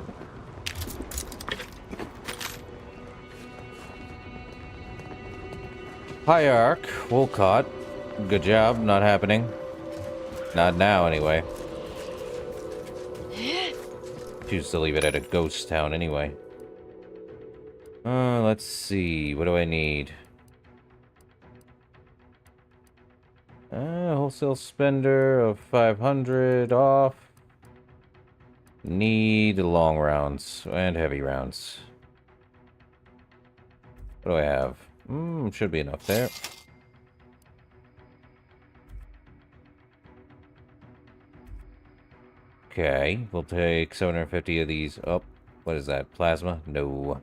Hierarch, Wolcott. Good job, not happening. Not now, anyway. Choose to leave it at a ghost town, anyway. Let's see. What do I need? Wholesale spender of 500 off. Need long rounds and heavy rounds. What do I have? Should be enough there. Okay, we'll take 750 of these. Oh, what is that? Plasma? No.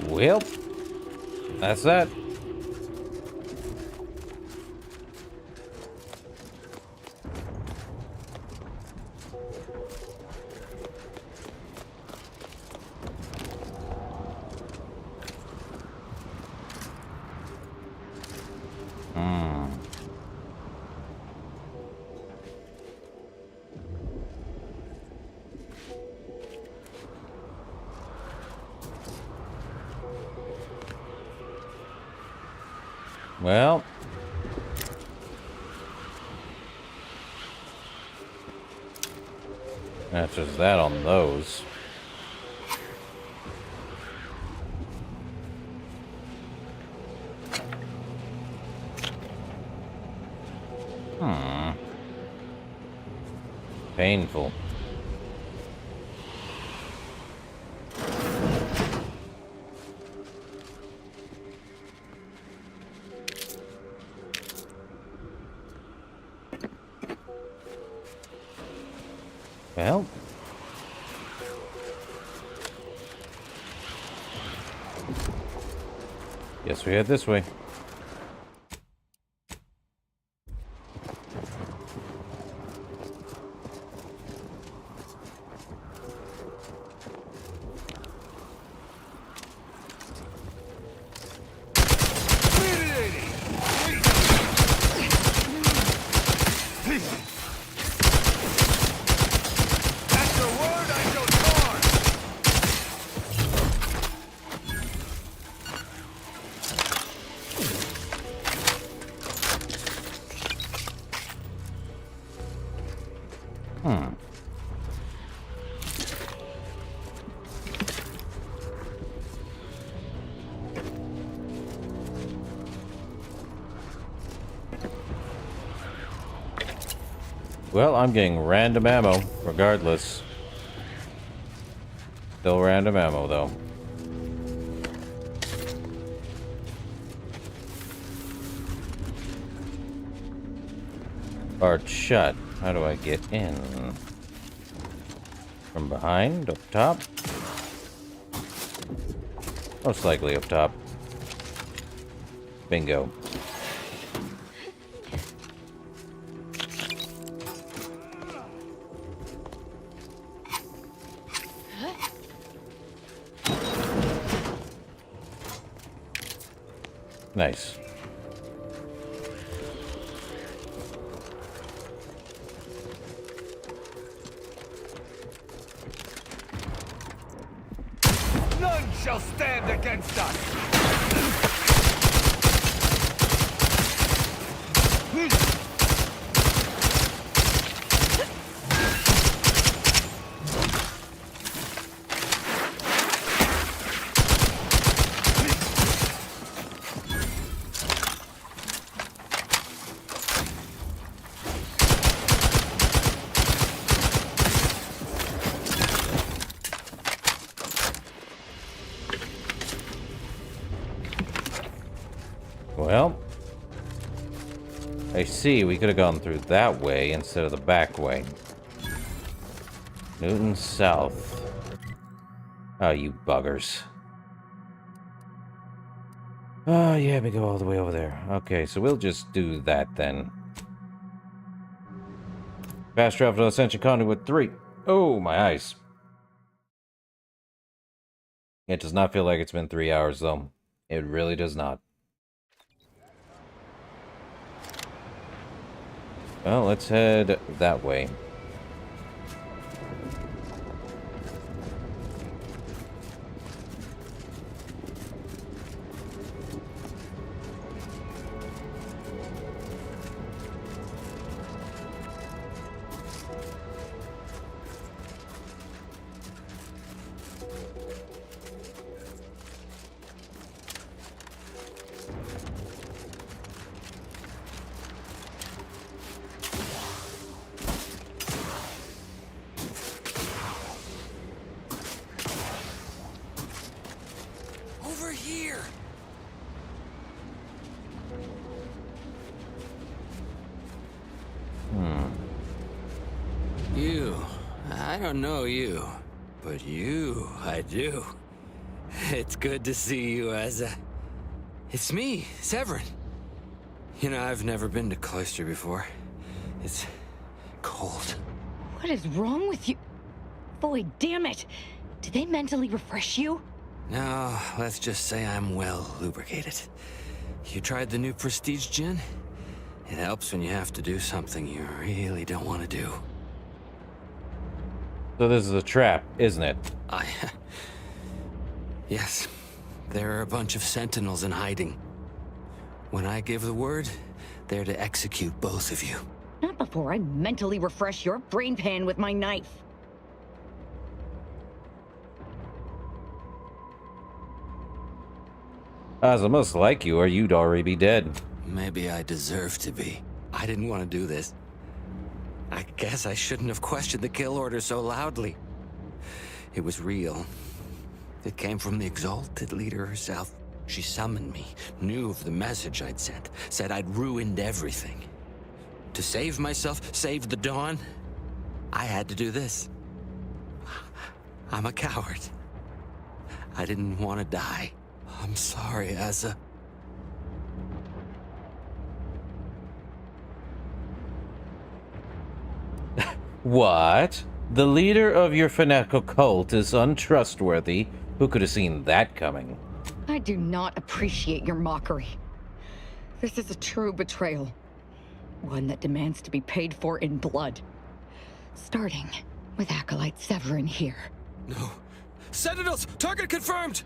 Well, that's that. Well, that's just that on those. Painful. Well. Guess we head this way. Well, I'm getting random ammo, regardless. Still random ammo, though. Barred shut. How do I get in? From behind? Up top? Most likely up top. Bingo. Nice. None shall stand against us! Well, I see. We could have gone through that way instead of the back way. Newton South. Oh, you buggers. Oh, yeah, we go all the way over there. Okay, so we'll just do that then. Fast travel to Ascension Conduit 3. Oh, my eyes. It does not feel like it's been 3 hours, though. It really does not. Well, let's head that way. Over here! You, I don't know you, but you, I do. It's good to see you, Asa. It's me, Severin. You know, I've never been to Cloister before. It's cold. What is wrong with you? Boy, damn it! Did they mentally refresh you? No, let's just say I'm well lubricated. You tried the new Prestige gin? It helps when you have to do something you really don't want to do. So this is a trap, isn't it? Yes. There are a bunch of sentinels in hiding. When I give the word, they're to execute both of you. Not before I mentally refresh your brain pan with my knife. Asa must like you, or you'd already be dead. Maybe I deserve to be. I didn't want to do this. I guess I shouldn't have questioned the kill order so loudly. It was real. It came from the Exalted Leader herself. She summoned me, knew of the message I'd sent, said I'd ruined everything. To save myself, save the Dawn, I had to do this. I'm a coward. I didn't want to die. I'm sorry, Asa. What? The leader of your fanatical cult is untrustworthy? Who could have seen that coming? I do not appreciate your mockery. This is a true betrayal. One that demands to be paid for in blood. Starting with Acolyte Severin here. No. Sentinels! Target confirmed!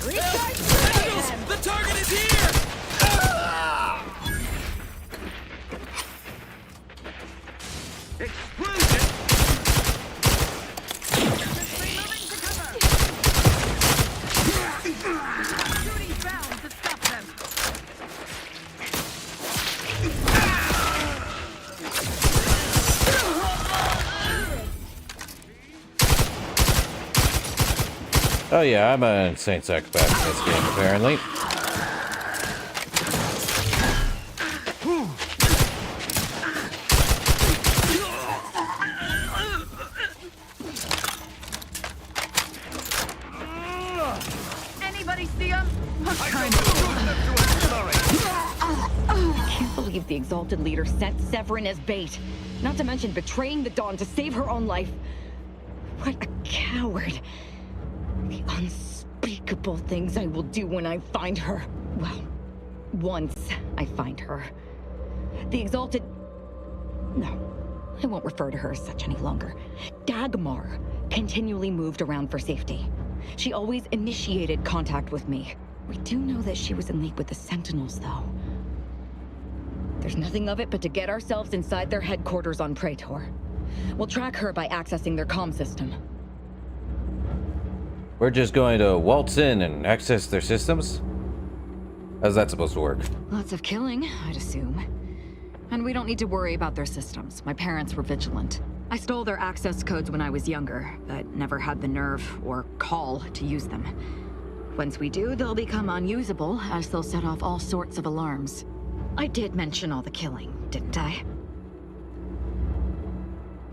Sentinels! The target is here! Explosion! Shooting rounds to stop them. Oh yeah, I'm an insane psychopath in this game, apparently. Anybody see him? I can't believe the Exalted Leader sent Severin as bait. Not to mention betraying the Dawn to save her own life. What a coward. The unspeakable things I will do when I find her. Well, once I find her. The Exalted... No, I won't refer to her as such any longer. Dagmar continually moved around for safety. She always initiated contact with me. We do know that she was in league with the Sentinels, though. There's nothing of it but to get ourselves inside their headquarters on Praetor. We'll track her by accessing their comm system. We're just going to waltz in and access their systems? How's that supposed to work? Lots of killing, I'd assume. And we don't need to worry about their systems. My parents were vigilant. I stole their access codes when I was younger, but never had the nerve or call to use them. Once we do, they'll become unusable, as they'll set off all sorts of alarms. I did mention all the killing, didn't I?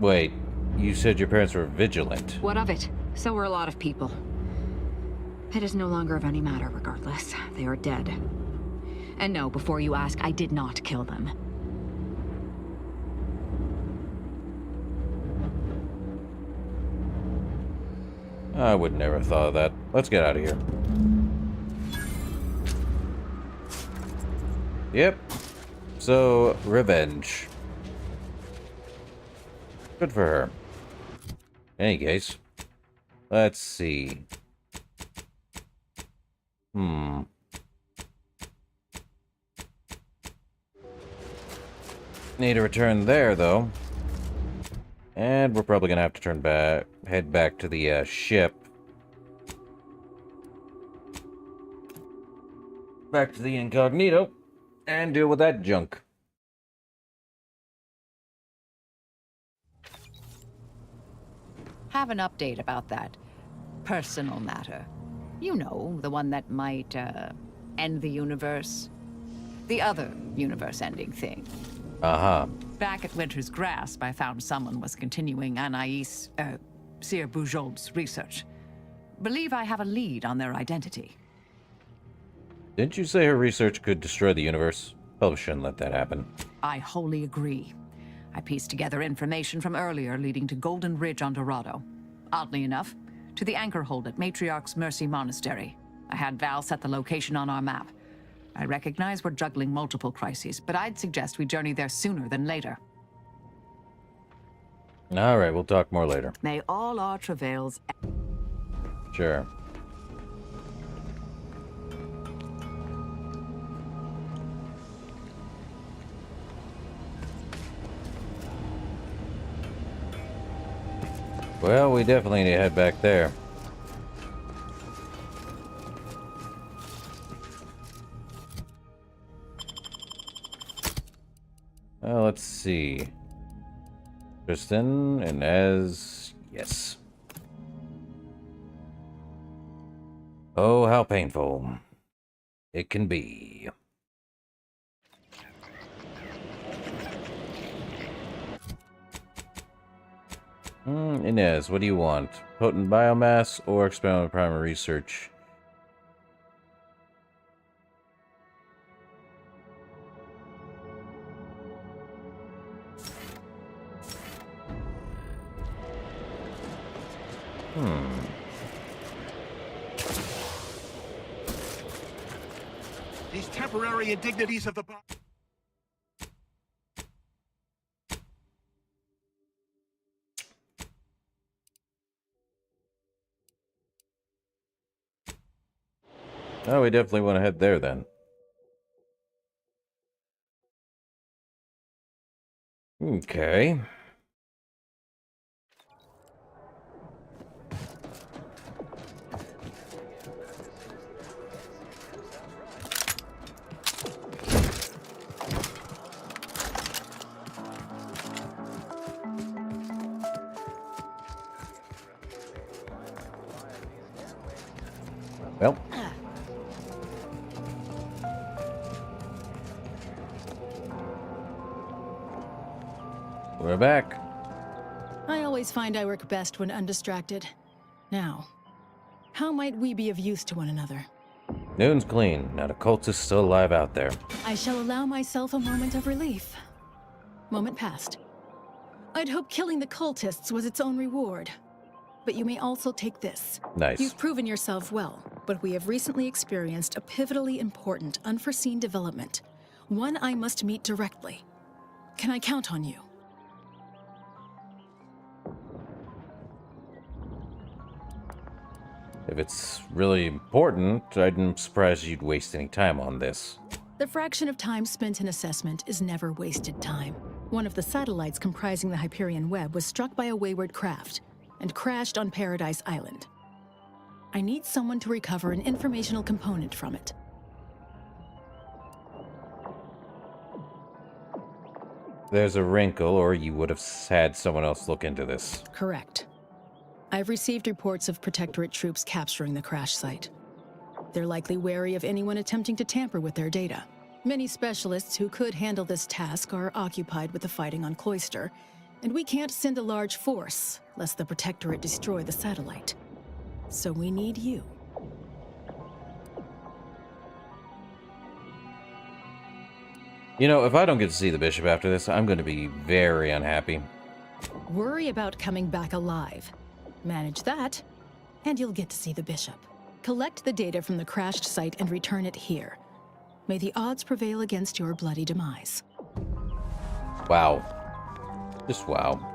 Wait, you said your parents were vigilant. What of it? So were a lot of people. It is no longer of any matter, regardless. They are dead. And no, before you ask, I did not kill them. I would never have thought of that. Let's get out of here. Yep. So, revenge. Good for her. In any case, let's see. Need to return there, though. And we're probably gonna have to head back to the ship. Back to the incognito and deal with that junk. Have an update about that personal matter. You know, the one that might, end the universe. The other universe-ending thing. Uh-huh. Back at Winter's Grasp, I found someone was continuing Anais, Sir Bujold's research. Believe I have a lead on their identity. Didn't you say her research could destroy the universe? Probably shouldn't let that happen. I wholly agree. I pieced together information from earlier leading to Golden Ridge on Dorado. Oddly enough, to the anchor hold at Matriarch's Mercy Monastery. I had Val set the location on our map. I recognize we're juggling multiple crises, but I'd suggest we journey there sooner than later. All right, we'll talk more later. May all our travails... Sure. Well, we definitely need to head back there. Let's see. Tristan and Ez... Yes. Oh, how painful it can be. Inez, what do you want? Potent biomass or experimental primary research? These temporary indignities of the body. Oh, we definitely want to head there then. Okay. Well. We're back. I always find I work best when undistracted. Now, how might we be of use to one another? Noon's clean. Not a cultist still alive out there. I shall allow myself a moment of relief. Moment passed. I'd hoped killing the cultists was its own reward. But you may also take this. Nice. You've proven yourself well, but we have recently experienced a pivotally important, unforeseen development. One I must meet directly. Can I count on you? If it's really important, I'm surprised you'd waste any time on this. The fraction of time spent in assessment is never wasted time. One of the satellites comprising the Hyperion web was struck by a wayward craft and crashed on Paradise Island. I need someone to recover an informational component from it. There's a wrinkle, or you would have had someone else look into this. Correct. I've received reports of Protectorate troops capturing the crash site. They're likely wary of anyone attempting to tamper with their data. Many specialists who could handle this task are occupied with the fighting on Cloister, and we can't send a large force lest the Protectorate destroy the satellite. So we need you. You know, if I don't get to see the bishop after this, I'm going to be very unhappy. Worry about coming back alive. Manage that, and you'll get to see the bishop. Collect the data from the crashed site and return it here. May the odds prevail against your bloody demise. Wow. Just wow.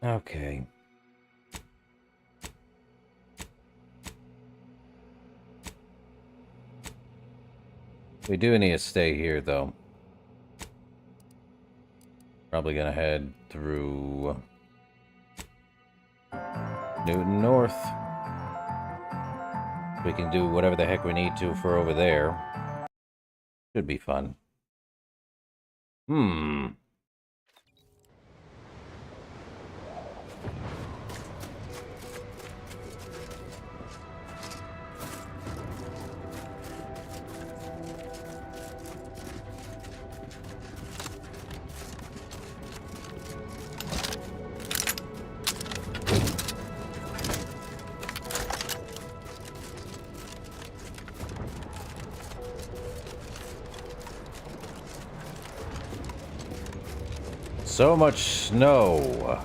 Okay. We do need to stay here, though. Probably gonna head through Newton North. We can do whatever the heck we need to for over there. Should be fun. So much snow.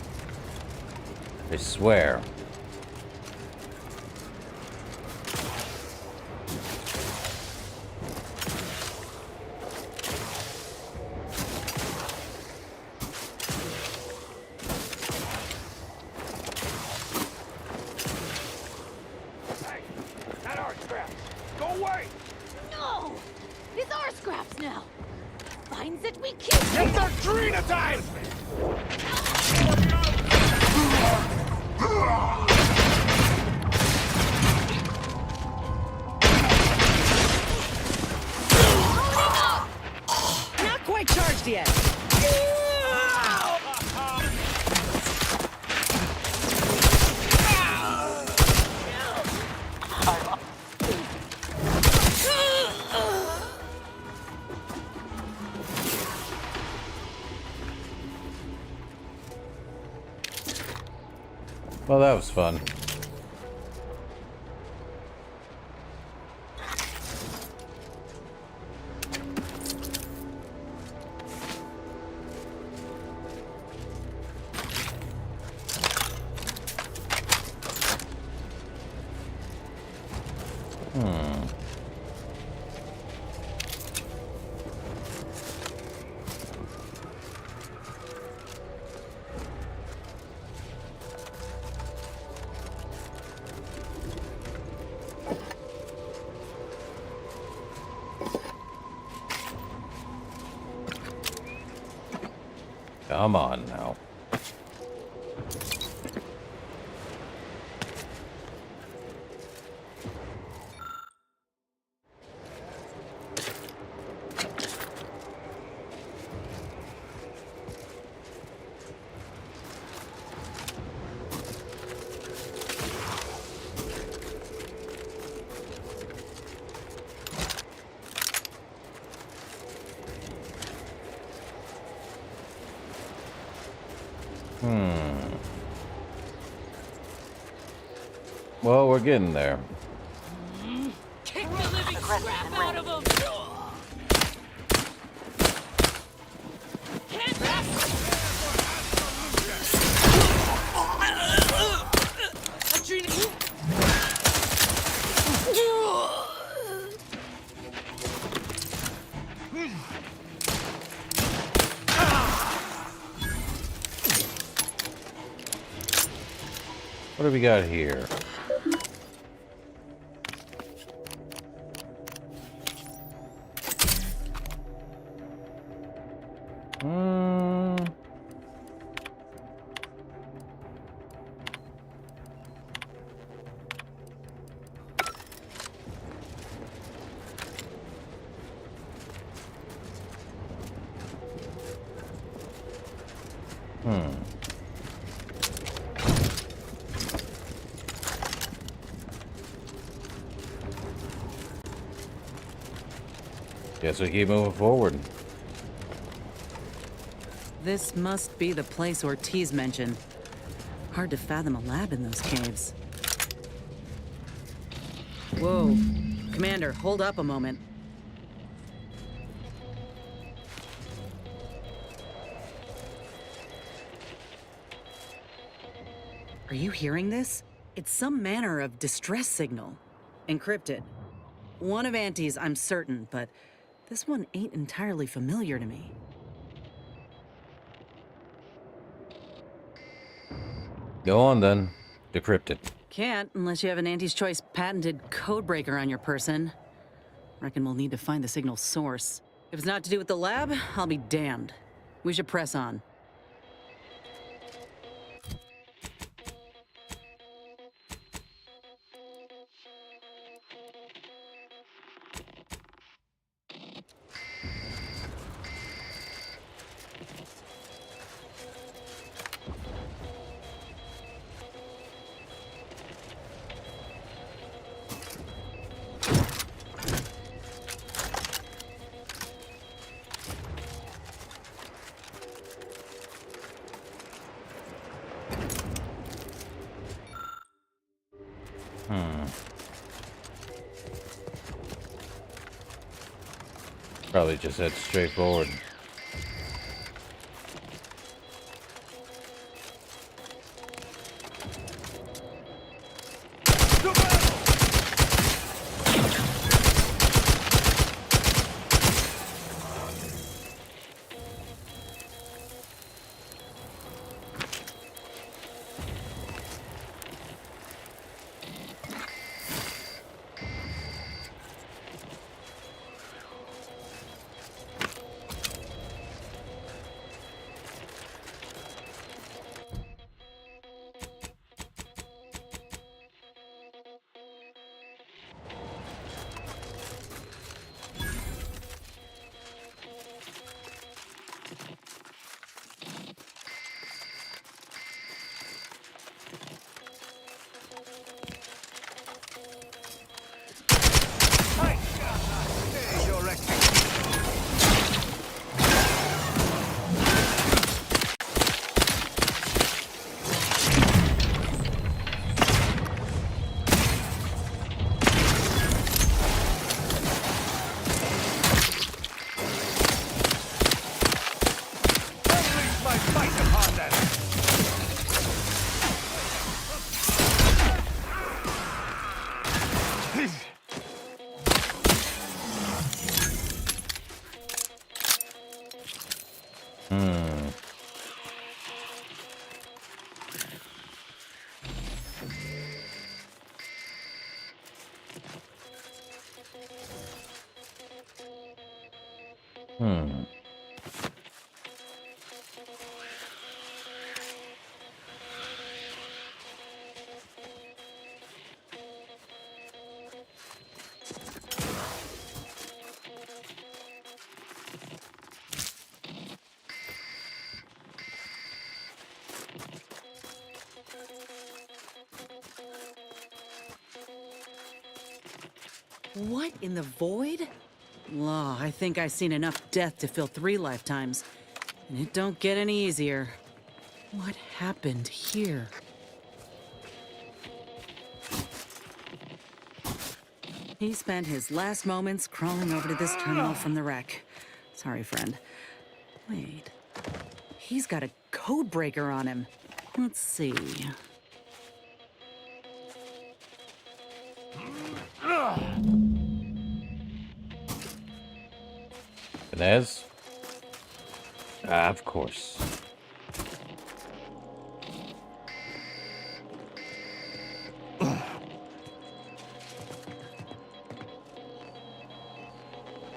I swear. Hey, that our scraps. Go away! No! These are scraps now. Finds it, we keep it. It's our Trina time! Not quite charged yet. Well, that was fun. Come on now. Well, we're getting there. Kick the living crap out of them! What do we got here? Guess we keep moving forward. This must be the place Ortiz mentioned. Hard to fathom a lab in those caves. Whoa. Commander, hold up a moment. Are you hearing this? It's some manner of distress signal. Encrypted. One of Auntie's, I'm certain, but this one ain't entirely familiar to me. Go on then. Decrypt it. Can't unless you have an Auntie's Choice patented codebreaker on your person. Reckon we'll need to find the signal's source. If it's not to do with the lab, I'll be damned. We should press on. Probably just head straight forward. What in the void? Law, I think I've seen enough death to fill 3 lifetimes. And it don't get any easier. What happened here? He spent his last moments crawling over to this terminal from the wreck. Sorry, friend. Wait. He's got a code breaker on him. Let's see. Inez? Of course.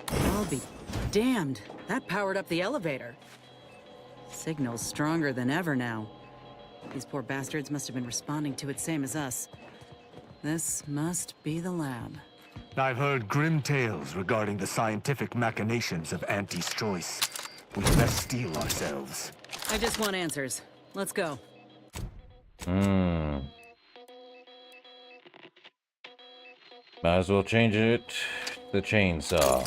I'll be damned. That powered up the elevator. Signal's stronger than ever now. These poor bastards must have been responding to it same as us. This must be the lab. I've heard grim tales regarding the scientific machinations of Auntie's choice. We best steel ourselves. I just want answers. Let's go. Might as well change it to the chainsaw.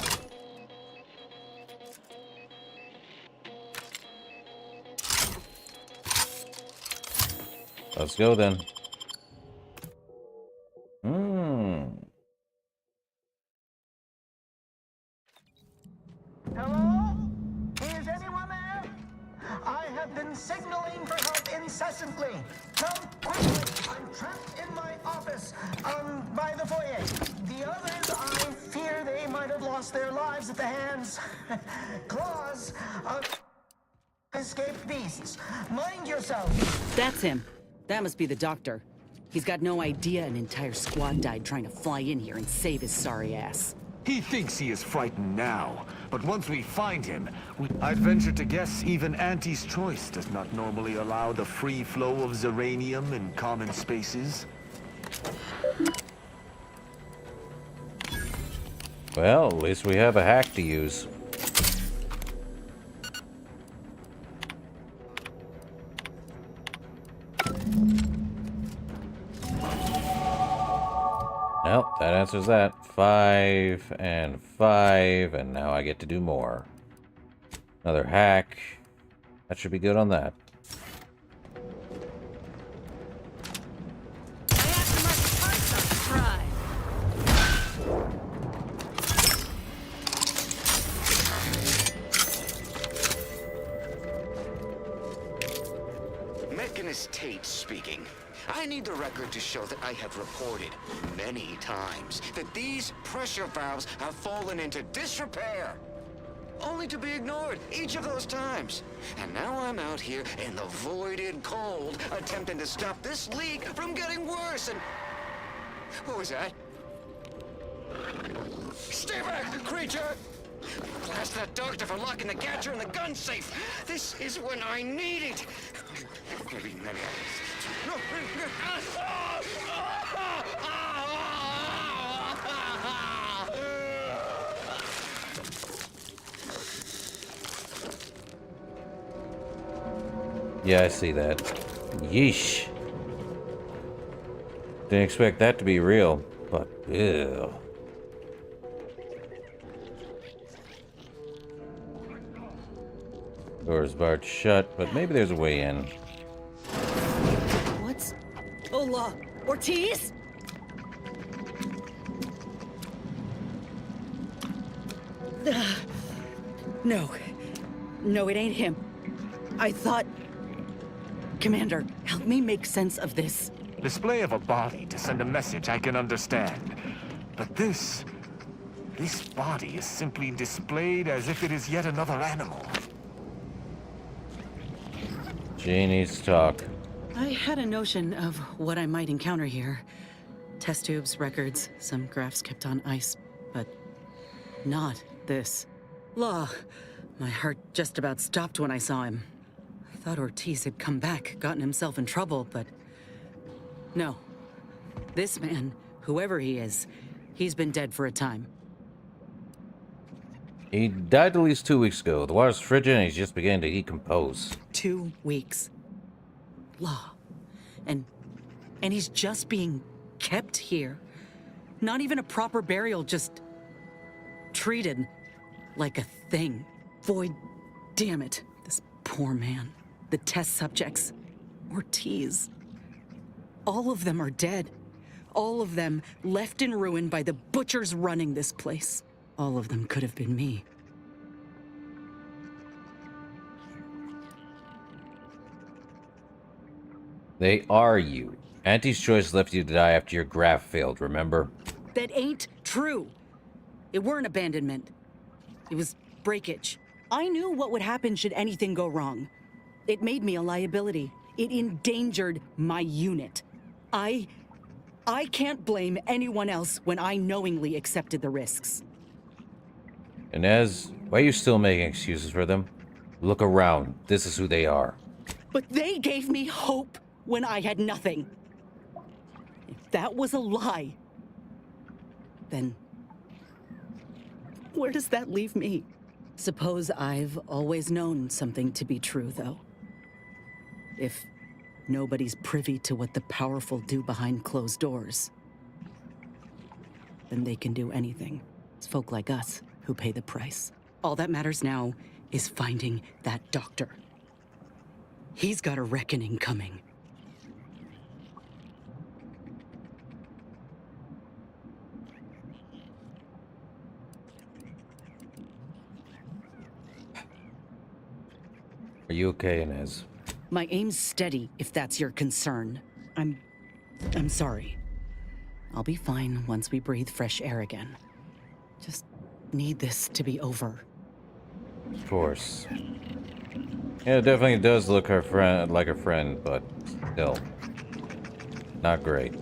Let's go then. Hello? Is anyone there? I have been signaling for help incessantly. Come quickly. I'm trapped in my office, by the foyer. The others, I fear they might have lost their lives at the hands, claws of escaped beasts. Mind yourself. That's him. That must be the doctor. He's got no idea an entire squad died trying to fly in here and save his sorry ass. He thinks he is frightened now, but once we find him, I'd venture to guess even Auntie's choice does not normally allow the free flow of Zeranium in common spaces. Well, at least we have a hack to use. Well, that answers that. 5 and 5, and now I get to do more. Another hack. That should be good on that. Dennis Tate speaking. I need the record to show that I have reported many times that these pressure valves have fallen into disrepair. Only to be ignored each of those times. And now I'm out here in the voided cold, attempting to stop this leak from getting worse, and... What was that? Stay back, creature! Blast that doctor for locking the gadget in the gun safe! This is when I need it! Maybe I... Yeah, I see that. Yeesh. Didn't expect that to be real, but ew. Door's barred shut, but maybe there's a way in. What's... Hola, Ortiz? No. No, it ain't him. I thought... Commander, help me make sense of this. Display of a body to send a message I can understand. But this body is simply displayed as if it is yet another animal. Janie's talk. I had a notion of what I might encounter here. Test tubes, records, some graphs kept on ice, but not this. Law, my heart just about stopped when I saw him. I thought Ortiz had come back, gotten himself in trouble, but no. This man, whoever he is, he's been dead for a time. He died at least 2 weeks ago. The water's frigid and he's just beginning to decompose. 2 weeks. Law. And he's just being kept here. Not even a proper burial, just treated like a thing. Void, damn it. This poor man. The test subjects. Ortiz. All of them are dead. All of them left in ruin by the butchers running this place. All of them could have been me. They are you. Auntie's choice left you to die after your graph failed, remember? That ain't true. It weren't abandonment. It was breakage. I knew what would happen should anything go wrong. It made me a liability. It endangered my unit. I can't blame anyone else when I knowingly accepted the risks. Inez, why are you still making excuses for them? Look around. This is who they are. But they gave me hope when I had nothing. If that was a lie, then where does that leave me? Suppose I've always known something to be true, though. If nobody's privy to what the powerful do behind closed doors, then they can do anything. It's folk like us who pay the price. All that matters now is finding that doctor. He's got a reckoning coming. Are you okay, Inez? My aim's steady, if that's your concern. I'm sorry. I'll be fine once we breathe fresh air again. Just need this to be over. Of course. Yeah, it definitely does look like her friend, but still. Not great.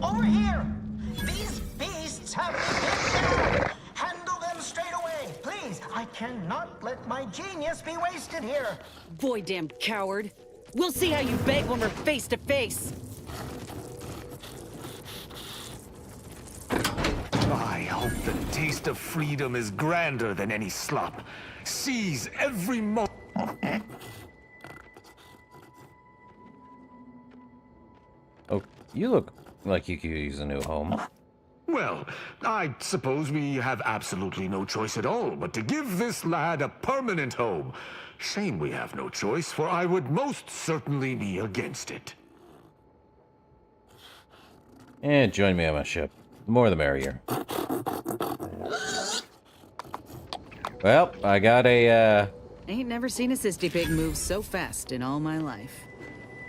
Over here! These beasts have me pinned down! Handle them straight away, please! I cannot let my genius be wasted here! Boy, damn coward. We'll see how you beg when we're face to face. I hope the taste of freedom is grander than any slop. Seize every moment. Oh, you look Like you could use a new home. Well, I suppose we have absolutely no choice at all but to give this lad a permanent home. Shame we have no choice, for I would most certainly be against it. And join me on my ship. The more the merrier. Well, I got a, Ain't never seen a Sisty Pig move so fast in all my life.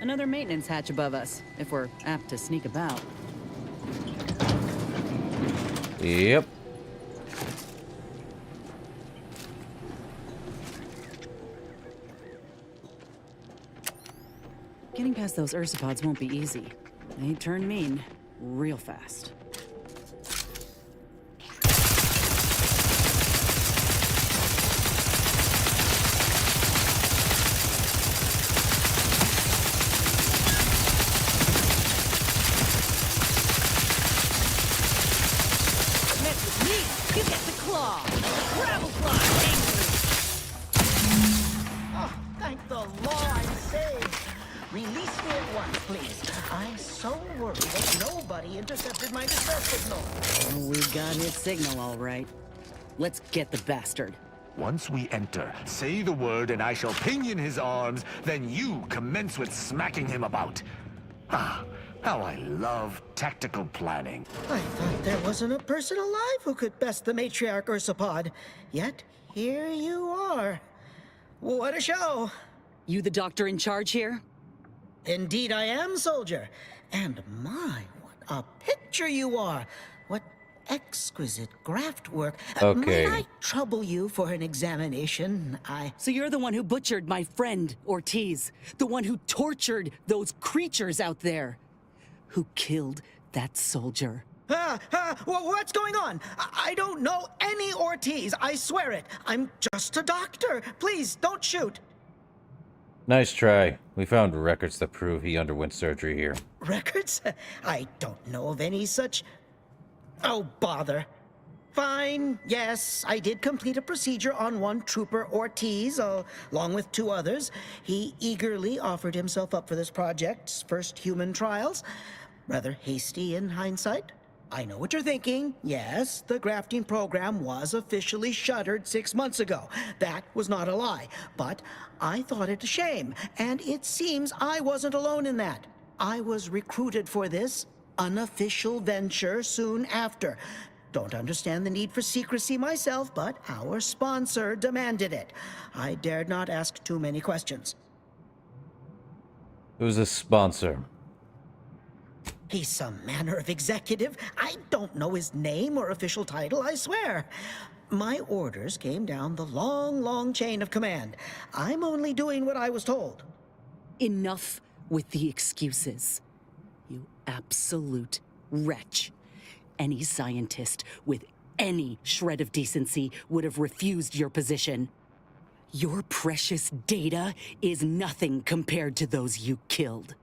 Another maintenance hatch above us, if we're apt to sneak about. Yep. Getting past those ursopods won't be easy. They turn mean real fast. Mess with me, you get the claw. Gravel claw, angry. Oh, thank the law I'm saved. Release me at once, please. I'm so worried that nobody intercepted my distress signal. Oh, we got his signal, all right. Let's get the bastard. Once we enter, say the word and I shall pinion his arms, then you commence with smacking him about. Ah, how I love tactical planning. I thought there wasn't a person alive who could best the matriarch ursopod. Yet, here you are. What a show. You the doctor in charge here? Indeed I am, soldier. And my, what a picture you are. What exquisite graft work. Okay. Might I trouble you for an examination? So you're the one who butchered my friend, Ortiz. The one who tortured those creatures out there. Who killed that soldier. What's going on? I don't know any Ortiz, I swear it. I'm just a doctor. Please, don't shoot. Nice try. We found records that prove he underwent surgery here. Records? I don't know of any such... Oh, bother. Fine, yes, I did complete a procedure on one Trooper Ortiz, along with 2 others. He eagerly offered himself up for this project's first human trials. Rather hasty in hindsight. I know what you're thinking. Yes, the grafting program was officially shuttered 6 months ago. That was not a lie. But I thought it a shame, and it seems I wasn't alone in that. I was recruited for this unofficial venture soon after. Don't understand the need for secrecy myself, but our sponsor demanded it. I dared not ask too many questions. Who's the sponsor? He's some manner of executive. I don't know his name or official title, I swear. My orders came down the long, long chain of command. I'm only doing what I was told. Enough with the excuses. You absolute wretch. Any scientist with any shred of decency would have refused your position. Your precious data is nothing compared to those you killed.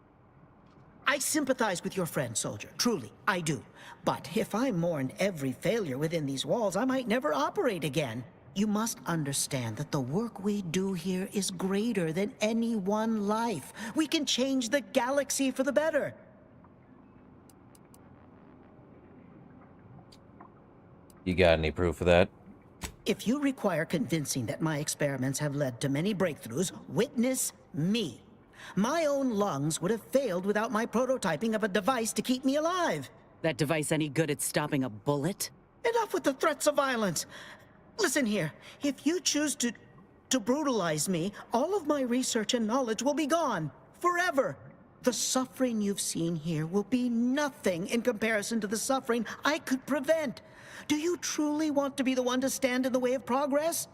I sympathize with your friend, soldier. Truly, I do. But if I mourn every failure within these walls, I might never operate again. You must understand that the work we do here is greater than any one life. We can change the galaxy for the better. You got any proof of that? If you require convincing that my experiments have led to many breakthroughs, witness me. My own lungs would have failed without my prototyping of a device to keep me alive. That device any good at stopping a bullet? Enough with the threats of violence. Listen here, if you choose to brutalize me, all of my research and knowledge will be gone. Forever. The suffering you've seen here will be nothing in comparison to the suffering I could prevent. Do you truly want to be the one to stand in the way of progress?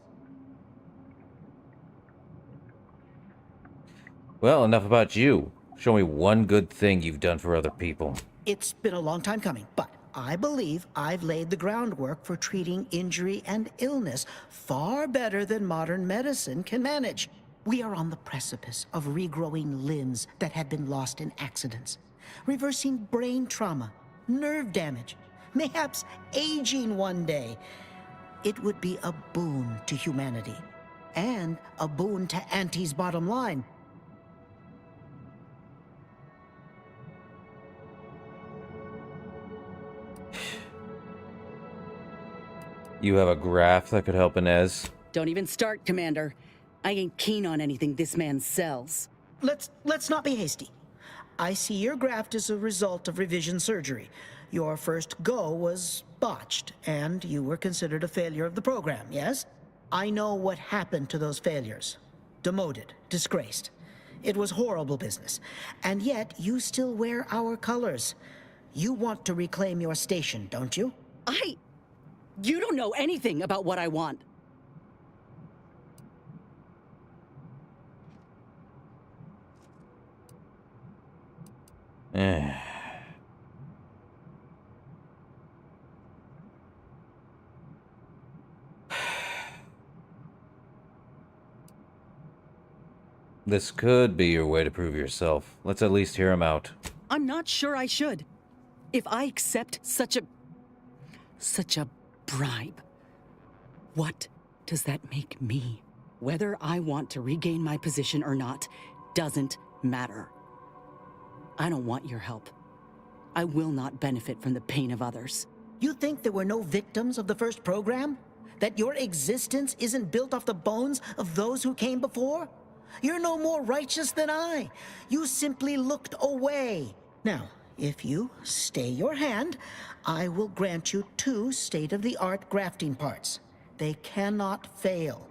Well, enough about you. Show me one good thing you've done for other people. It's been a long time coming, but I believe I've laid the groundwork for treating injury and illness far better than modern medicine can manage. We are on the precipice of regrowing limbs that had been lost in accidents, reversing brain trauma, nerve damage, mayhaps aging one day. It would be a boon to humanity, and a boon to Auntie's bottom line. You have a graph that could help Inez? Don't even start, Commander. I ain't keen on anything this man sells. Let's not be hasty. I see your graft is a result of revision surgery. Your first go was botched, and you were considered a failure of the program, yes? I know what happened to those failures. Demoted, disgraced. It was horrible business. And yet, you still wear our colors. You want to reclaim your station, don't you? You don't know anything about what I want. This could be your way to prove yourself. Let's at least hear him out. I'm not sure I should. If I accept such a bribe, what does that make me? Whether I want to regain my position or not doesn't matter. I don't want your help. I will not benefit from the pain of others. You think there were no victims of the first program? That your existence isn't built off the bones of those who came before? You're no more righteous than I. You simply looked away. Now, if you stay your hand, I will grant you 2 state-of-the-art grafting parts. They cannot fail.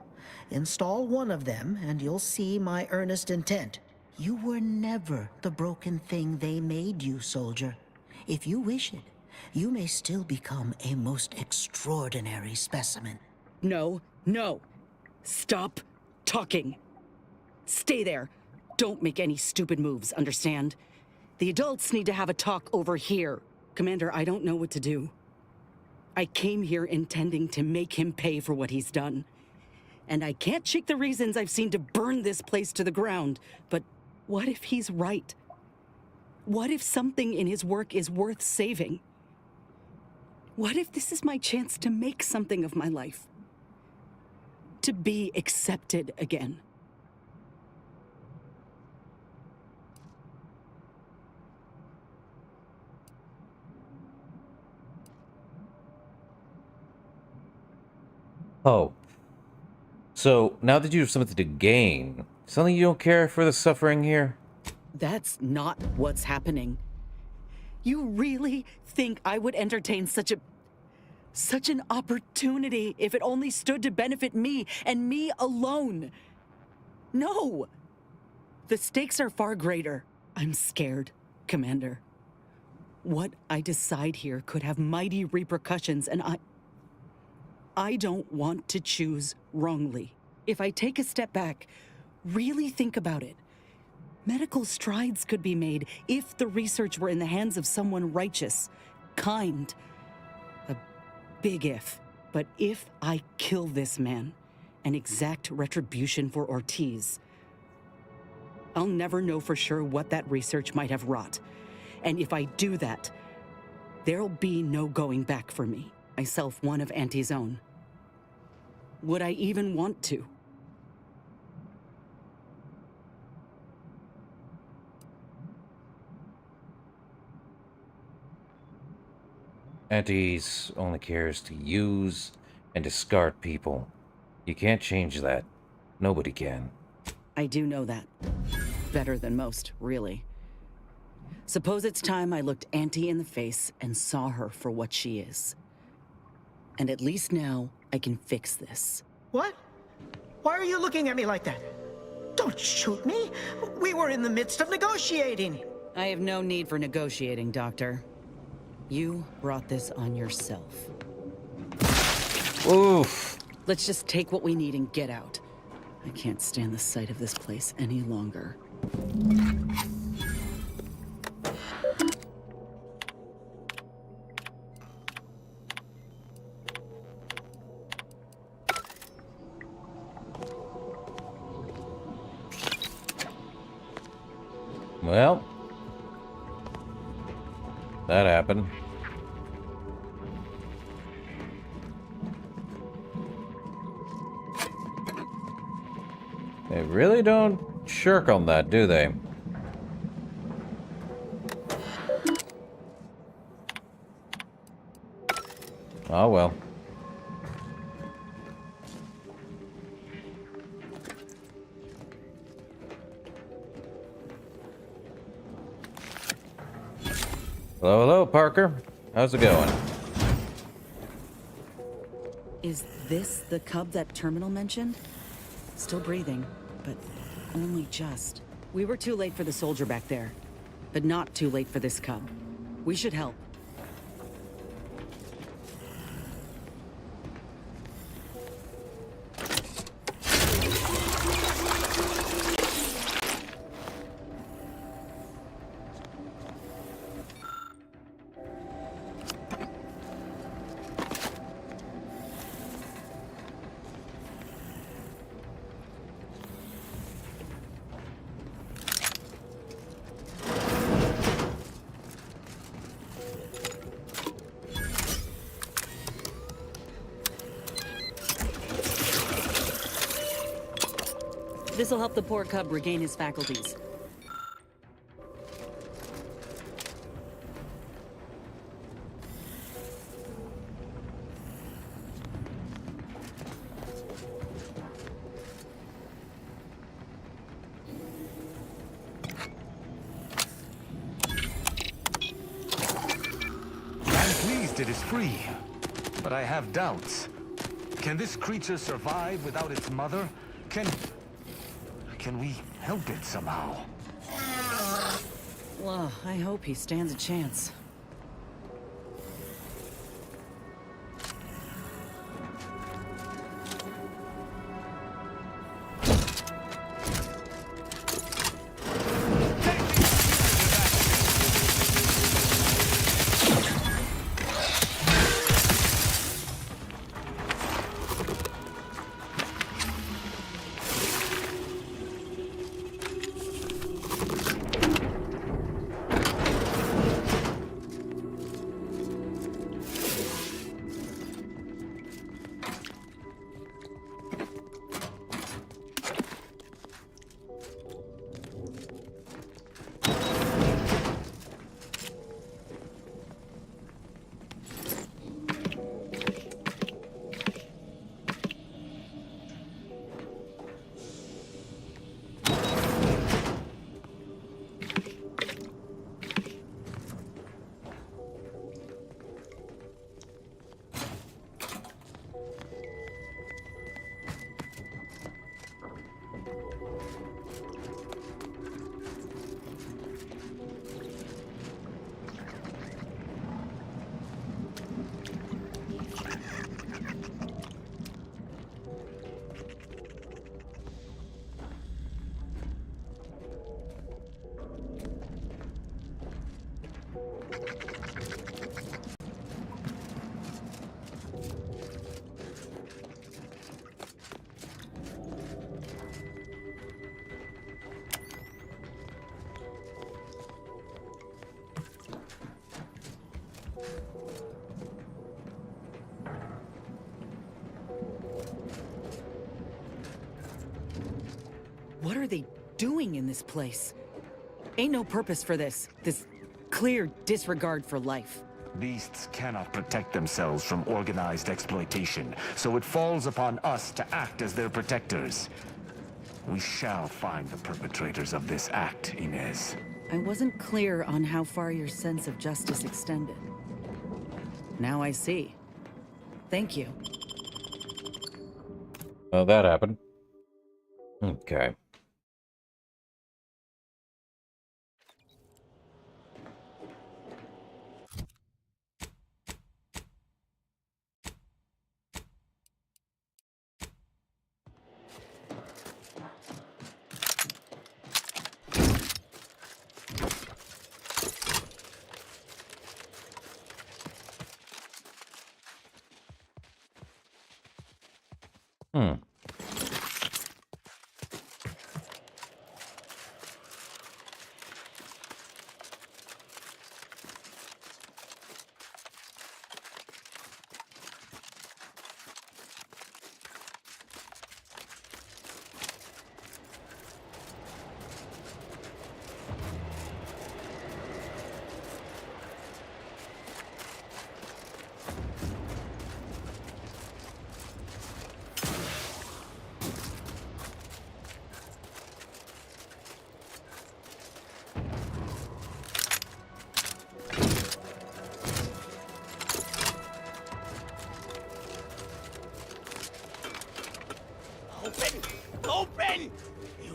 Install one of them, and you'll see my earnest intent. You were never the broken thing they made you, soldier. If you wish it, you may still become a most extraordinary specimen. No. Stop talking. Stay there. Don't make any stupid moves, understand? The adults need to have a talk over here. Commander, I don't know what to do. I came here intending to make him pay for what he's done. And I can't shake the reasons I've seen to burn this place to the ground. But what if he's right? What if something in his work is worth saving? What if this is my chance to make something of my life? To be accepted again? Oh. So, now that you have something to gain, suddenly you don't care for the suffering here? That's not what's happening. You really think I would entertain such an opportunity if it only stood to benefit me and me alone? No! The stakes are far greater. I'm scared, Commander. What I decide here could have mighty repercussions, and I don't want to choose wrongly. If I take a step back, really think about it. Medical strides could be made if the research were in the hands of someone righteous, kind. A big if. But if I kill this man and exact retribution for Ortiz, I'll never know for sure what that research might have wrought. And if I do that, there'll be no going back for me, myself one of Auntie's own. Would I even want to? Auntie's only cares to use and discard people. You can't change that. Nobody can. I do know that. Better than most, really. Suppose it's time I looked Auntie in the face and saw her for what she is. And at least now, I can fix this. What? Why are you looking at me like that? Don't shoot me! We were in the midst of negotiating! I have no need for negotiating, Doctor. You brought this on yourself. Oof. Let's just take what we need and get out. I can't stand the sight of this place any longer. Well, that happened. They really don't shirk on that, do they? Oh well. Hello, hello, Parker. How's it going? Is this the cub that Terminal mentioned? Still breathing, but only just. We were too late for the soldier back there, but not too late for this cub. We should help. This'll help the poor cub regain his faculties. I'm pleased it is free, but I have doubts. Can this creature survive without its mother? Can we help it somehow? Well, I hope he stands a chance. What are they doing in this place? Ain't no purpose for this clear disregard for life. Beasts cannot protect themselves from organized exploitation, so it falls upon us to act as their protectors. We shall find the perpetrators of this act, Inez. I wasn't clear on how far your sense of justice extended. Now I see. Thank you. Well, that happened. Okay.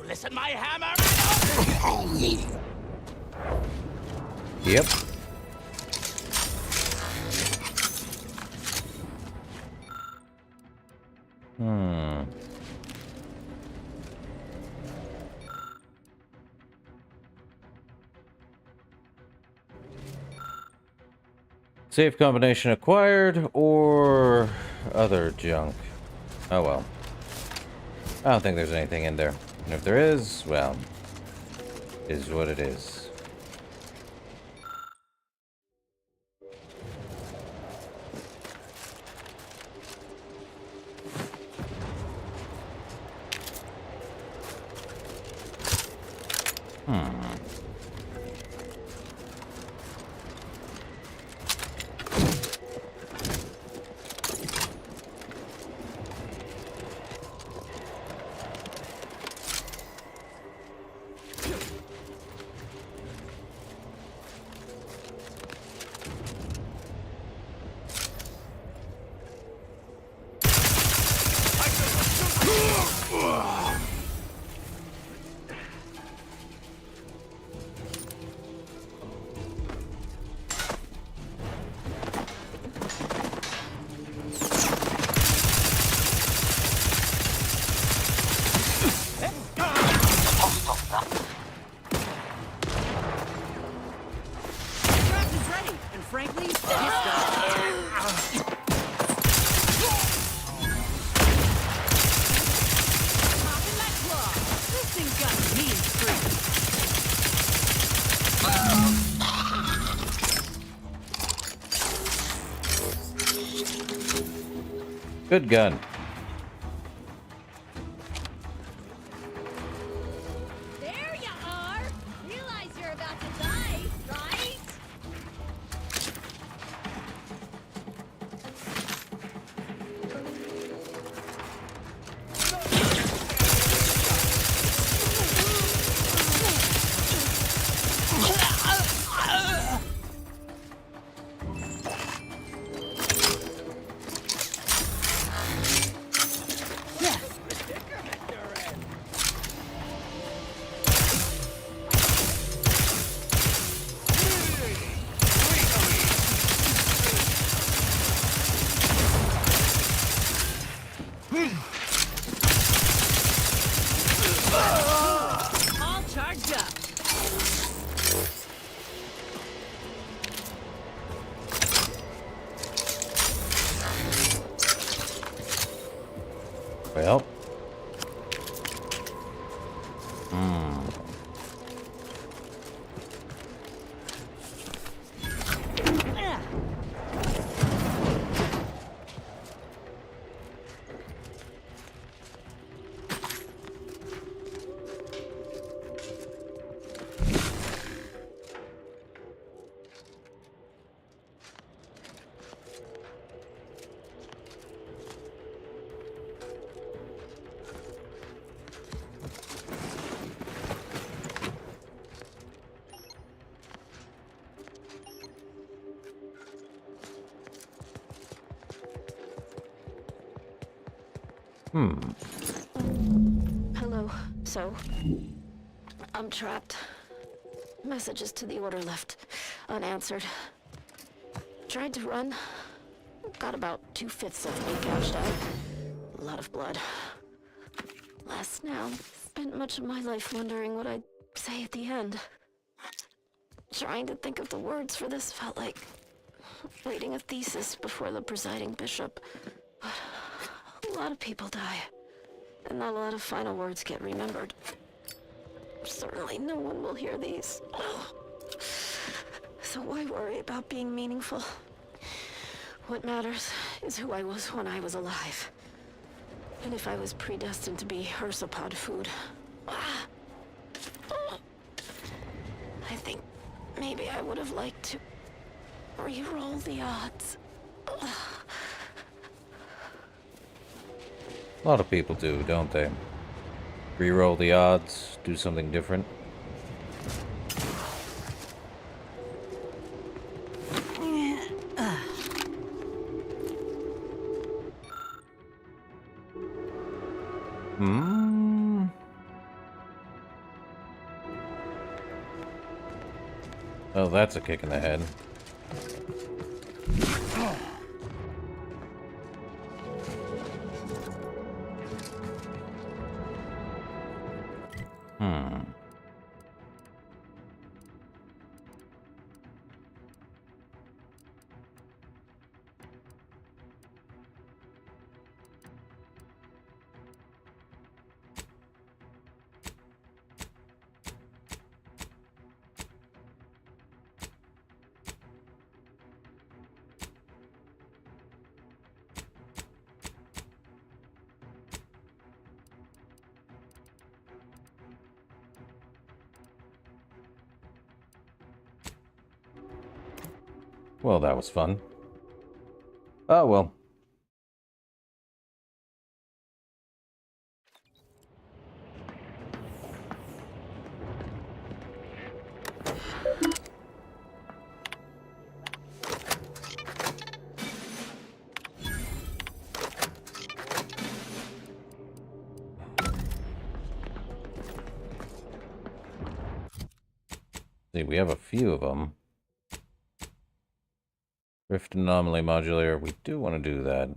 listen, my hammer. Yep. Safe combination acquired or other junk. Oh well. I don't think there's anything in there. And if there is, well, is what it is. Trap is ready, and frankly, pissed off. Popping that claw. This thing's got a mean streak. Good gun. There you are. Realize you're about to die, right? All charged up. Well. Hello. So, I'm trapped. Messages to the order left unanswered. Tried to run. Got about 2/5 of me gouged out. A lot of blood. Less now. Spent much of my life wondering what I'd say at the end. Trying to think of the words for this felt like reading a thesis before the presiding bishop. But a lot of people die, and not a lot of final words get remembered. Certainly no one will hear these. So why worry about being meaningful? What matters is who I was when I was alive. And if I was predestined to be Ursapod food. I think maybe I would have liked to re-roll the odds. A lot of people do, don't they? Reroll the odds, do something different. Oh, that's a kick in the head. Hmm. Well, that was fun. Oh, well. See, we have a few of them. Rift anomaly modulator, we do want to do that.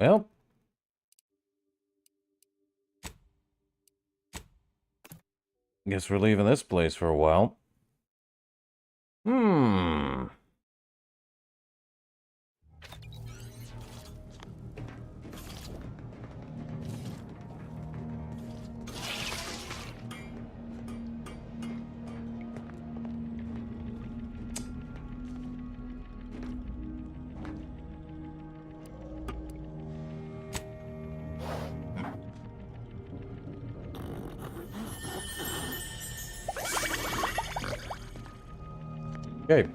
Well. Guess we're leaving this place for a while. Hmm. Okay.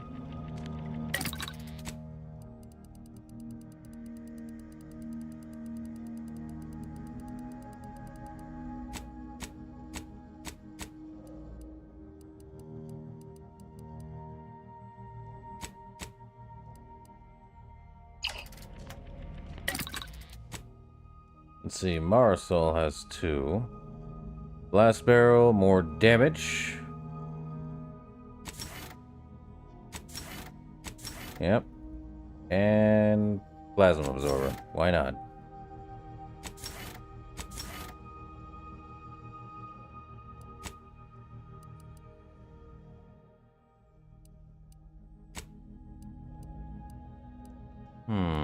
Let's see, Marisol has 2. Blast barrel, more damage. Yep. And plasma absorber. Why not? Hmm.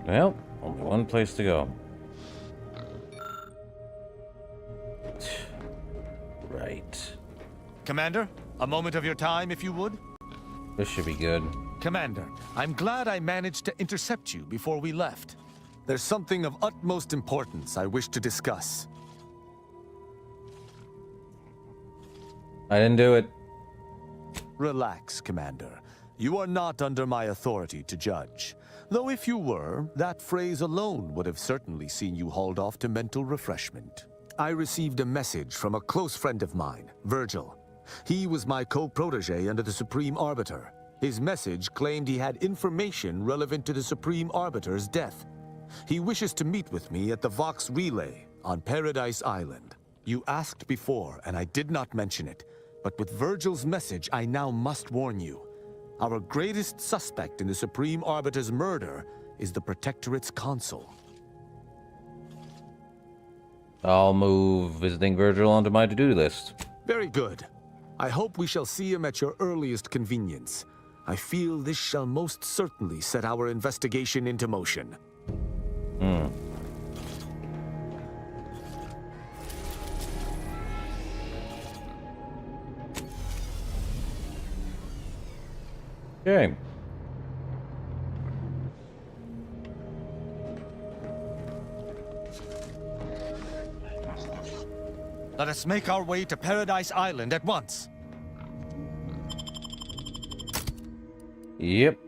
Well, only one place to go. Right. Commander, a moment of your time, if you would. This should be good. Commander, I'm glad I managed to intercept you before we left. There's something of utmost importance I wish to discuss. I didn't do it. Relax, Commander. You are not under my authority to judge. Though if you were, that phrase alone would have certainly seen you hauled off to mental refreshment. I received a message from a close friend of mine, Virgil. He was my co-protege under the Supreme Arbiter. His message claimed he had information relevant to the Supreme Arbiter's death. He wishes to meet with me at the Vox Relay on Paradise Island. You asked before, and I did not mention it, but with Virgil's message, I now must warn you. Our greatest suspect in the Supreme Arbiter's murder is the Protectorate's consul. I'll move visiting Virgil onto my to-do list. Very good. I hope we shall see him at your earliest convenience. I feel this shall most certainly set our investigation into motion. Hmm. Okay. Let us make our way to Paradise Island at once. Yep.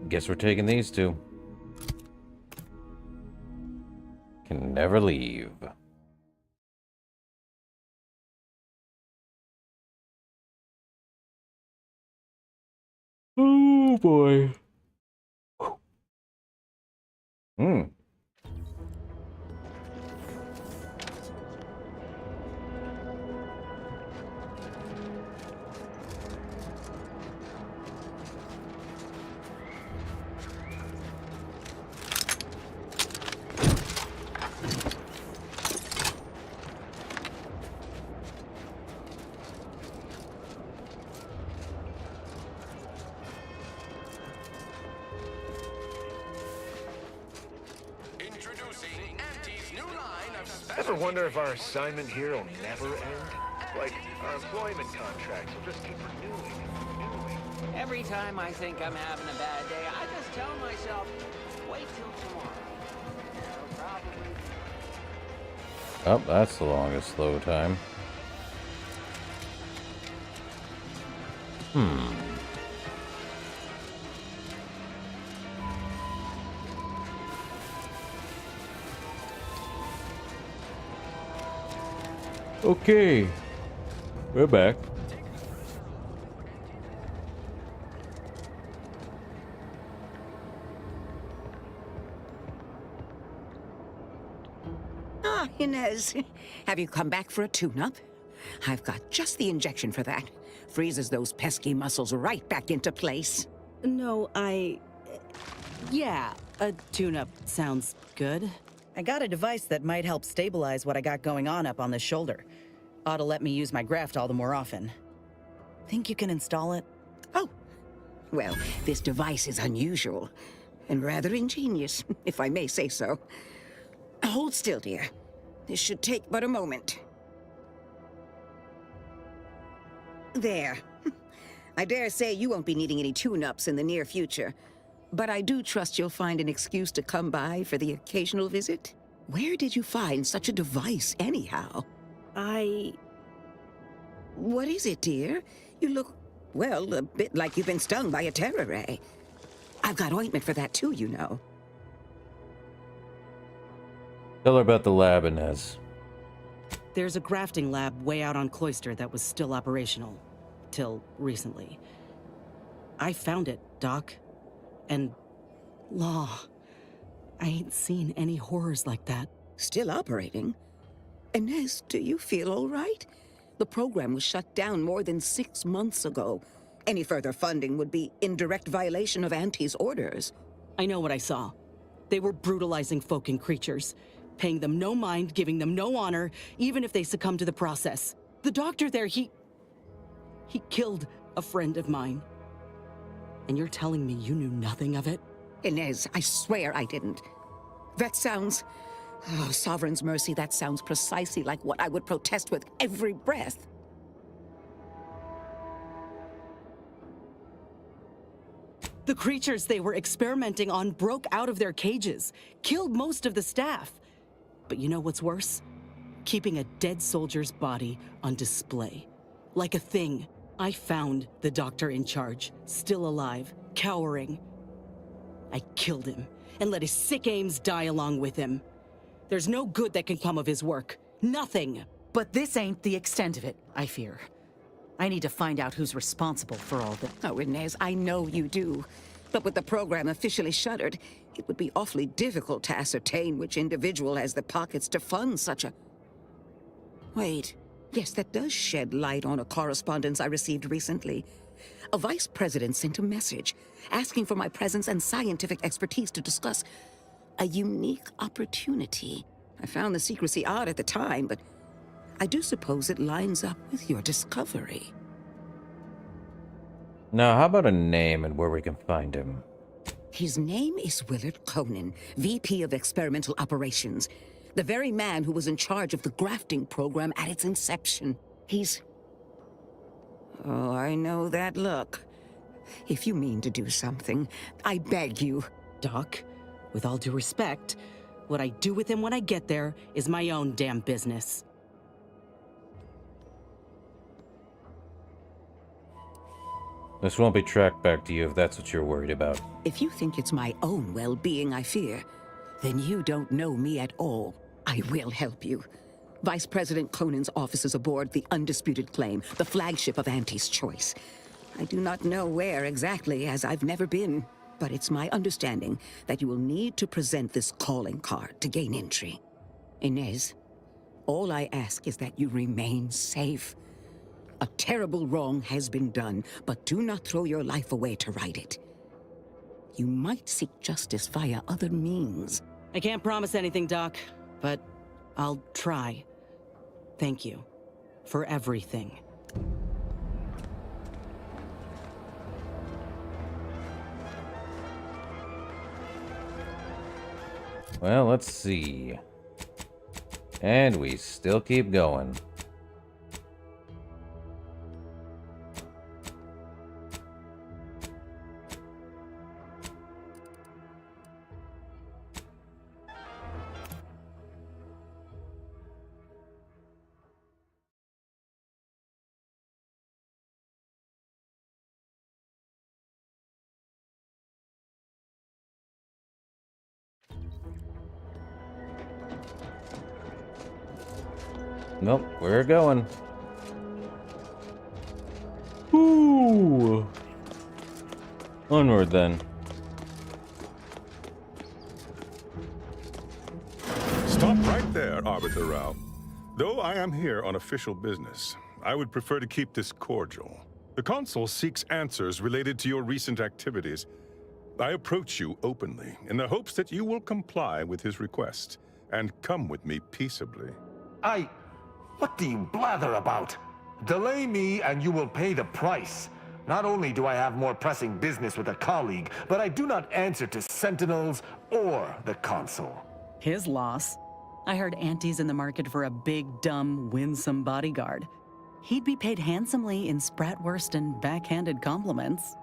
Guess we're taking these two. Can never leave. Oh boy. Hmm. Ever wonder if our assignment here will never end? Like, our employment contracts will just keep renewing and renewing. Every time I think I'm having a bad day, I just tell myself, wait till tomorrow. Oh, that's the longest slow time. Okay. We're back. Ah, Inez. Have you come back for a tune-up? I've got just the injection for that. Freezes those pesky muscles right back into place. No, yeah, a tune-up sounds good. I got a device that might help stabilize what I got going on up on the shoulder. Ought to let me use my graft all the more often. Think you can install it? Oh, well, this device is unusual and rather ingenious, if I may say so. Hold still, dear. This should take but a moment. There. I dare say you won't be needing any tune-ups in the near future. But I do trust you'll find an excuse to come by for the occasional visit. Where did you find such a device, anyhow? What is it, dear? You look, well, a bit like you've been stung by a terror ray. I've got ointment for that too, you know. Tell her about the lab, Inez. There's a grafting lab way out on Cloister that was still operational. Till recently. I found it, Doc. And Law. I ain't seen any horrors like that. Still operating? Inez, do you feel all right? The program was shut down more than 6 months ago. Any further funding would be in direct violation of Auntie's orders. I know what I saw. They were brutalizing folk and creatures, paying them no mind, giving them no honor, even if they succumb to the process. The doctor there, he killed a friend of mine. And you're telling me you knew nothing of it? Inez, I swear I didn't. That sounds... Oh, Sovereign's mercy, that sounds precisely like what I would protest with every breath. The creatures they were experimenting on broke out of their cages, killed most of the staff. But you know what's worse? Keeping a dead soldier's body on display. Like a thing. I found the doctor in charge, still alive, cowering. I killed him, and let his sick aims die along with him. There's no good that can come of his work. Nothing. But this ain't the extent of it, I fear. I need to find out who's responsible for all this. Oh, Inez, I know you do. But with the program officially shuttered, it would be awfully difficult to ascertain which individual has the pockets to fund such a... Wait. Yes, that does shed light on a correspondence I received recently. A vice president sent a message asking for my presence and scientific expertise to discuss a unique opportunity. I found the secrecy odd at the time, but I do suppose it lines up with your discovery. Now, how about a name and where we can find him? His name is Willard Conan, VP of Experimental Operations. The very man who was in charge of the grafting program at its inception. He's... Oh, I know that look. If you mean to do something, I beg you. Doc, with all due respect, what I do with him when I get there is my own damn business. This won't be tracked back to you if that's what you're worried about. If you think it's my own well-being I fear, then you don't know me at all. I will help you. Vice President Conan's office is aboard the Undisputed Claim, the flagship of Auntie's Choice. I do not know where exactly, as I've never been, but it's my understanding that you will need to present this calling card to gain entry. Inez, all I ask is that you remain safe. A terrible wrong has been done, but do not throw your life away to right it. You might seek justice via other means. I can't promise anything, Doc, but I'll try. Thank you for everything. Well, let's see. And we still keep going. Nope, we're going. Ooh. Onward then. Stop right there, Arbiter Rao. Though I am here on official business, I would prefer to keep this cordial. The Consul seeks answers related to your recent activities. I approach you openly in the hopes that you will comply with his request and come with me peaceably. What do you blather about? Delay me and you will pay the price. Not only do I have more pressing business with a colleague, but I do not answer to Sentinels or the Consul. His loss. I heard Auntie's in the market for a big, dumb, winsome bodyguard. He'd be paid handsomely in spratwurst and backhanded compliments.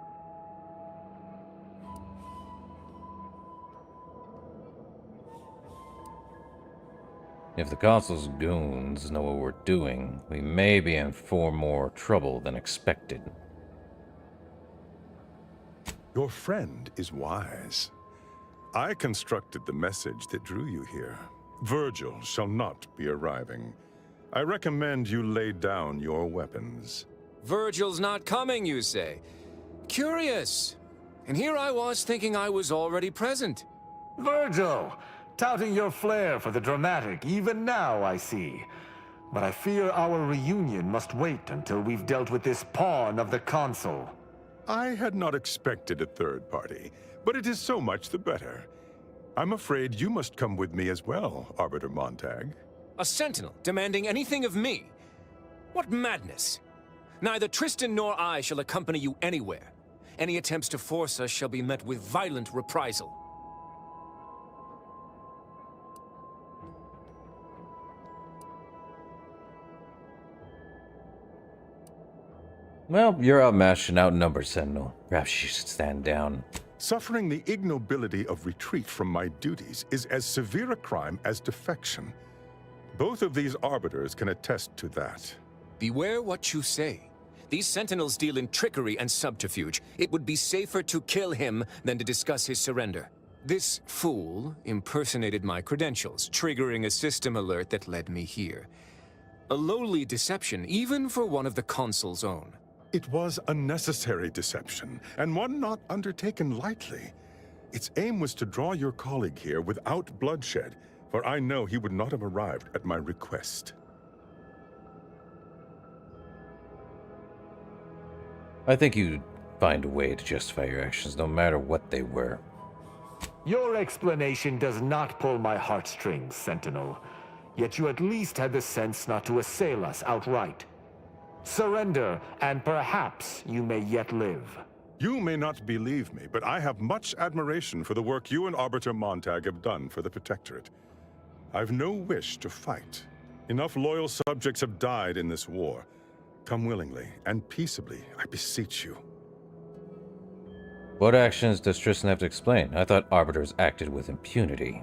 If the Consul's goons know what we're doing, we may be in for more trouble than expected. Your friend is wise. I constructed the message that drew you here. Virgil shall not be arriving. I recommend you lay down your weapons. Virgil's not coming, you say? Curious. And here I was thinking I was already present. Virgil! Touting your flair for the dramatic, even now, I see. But I fear our reunion must wait until we've dealt with this pawn of the Consul. I had not expected a third party, but it is so much the better. I'm afraid you must come with me as well, Arbiter Montag. A sentinel demanding anything of me? What madness! Neither Tristan nor I shall accompany you anywhere. Any attempts to force us shall be met with violent reprisal. Well, you're out mashing out numbers, Sentinel. Perhaps you should stand down. Suffering the ignobility of retreat from my duties is as severe a crime as defection. Both of these arbiters can attest to that. Beware what you say. These sentinels deal in trickery and subterfuge. It would be safer to kill him than to discuss his surrender. This fool impersonated my credentials, triggering a system alert that led me here. A lowly deception, even for one of the Consul's own. It was a necessary deception, and one not undertaken lightly. Its aim was to draw your colleague here without bloodshed, for I know he would not have arrived at my request. I think you'd find a way to justify your actions, no matter what they were. Your explanation does not pull my heartstrings, Sentinel. Yet you at least had the sense not to assail us outright. Surrender, and perhaps you may yet live. You may not believe me, but I have much admiration for the work you and Arbiter Montag have done for the Protectorate. I've no wish to fight. Enough loyal subjects have died in this war. Come willingly and peaceably, I beseech you. What actions does Tristan have to explain? I thought Arbiters acted with impunity.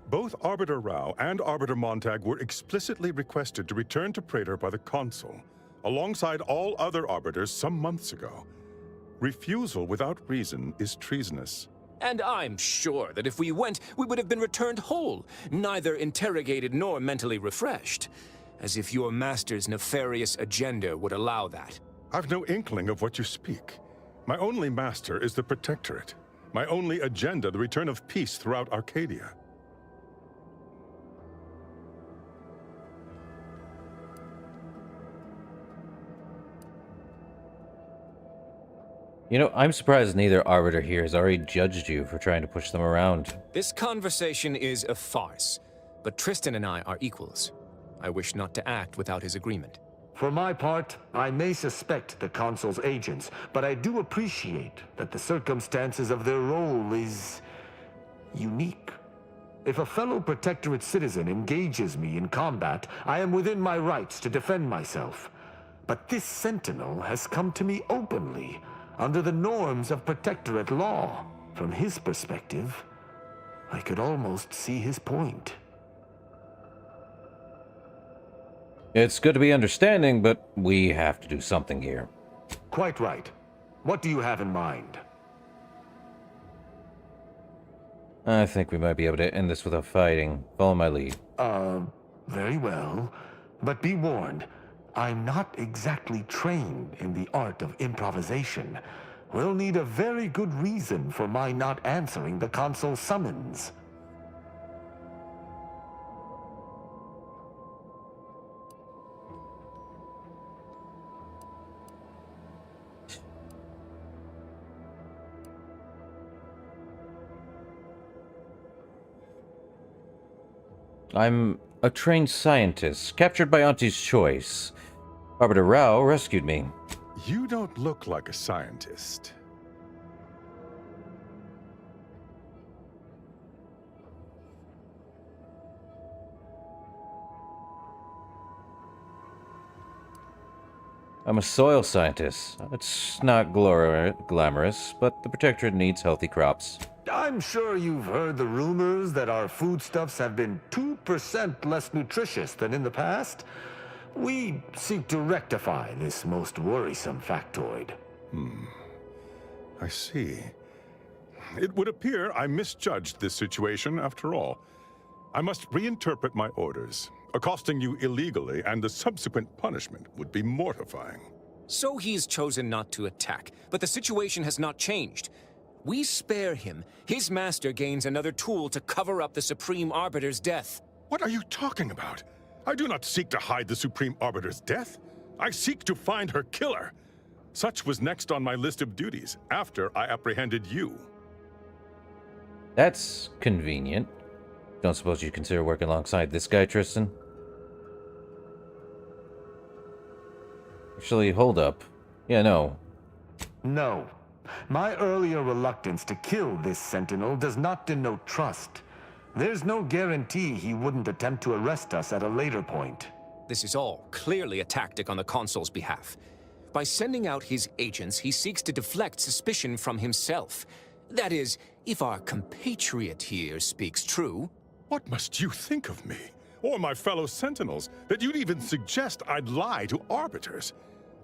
Both Arbiter Rao and Arbiter Montag were explicitly requested to return to Praetor by the Consul, alongside all other Arbiters some months ago. Refusal without reason is treasonous. And I'm sure that if we went, we would have been returned whole, neither interrogated nor mentally refreshed. As if your master's nefarious agenda would allow that. I've no inkling of what you speak. My only master is the Protectorate. My only agenda, the return of peace throughout Arcadia. You know, I'm surprised neither Arbiter here has already judged you for trying to push them around. This conversation is a farce, but Tristan and I are equals. I wish not to act without his agreement. For my part, I may suspect the Consul's agents, but I do appreciate that the circumstances of their role is unique. If a fellow Protectorate citizen engages me in combat, I am within my rights to defend myself. But this Sentinel has come to me openly, under the norms of Protectorate law. From his perspective, I could almost see his point. It's good to be understanding, but we have to do something here. Quite right. What do you have in mind? I think we might be able to end this without fighting. Follow my lead. Very well. But be warned, I'm not exactly trained in the art of improvisation. We'll need a very good reason for my not answering the Consul's summons. I'm a trained scientist, captured by Auntie's choice. Arbiter Rao rescued me. You don't look like a scientist. I'm a soil scientist. It's not glamorous, but the Protectorate needs healthy crops. I'm sure you've heard the rumors that our foodstuffs have been 2% less nutritious than in the past. We seek to rectify this most worrisome factoid. I see. It would appear I misjudged this situation after all. I must reinterpret my orders. Accosting you illegally and the subsequent punishment would be mortifying. So he's chosen not to attack, but the situation has not changed. We spare him. His master gains another tool to cover up the Supreme Arbiter's death. What are you talking about? I do not seek to hide the Supreme Arbiter's death. I seek to find her killer. Such was next on my list of duties, after I apprehended you. That's convenient. Don't suppose you'd consider working alongside this guy, Tristan? Actually, hold up. Yeah, no. No. My earlier reluctance to kill this Sentinel does not denote trust. There's no guarantee he wouldn't attempt to arrest us at a later point. This is all clearly a tactic on the Consul's behalf. By sending out his agents, he seeks to deflect suspicion from himself. That is, if our compatriot here speaks true. What must you think of me, or my fellow Sentinels, that you'd even suggest I'd lie to Arbiters?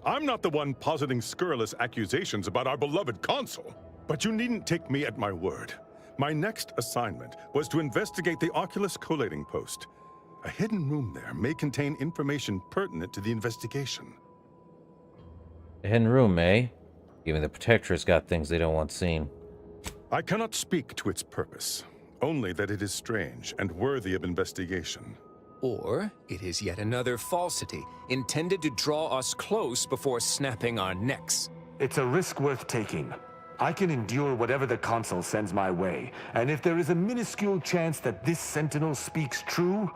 I'm not the one positing scurrilous accusations about our beloved Consul. But you needn't take me at my word. My next assignment was to investigate the Oculus collating post. A hidden room there may contain information pertinent to the investigation. A hidden room, eh? Even the Protectorate's got things they don't want seen. I cannot speak to its purpose, only that it is strange and worthy of investigation. Or it is yet another falsity, intended to draw us close before snapping our necks. It's a risk worth taking. I can endure whatever the Consul sends my way, and if there is a minuscule chance that this Sentinel speaks true,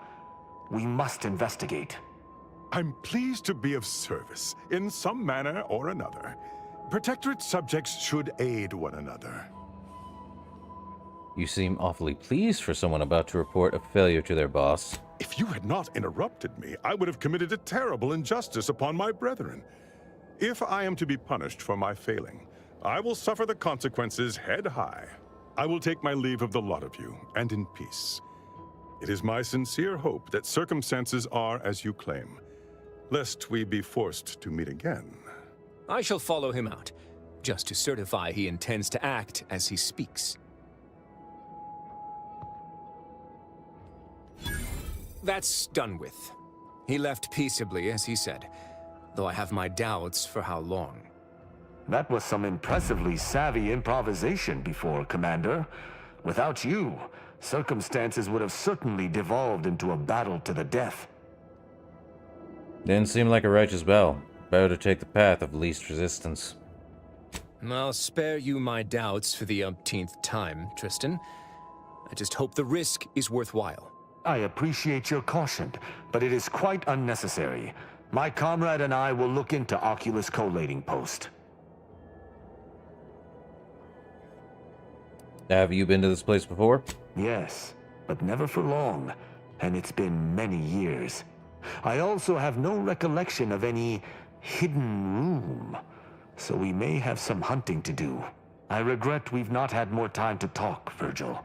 we must investigate. I'm pleased to be of service, in some manner or another. Protectorate subjects should aid one another. You seem awfully pleased for someone about to report a failure to their boss. If you had not interrupted me, I would have committed a terrible injustice upon my brethren. If I am to be punished for my failing, I will suffer the consequences head high. I will take my leave of the lot of you, and in peace. It is my sincere hope that circumstances are as you claim, lest we be forced to meet again. I shall follow him out, just to certify he intends to act as he speaks. That's done with. He left peaceably, as he said, though I have my doubts for how long. That was some impressively savvy improvisation before, Commander. Without you, circumstances would have certainly devolved into a battle to the death. Didn't seem like a righteous battle. Better to take the path of least resistance. I'll spare you my doubts for the umpteenth time, Tristan. I just hope the risk is worthwhile. I appreciate your caution, but it is quite unnecessary. My comrade and I will look into Oculus collating post. Have you been to this place before? Yes, but never for long, and it's been many years. I also have no recollection of any hidden room, so we may have some hunting to do. I regret we've not had more time to talk, Virgil.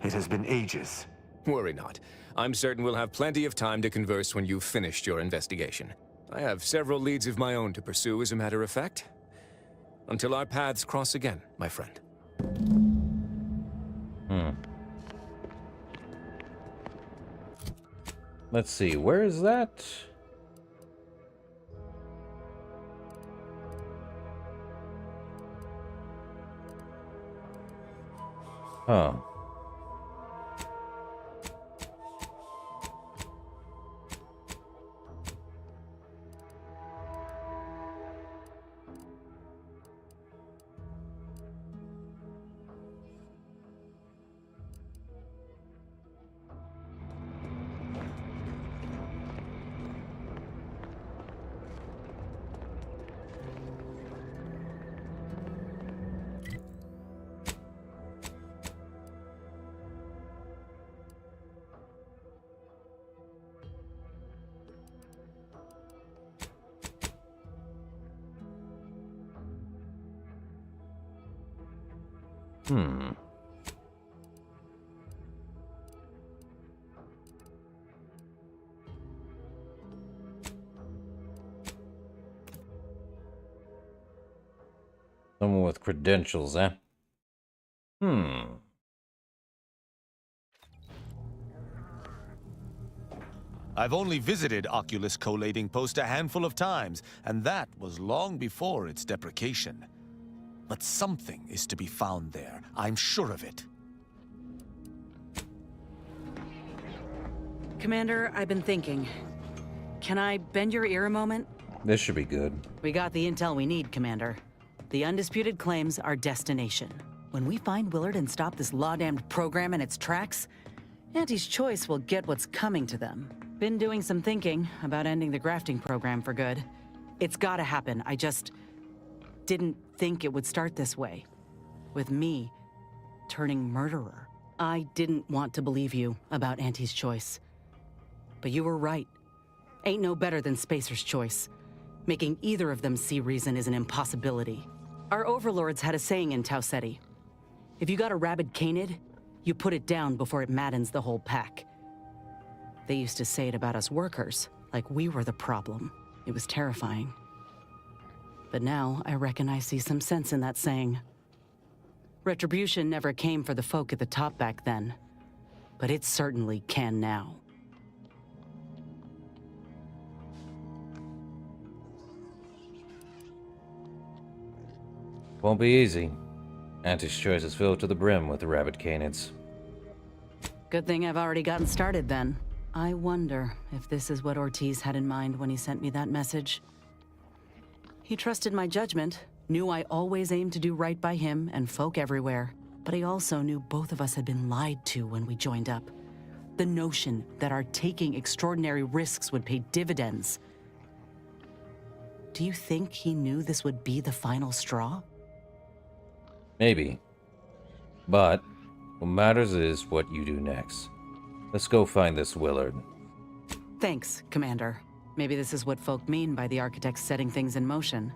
It has been ages. Worry not. I'm certain we'll have plenty of time to converse when you've finished your investigation. I have several leads of my own to pursue, as a matter of fact. Until our paths cross again, my friend. Let's see, where is that? Huh. Someone with credentials, eh? I've only visited Oculus collating post a handful of times, and that was long before its deprecation. But something is to be found there. I'm sure of it. Commander, I've been thinking. Can I bend your ear a moment? This should be good. We got the intel we need, Commander. The undisputed claims our destination. When we find Willard and stop this law-damned program in its tracks, Auntie's Choice will get what's coming to them. Been doing some thinking about ending the grafting program for good. It's gotta happen. I just didn't think it would start this way. With me turning murderer. I didn't want to believe you about Auntie's Choice. But you were right. Ain't no better than Spacer's Choice. Making either of them see reason is an impossibility. Our overlords had a saying in Tau Ceti. If you got a rabid canid, you put it down before it maddens the whole pack. They used to say it about us workers, like we were the problem. It was terrifying. But now I reckon I see some sense in that saying. Retribution never came for the folk at the top back then, but it certainly can now. Won't be easy. Auntie's Choice is filled to the brim with rabid canids. Good thing I've already gotten started then. I wonder if this is what Ortiz had in mind when he sent me that message. He trusted my judgment, knew I always aimed to do right by him and folk everywhere, but he also knew both of us had been lied to when we joined up. The notion that our taking extraordinary risks would pay dividends Do you think he knew this would be the final straw? Maybe. But what matters is what you do next. Let's go find this Willard. Thanks, Commander. Maybe this is what folk mean by the architects setting things in motion.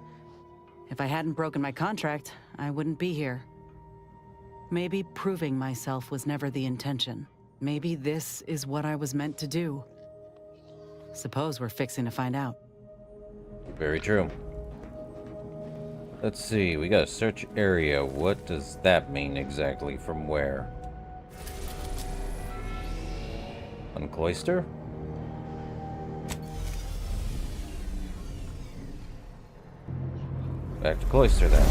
If I hadn't broken my contract, I wouldn't be here. Maybe proving myself was never the intention. Maybe this is what I was meant to do. Suppose we're fixing to find out. Very true. Let's see, we got a search area. What does that mean exactly? From where? On Cloister? Back to Cloister then.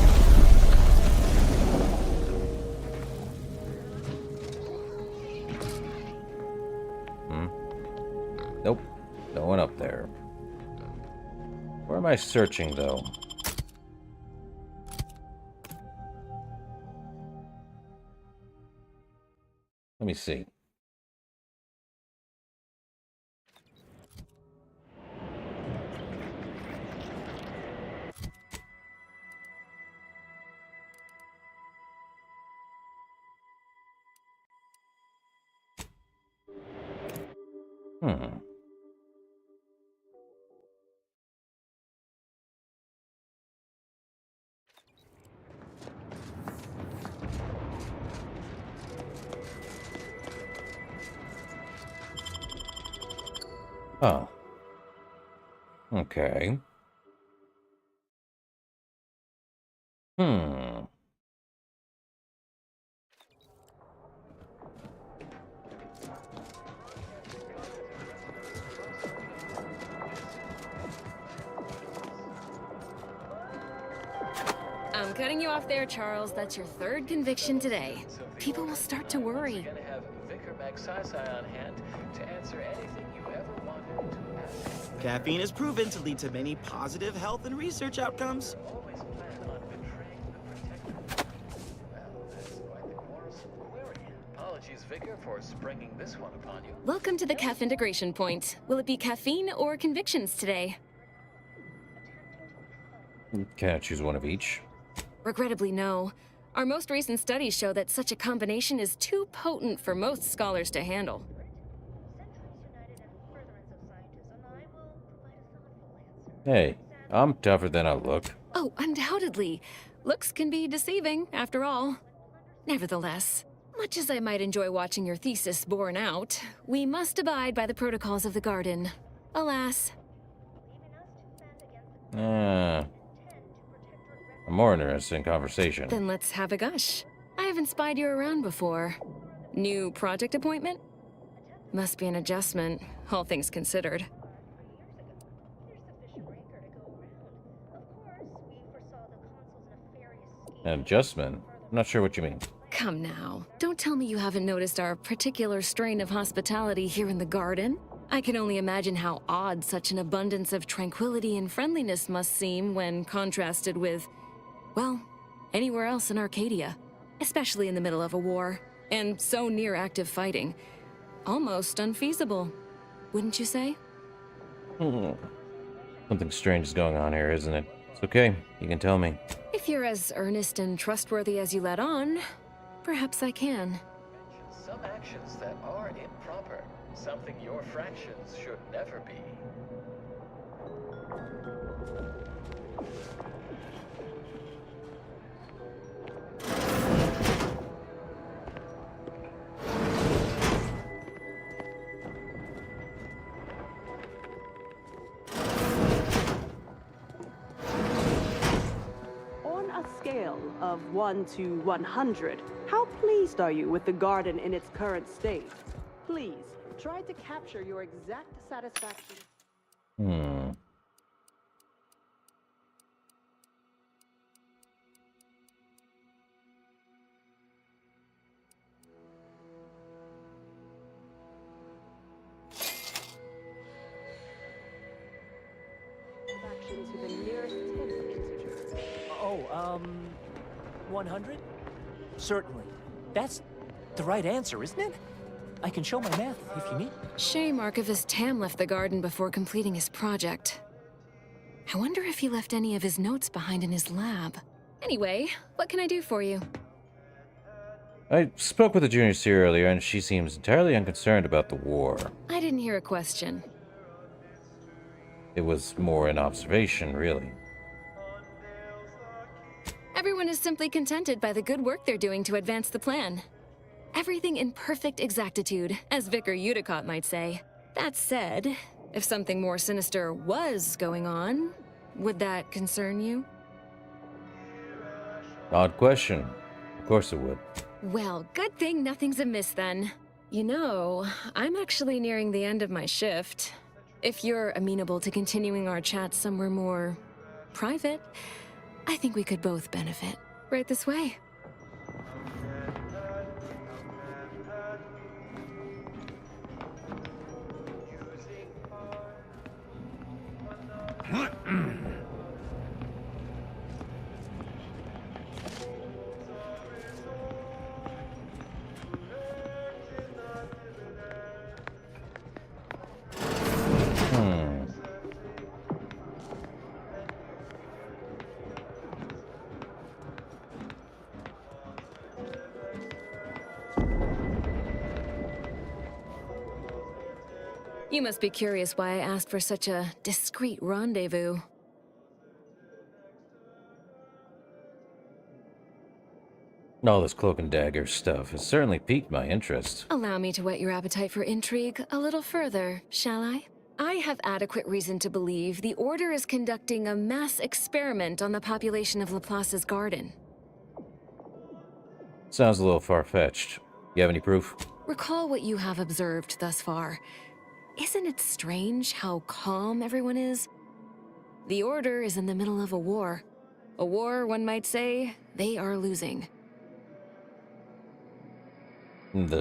Nope. No one up there. Where am I searching, though? Let me see. Oh. Okay. I'm cutting you off there, Charles. That's your third conviction today. People will start to worry. Gonna have Vicar Maxisai on hand to answer anything you ever wanted to ask. Caffeine is proven to lead to many positive health and research outcomes. Always plan on betraying the Protector. Well, that's quite the quarrelsome query. Apologies, Vicar, for springing this one upon you. Welcome to the CAF integration point. Will it be caffeine or convictions today? Can I choose one of each? Regrettably, no. Our most recent studies show that such a combination is too potent for most scholars to handle. Hey, I'm tougher than I look. Oh, undoubtedly. Looks can be deceiving, after all. Nevertheless, much as I might enjoy watching your thesis borne out, we must abide by the protocols of the Garden. Alas. A more interesting conversation. Then let's have a gush. I haven't spied you around before. New project appointment? Must be an adjustment, all things considered. An adjustment? I'm not sure what you mean. Come now. Don't tell me you haven't noticed our particular strain of hospitality here in the Garden. I can only imagine how odd such an abundance of tranquility and friendliness must seem when contrasted with, well, anywhere else in Arcadia. Especially in the middle of a war, and so near active fighting. Almost unfeasible, wouldn't you say? Something strange is going on here, isn't it? It's okay. You can tell me. If you're as earnest and trustworthy as you let on, perhaps I can. Some actions that are improper. Something your fractions should never be. On a scale of 1 to 100, how pleased are you with the Garden in its current state? Please, try to capture your exact satisfaction. To the nearest tenth of integer. Oh, 100? Certainly. That's the right answer, isn't it? I can show my math if you need. Shame Archivist Tam left the Garden before completing his project. I wonder if he left any of his notes behind in his lab. Anyway, what can I do for you? I spoke with the junior seer earlier, and she seems entirely unconcerned about the war. I didn't hear a question. It was more an observation, really. Everyone is simply contented by the good work they're doing to advance the plan. Everything in perfect exactitude, as Vicar Udicott might say. That said, if something more sinister was going on, would that concern you? Odd question. Of course it would. Well, good thing nothing's amiss then. You know, I'm actually nearing the end of my shift. If you're amenable to continuing our chat somewhere more private, I think we could both benefit. Right this way. You must be curious why I asked for such a discreet rendezvous. All this cloak and dagger stuff has certainly piqued my interest. Allow me to whet your appetite for intrigue a little further, shall I? I have adequate reason to believe the Order is conducting a mass experiment on the population of Laplace's garden. Sounds a little far-fetched. You have any proof? Recall what you have observed thus far. Isn't it strange how calm everyone is? The Order is in the middle of a war. A war, one might say, they are losing.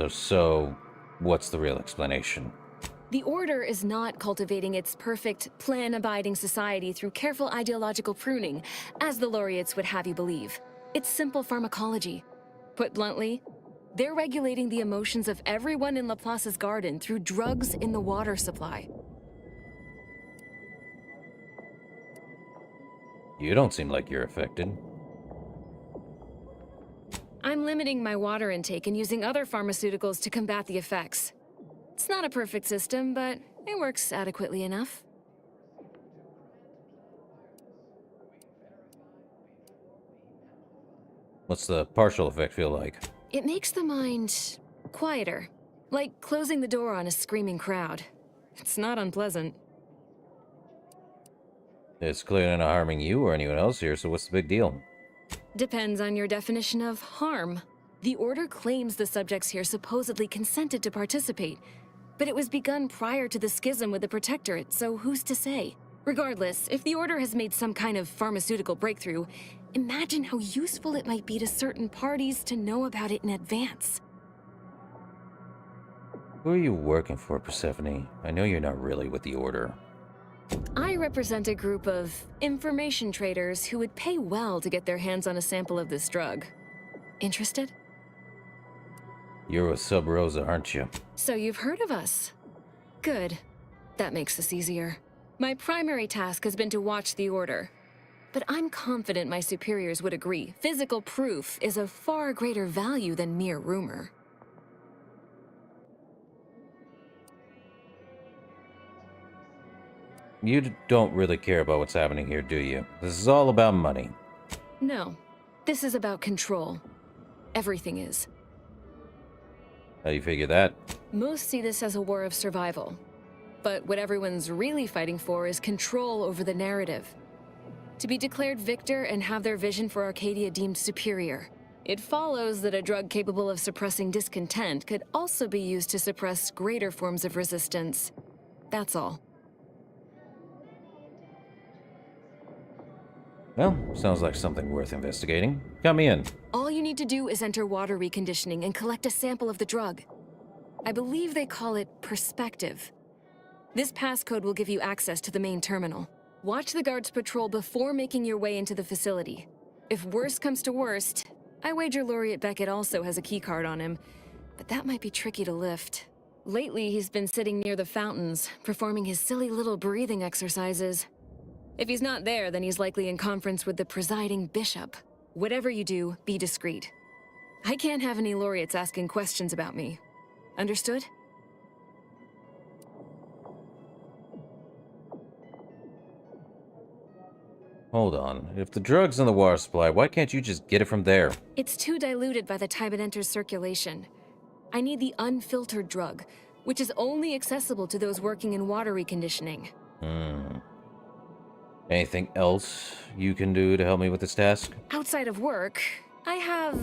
So, what's the real explanation? The Order is not cultivating its perfect, plan-abiding society through careful ideological pruning, as the laureates would have you believe. It's simple pharmacology. Put bluntly, they're regulating the emotions of everyone in Laplace's garden through drugs in the water supply. You don't seem like you're affected. I'm limiting my water intake and using other pharmaceuticals to combat the effects. It's not a perfect system, but it works adequately enough. What's the partial effect feel like? It makes the mind quieter, like closing the door on a screaming crowd. It's not unpleasant. It's clearly not harming you or anyone else here, so what's the big deal? Depends on your definition of harm. The Order claims the subjects here supposedly consented to participate, but it was begun prior to the schism with the Protectorate, so who's to say? Regardless, if the Order has made some kind of pharmaceutical breakthrough, imagine how useful it might be to certain parties to know about it in advance. Who are you working for, Persephone? I know you're not really with the Order. I represent a group of information traders who would pay well to get their hands on a sample of this drug. Interested? You're with Sub Rosa, aren't you? So you've heard of us. Good. That makes this easier. My primary task has been to watch the Order. But I'm confident my superiors would agree. Physical proof is of far greater value than mere rumor. You don't really care about what's happening here, do you? This is all about money. No. This is about control. Everything is. How do you figure that? Most see this as a war of survival. But what everyone's really fighting for is control over the narrative. To be declared victor and have their vision for Arcadia deemed superior. It follows that a drug capable of suppressing discontent could also be used to suppress greater forms of resistance. That's all. Well, sounds like something worth investigating. Count me in. All you need to do is enter water reconditioning and collect a sample of the drug. I believe they call it perspective. This passcode will give you access to the main terminal. Watch the guards patrol before making your way into the facility. If worst comes to worst, I wager Laureate Beckett also has a keycard on him, but that might be tricky to lift. Lately, he's been sitting near the fountains, performing his silly little breathing exercises. If he's not there, then he's likely in conference with the presiding bishop. Whatever you do, be discreet. I can't have any laureates asking questions about me. Understood? Hold on. If the drug's in the water supply, why can't you just get it from there? It's too diluted by the time it enters circulation. I need the unfiltered drug, which is only accessible to those working in water reconditioning. Anything else you can do to help me with this task? Outside of work, I have,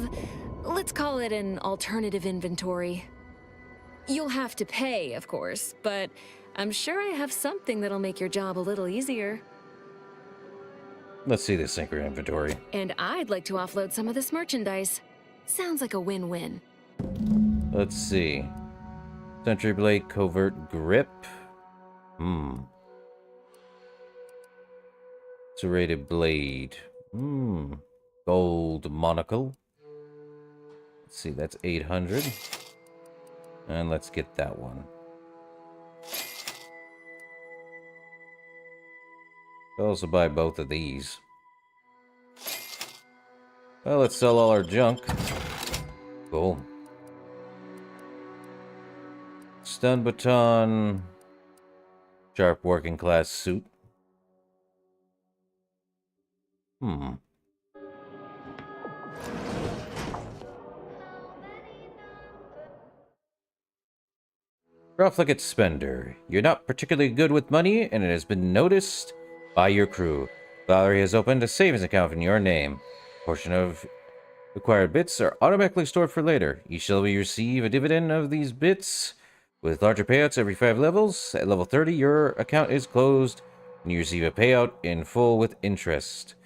let's call it an alternative inventory. You'll have to pay, of course, but I'm sure I have something that'll make your job a little easier. Let's see this synchro inventory. And I'd like to offload some of this merchandise. Sounds like a win-win. Let's see. Sentry blade, covert grip. Serrated blade. Gold monocle. Let's see, that's 800. And let's get that one. I'll also buy both of these. Well, let's sell all our junk. Cool. Stun baton. Sharp working class suit. Profligate spender. You're not particularly good with money, and it has been noticed by your crew. Valerie has opened a savings account in your name. A portion of acquired bits are automatically stored for later. You shall receive a dividend of these bits with larger payouts every 5 levels. At level 30, your account is closed, and you receive a payout in full with interest.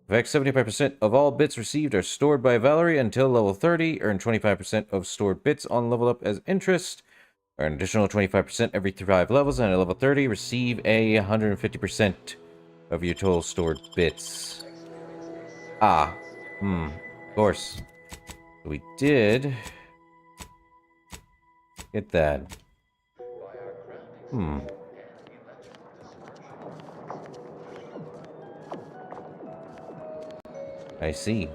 In fact, 75% of all bits received are stored by Valerie until level 30. Earn 25% of stored bits on level up as interest. Earn an additional 25% every 5 levels, and at level 30, receive a 150% of your total stored bits. Of course. We did get that. I see.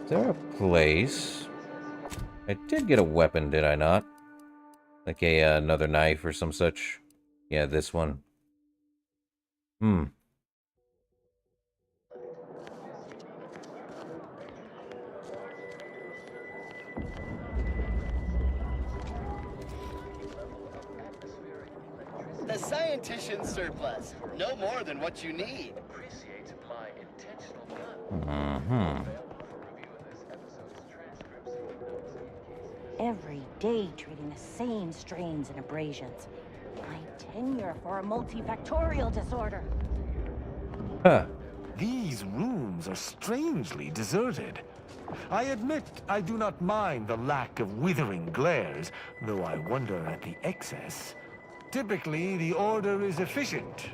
Is there a place? I did get a weapon, did I not? Like another knife or some such? Yeah, this one. The scientician's surplus. No more than what you need. Every day treating the same strains and abrasions. My tenure for a multifactorial disorder. These rooms are strangely deserted. I admit I do not mind the lack of withering glares, though I wonder at the excess. Typically, the Order is efficient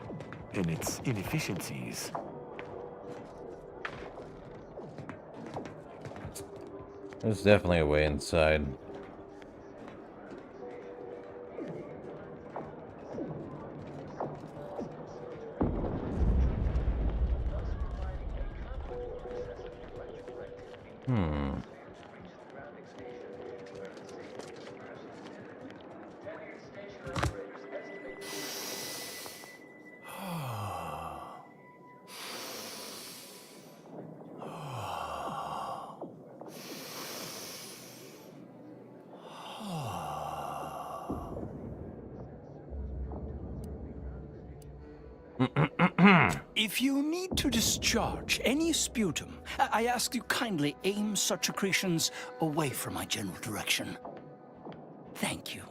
in its inefficiencies. There's definitely a way inside. If you need to discharge any sputum, I ask you kindly aim such accretions away from my general direction. Thank you.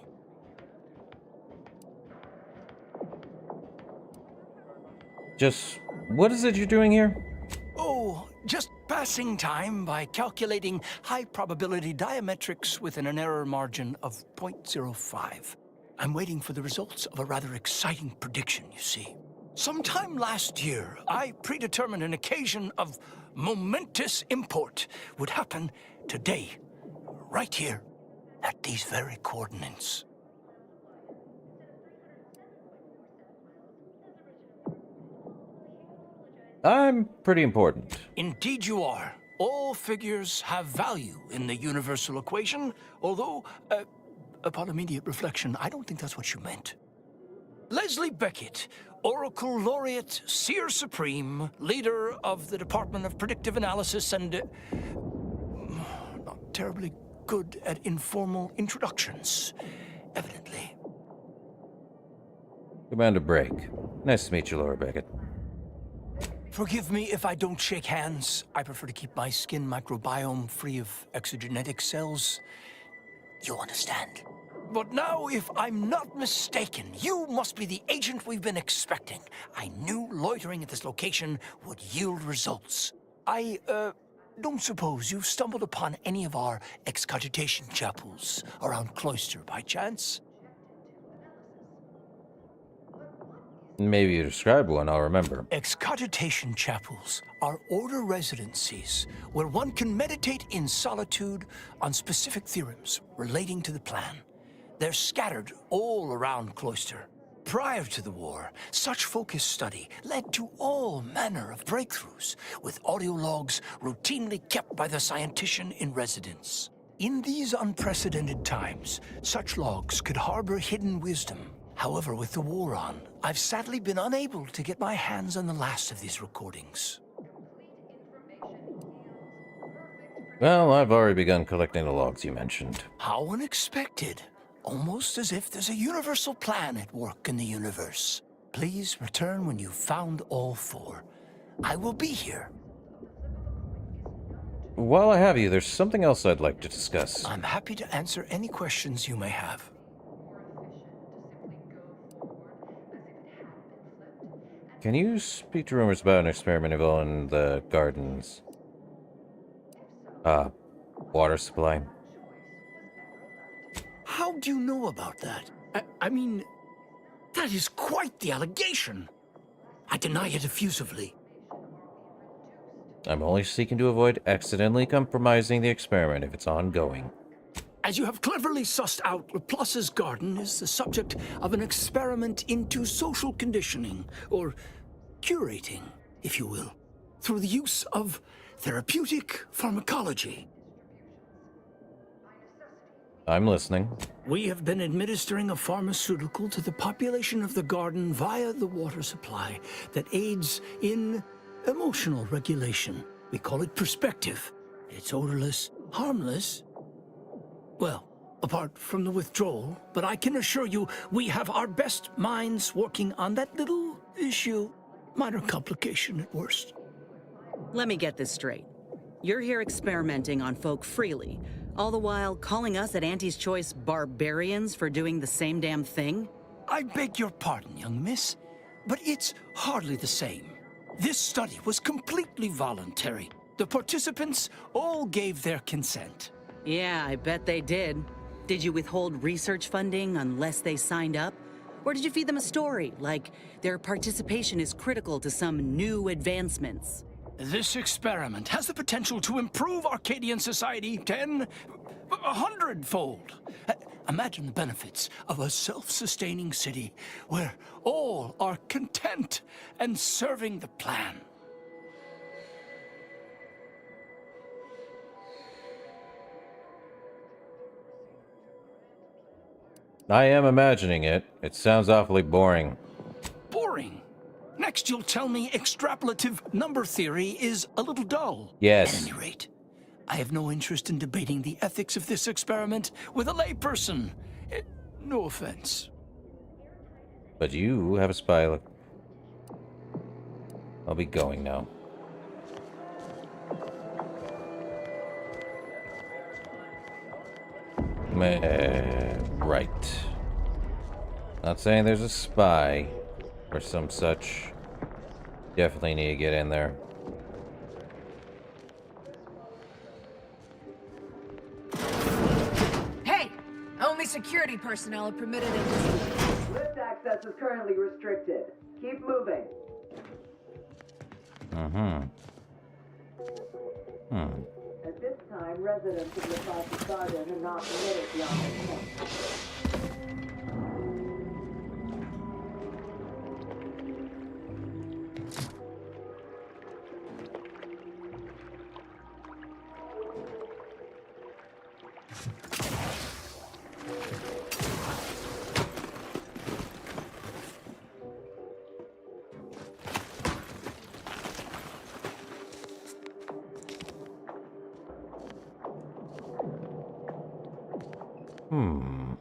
Just, what is it you're doing here? Oh, just passing time by calculating high probability diametrics within an error margin of 0.05. I'm waiting for the results of a rather exciting prediction, you see. Sometime last year, I predetermined an occasion of momentous import would happen today, right here, at these very coordinates. I'm pretty important. Indeed you are. All figures have value in the universal equation, although, upon immediate reflection, I don't think that's what you meant. Leslie Beckett, Oracle Laureate, Seer Supreme, leader of the Department of Predictive Analysis, and not terribly good at informal introductions, evidently. Commander Break. Nice to meet you, Laura Beckett. Forgive me if I don't shake hands. I prefer to keep my skin microbiome free of exogenetic cells. You understand. But now, if I'm not mistaken, you must be the agent we've been expecting. I knew loitering at this location would yield results. I, don't suppose you've stumbled upon any of our excogitation chapels around Cloister by chance? Maybe you describe one, I'll remember. Excogitation chapels are order residencies where one can meditate in solitude on specific theorems relating to the plan. They're scattered all around Cloister. Prior to the war, such focused study led to all manner of breakthroughs, with audio logs routinely kept by the scientician in residence. In these unprecedented times, such logs could harbor hidden wisdom. However, with the war on, I've sadly been unable to get my hands on the last of these recordings. Well, I've already begun collecting the logs you mentioned. How unexpected. Almost as if there's a universal plan at work in the universe. Please return when you've found all four. I will be here. While I have you, there's something else I'd like to discuss. I'm happy to answer any questions you may have. Can you speak to rumors about an experiment involving the garden's water supply? How do you know about that? I mean, that is quite the allegation. I deny it effusively. I'm only seeking to avoid accidentally compromising the experiment if it's ongoing. As you have cleverly sussed out, Laplace's garden is the subject of an experiment into social conditioning, or curating, if you will, through the use of therapeutic pharmacology. I'm listening. We have been administering a pharmaceutical to the population of the garden via the water supply that aids in emotional regulation. We call it perspective. It's odorless, harmless. Well, apart from the withdrawal, but I can assure you we have our best minds working on that little issue. Minor complication at worst. Let me get this straight. You're here experimenting on folk freely, all the while calling us at Auntie's Choice barbarians for doing the same damn thing? I beg your pardon, young miss, but it's hardly the same. This study was completely voluntary. The participants all gave their consent. Yeah, I bet they did. Did you withhold research funding unless they signed up? Or did you feed them a story, like their participation is critical to some new advancements? This experiment has the potential to improve Arcadian society 100-fold. Imagine the benefits of a self-sustaining city where all are content and serving the plan. I am imagining it. It sounds awfully boring. Boring? Next you'll tell me extrapolative number theory is a little dull. Yes. At any rate, I have no interest in debating the ethics of this experiment with a layperson. No offense. But you have a spy look. I'll be going now. Right. Not saying there's a spy or some such. Definitely need to get in there. Hey! Only security personnel are permitted in this. Lift access is currently restricted. Keep moving. At this time, residents of the garden are not permitted beyond this point. Hmm.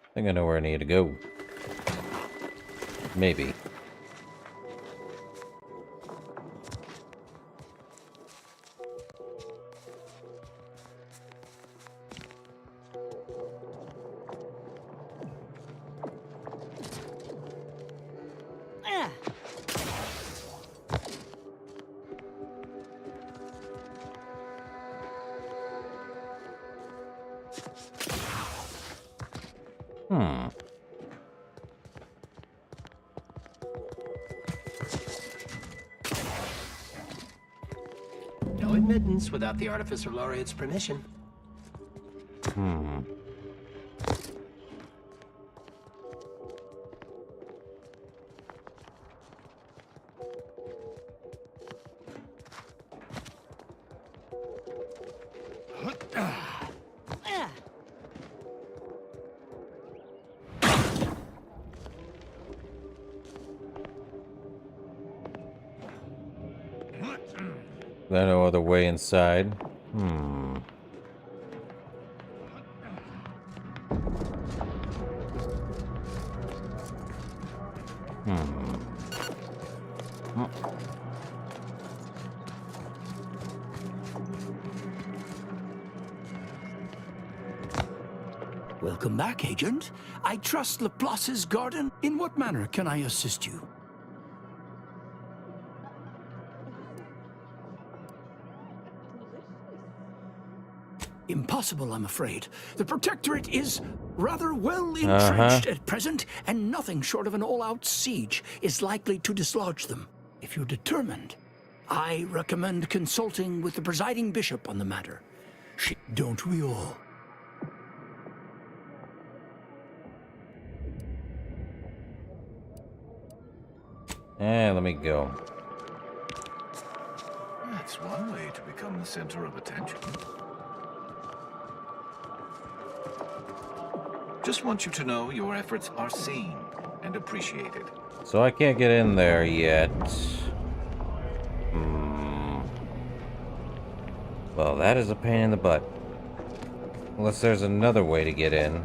I think I know where I need to go. Maybe. Hmm. No admittance without the Artificer Laureate's permission. Hmm. There's no other way inside. Hmm. Hmm. Welcome back, Agent. I trust Laplace's garden. In what manner can I assist you? Impossible, I'm afraid. The Protectorate is rather well entrenched at present, and nothing short of an all-out siege is likely to dislodge them. If you're determined, I recommend consulting with the presiding bishop on the matter. Don't we all? Let me go. That's one way to become the center of attention. Just want you to know your efforts are seen and appreciated. So I can't get in there yet. Well, that is a pain in the butt. Unless there's another way to get in.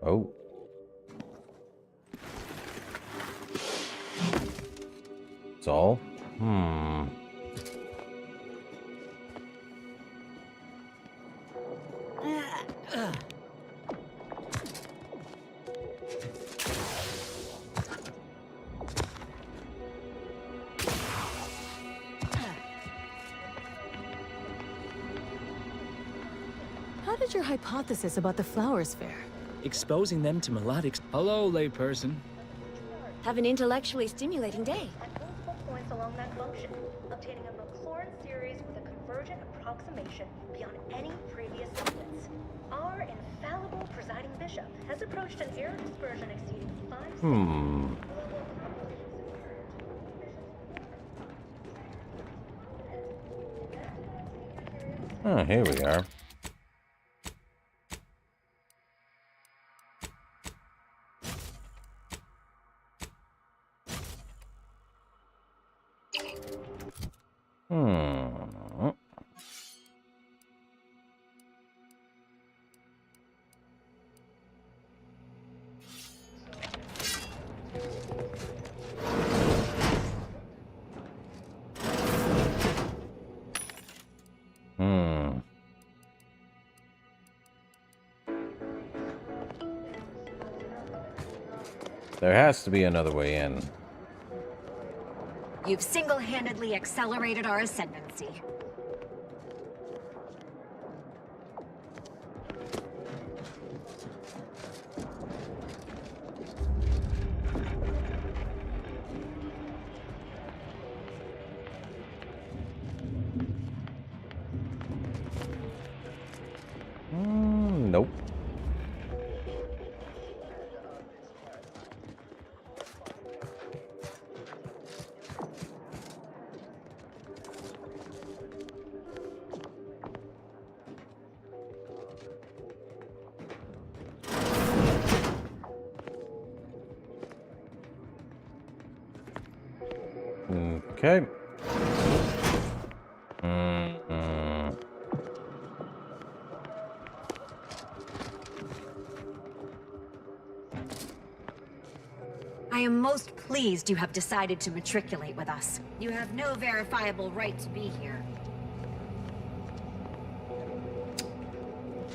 Oh. It's all? How did your hypothesis about the flowers fare? Exposing them to melodics. Hello, layperson. Have an intellectually stimulating day. Points along that function, obtaining a Maclaurin series with a convergent approximation beyond any previous sequence. Our infallible presiding bishop has approached an error dispersion exceeding 5. Oh, here we are. Hmm. Hmm. There has to be another way in. You've single-handedly accelerated our ascendancy. Nope. Okay. I am most pleased you have decided to matriculate with us. You have no verifiable right to be here.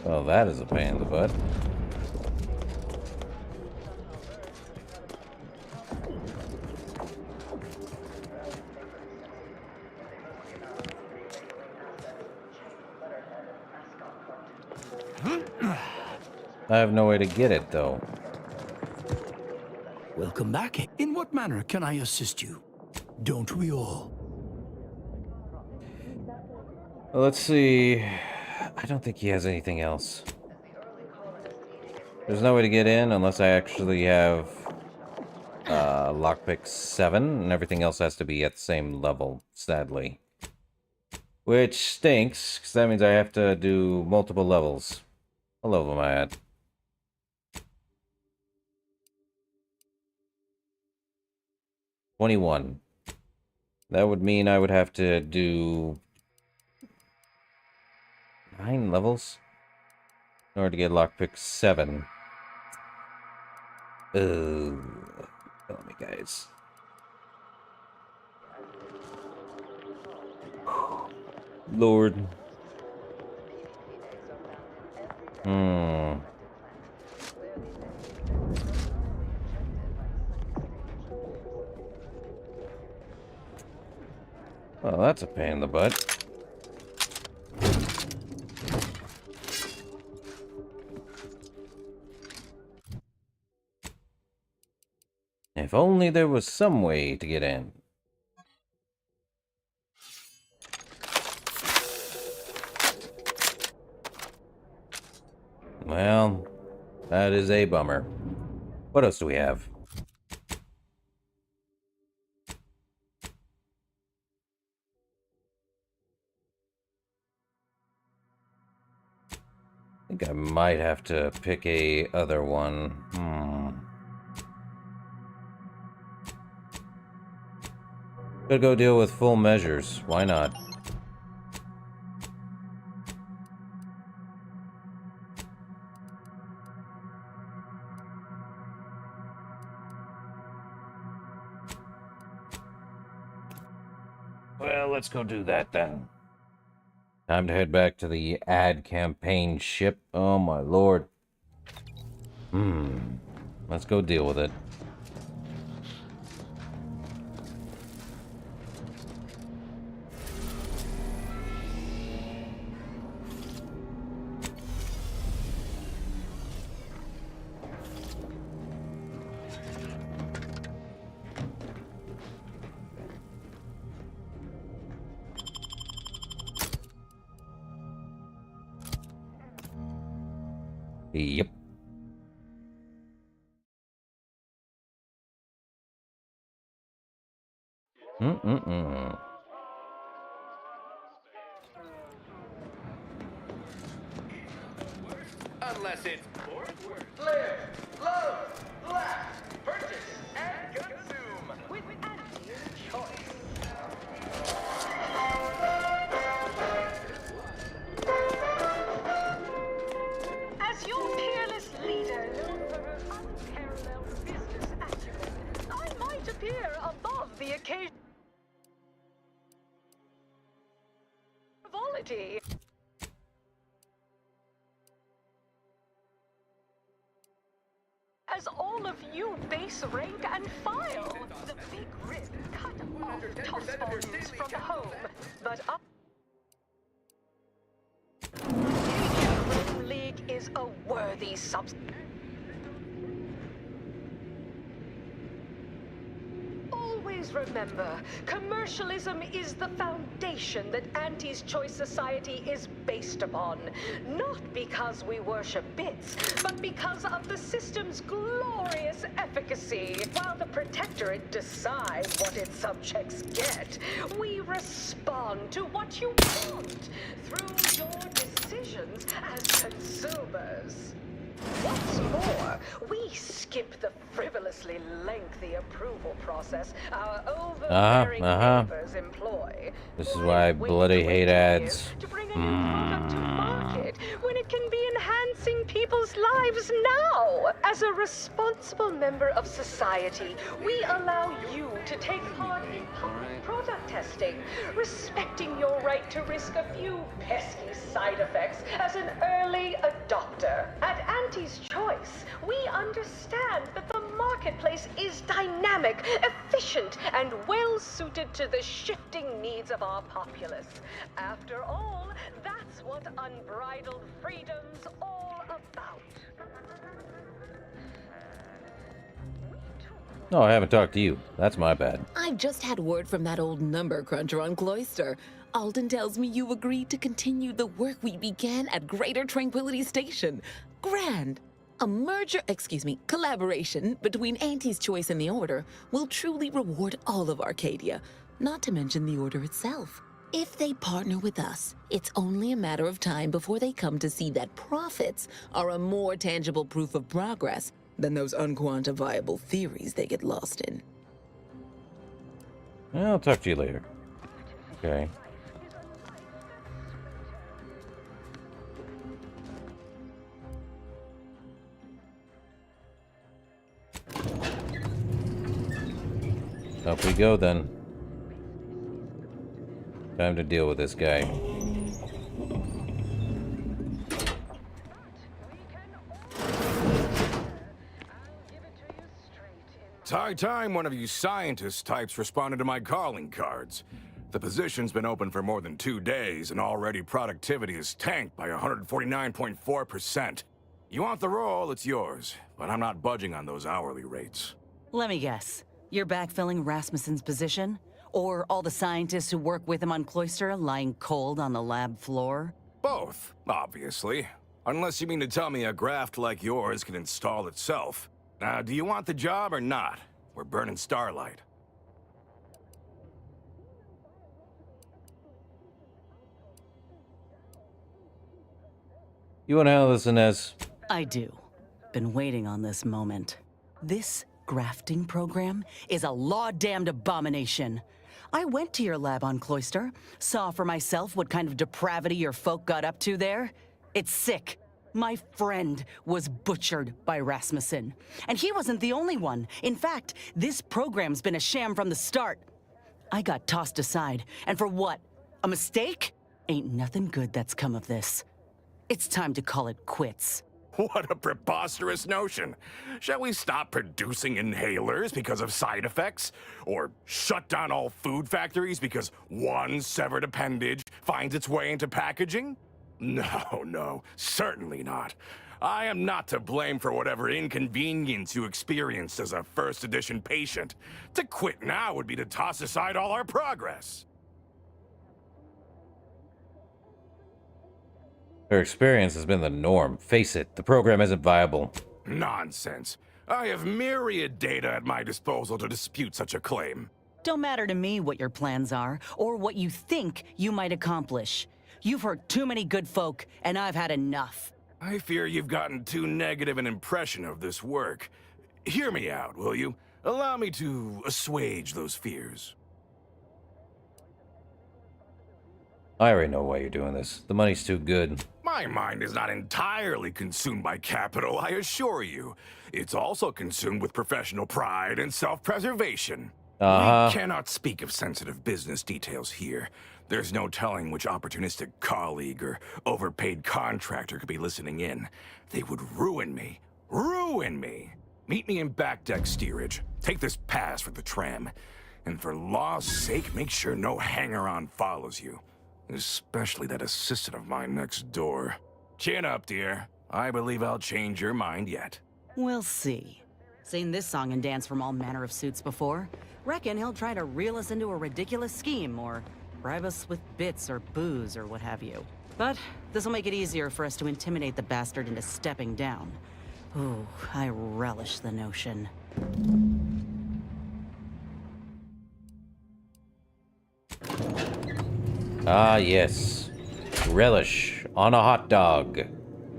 Well, that is a pain in the butt. I have no way to get it, though. Welcome back. In what manner can I assist you? Don't we all? Well, let's see. I don't think he has anything else. There's no way to get in unless I actually have lockpick 7, and everything else has to be at the same level, sadly. Which stinks, because that means I have to do multiple levels. What level am I at? $21. That would mean I would have to do 9 levels in order to get lockpick 7. Oh, kill me, guys. Lord. Well, that's a pain in the butt. If only there was some way to get in. Well, that is a bummer. What else do we have? I think I might have to pick a other one. Could go deal with full measures. Why not? Well, let's go do that then. Time to head back to the ad campaign ship. Oh my lord. Let's go deal with it. Yep. unless it's flare, load, blast, purchase, and consume with anti-choice. As your peerless leader, known for her unparalleled business acumen, I might appear above the occasion. Frivolity. As all of you base rank and file, the big rib cut off toss volumes from home, but up. Rome League is a worthy substitute. Always remember, commercialism is the foundation that Auntie's Choice Society is based upon. Not because we worship bits, but because of the system's glorious efficacy. While the Protectorate decides what its subjects get, we respond to what you want through your decisions as consumers. What's more, we skip the frivolously lengthy approval process our overbearing neighbors employ. This is why I bloody hate ads. To bring a new product to market when it can be enhancing people's lives now. As a responsible member of society, we allow you to take part in public product testing, respecting your right to risk a few pesky side effects as an early adopter. At Auntie's Choice, we understand that the marketplace is dynamic, efficient, and well-suited to the shifting needs of our populace. After all, that's what unbridled freedom's all about. No, I haven't talked to you. That's my bad. I've just had word from that old number cruncher on Cloister. Alden tells me you agreed to continue the work we began at Greater Tranquility Station. Grand. A collaboration between Auntie's Choice and the Order will truly reward all of Arcadia, not to mention the Order itself. If they partner with us, it's only a matter of time before they come to see that profits are a more tangible proof of progress than those unquantifiable theories they get lost in. I'll talk to you later. Okay. Up we go then. Time to deal with this guy. It's high time one of you scientist types responded to my calling cards. The position's been open for more than 2 days, and already productivity is tanked by 149.4%. You want the role, it's yours, but I'm not budging on those hourly rates. Let me guess. You're backfilling Rasmussen's position? Or all the scientists who work with him on Cloister lying cold on the lab floor? Both, obviously. Unless you mean to tell me a graft like yours can install itself. Now, do you want the job or not? We're burning starlight. You want to handle this, Inez? I do. Been waiting on this moment. This grafting program is a law-damned abomination. I went to your lab on Cloister, saw for myself what kind of depravity your folk got up to there. It's sick. My friend was butchered by Rasmussen. And he wasn't the only one. In fact, this program's been a sham from the start. I got tossed aside. And for what? A mistake? Ain't nothing good that's come of this. It's time to call it quits. What a preposterous notion. Shall we stop producing inhalers because of side effects? Or shut down all food factories because one severed appendage finds its way into packaging? No, certainly not. I am not to blame for whatever inconvenience you experienced as a first edition patient. To quit now would be to toss aside all our progress. Her experience has been the norm. Face it, the program isn't viable. Nonsense. I have myriad data at my disposal to dispute such a claim. Don't matter to me what your plans are, or what you think you might accomplish. You've hurt too many good folk, and I've had enough. I fear you've gotten too negative an impression of this work. Hear me out, will you? Allow me to assuage those fears. I already know why you're doing this. The money's too good. My mind is not entirely consumed by capital, I assure you. It's also consumed with professional pride and self-preservation. We cannot speak of sensitive business details here. There's no telling which opportunistic colleague or overpaid contractor could be listening in. They would ruin me. Ruin me! Meet me in back deck steerage. Take this pass for the tram. And for law's sake, make sure no hanger-on follows you. Especially that assistant of mine next door. Chin up, dear. I believe I'll change your mind yet. We'll see. Seen this song and dance from all manner of suits before. Reckon he'll try to reel us into a ridiculous scheme, or bribe us with bits or booze or what have you. But this'll make it easier for us to intimidate the bastard into stepping down. Ooh, I relish the notion. Ah, yes. Relish on a hot dog.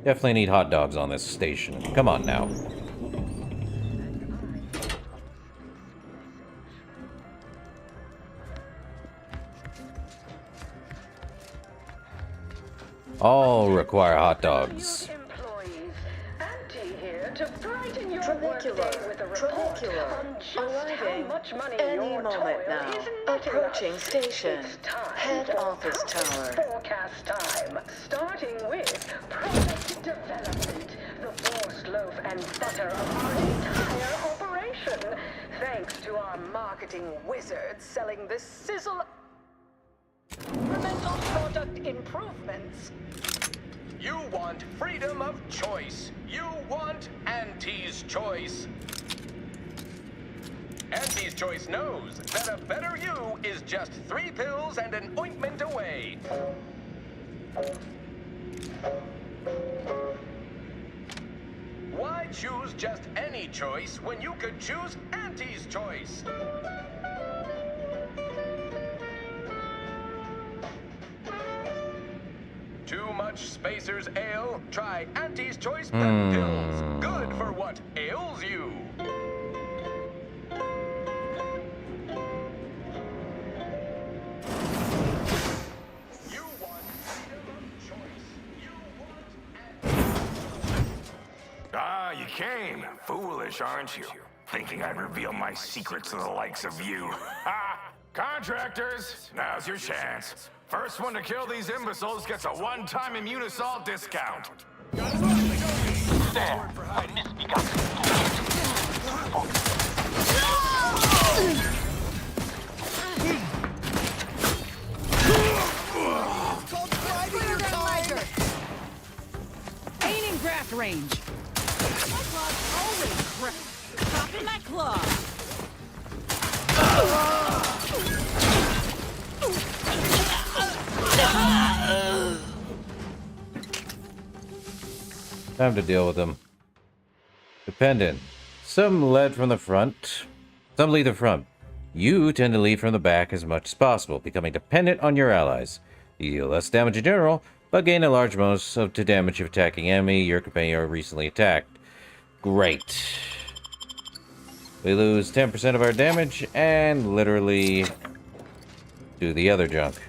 Definitely need hot dogs on this station. Come on now. All require hot dogs. To brighten your workday with a report on just how much money your toil is Approaching station. Head office tower. Forecast time, starting with product development, the forced loaf and butter of our entire operation, thanks to our marketing wizards selling the sizzle incremental product improvements. You want freedom of choice. You want Auntie's Choice. Auntie's Choice knows that a better you is just 3 pills and an ointment away. Why choose just any choice when you could choose Auntie's Choice? Too much Spacer's Ale? Try Auntie's Choice Prep Pills. Good for what ails you. Ah, you came. Foolish, aren't you? Thinking I'd reveal my secrets to the likes of you. Ha! Contractors, now's your chance. First one to kill these imbeciles gets a one-time immune assault discount. There, I Ain't in graft range. My claw's always cracked. Popping my claw. Time to deal with them. Dependent. Some led from the front. Some lead the front. You tend to lead from the back as much as possible, becoming dependent on your allies. You deal less damage in general, but gain a large bonus to damage if attacking enemy your companion are recently attacked. Great. We lose 10% of our damage and literally do the other junk.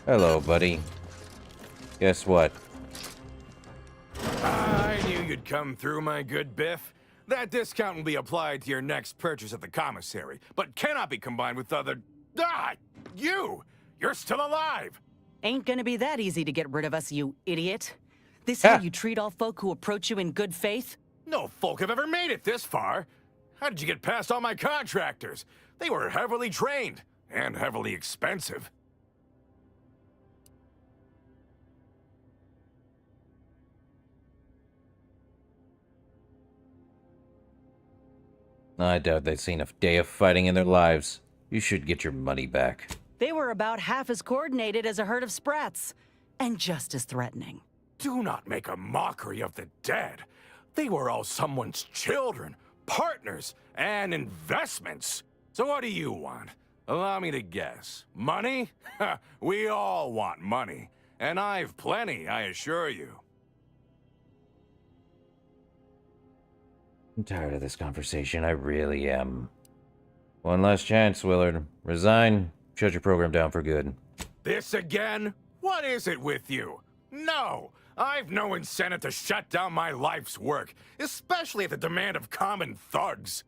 Hello, buddy. Guess what? I knew you'd come through, my good Biff. That discount will be applied to your next purchase at the commissary, but cannot be combined with other... Ah! You! You're still alive! Ain't gonna be that easy to get rid of us, you idiot. This how you treat all folk who approach you in good faith? No folk have ever made it this far. How did you get past all my contractors? They were heavily trained and heavily expensive. I doubt they've seen a day of fighting in their lives. You should get your money back. They were about half as coordinated as a herd of sprats, and just as threatening. Do not make a mockery of the dead. They were all someone's children, partners, and investments. So what do you want? Allow me to guess. Money? We all want money. And I've plenty, I assure you. I'm tired of this conversation. I really am. One last chance, Willard. Resign. Shut your program down for good. This again? What is it with you? No! I've no incentive to shut down my life's work, especially at the demand of common thugs.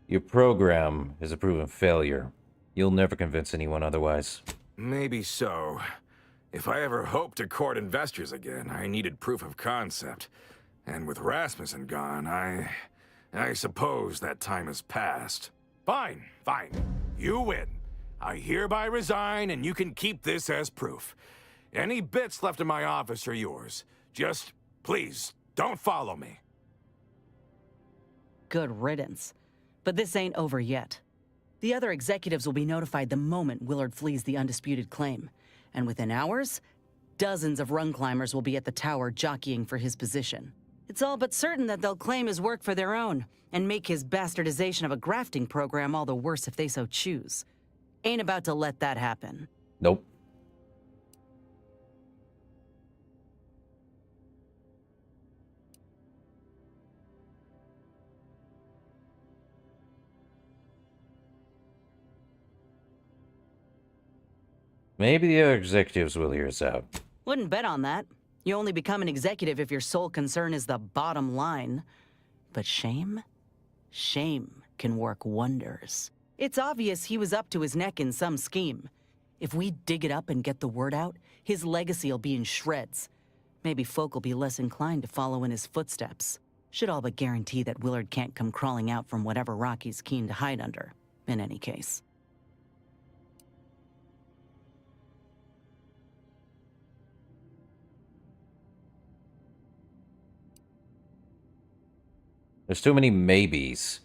Your program is a proven failure. You'll never convince anyone otherwise. Maybe so. If I ever hope to court investors again, I needed proof of concept. And with Rasmussen gone, I suppose that time has passed. Fine, fine. You win. I hereby resign, and you can keep this as proof. Any bits left in my office are yours. Just, please, don't follow me. Good riddance. But this ain't over yet. The other executives will be notified the moment Willard flees the undisputed claim. And within hours, dozens of rung climbers will be at the tower jockeying for his position. It's all but certain that they'll claim his work for their own, and make his bastardization of a grafting program all the worse if they so choose. Ain't about to let that happen. Nope. Maybe the other executives will hear us out. Wouldn't bet on that. You only become an executive if your sole concern is the bottom line. But shame? Shame can work wonders. It's obvious he was up to his neck in some scheme. If we dig it up and get the word out, his legacy will be in shreds. Maybe folk will be less inclined to follow in his footsteps. Should all but guarantee that Willard can't come crawling out from whatever rock he's keen to hide under, in any case. There's too many maybes.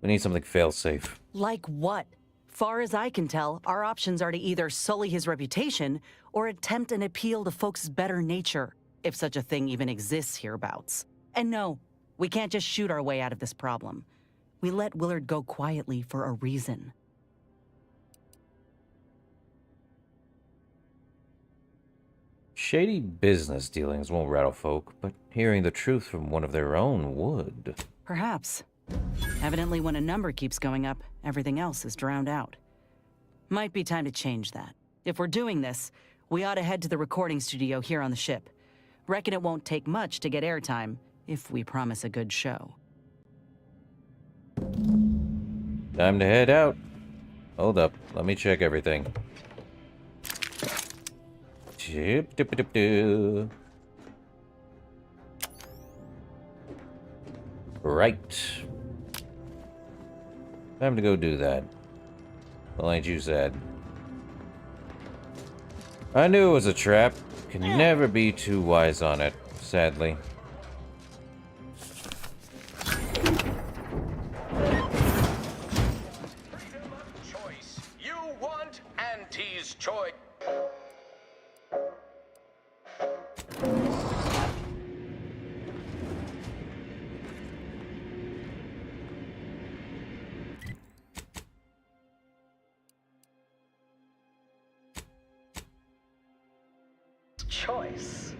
We need something fail-safe. Like what? Far as I can tell, our options are to either sully his reputation or attempt an appeal to folks' better nature, if such a thing even exists hereabouts. And no, we can't just shoot our way out of this problem. We let Willard go quietly for a reason. Shady business dealings won't rattle folk, but hearing the truth from one of their own would. Perhaps. Evidently, when a number keeps going up, everything else is drowned out. Might be time to change that. If we're doing this, we ought to head to the recording studio here on the ship. Reckon it won't take much to get airtime, if we promise a good show. Time to head out. Hold up, let me check everything. Right. Time to go do that. Well, ain't you sad? I knew it was a trap. Can never be too wise on it, sadly. Freedom of choice. You want Auntie's choice. Choice.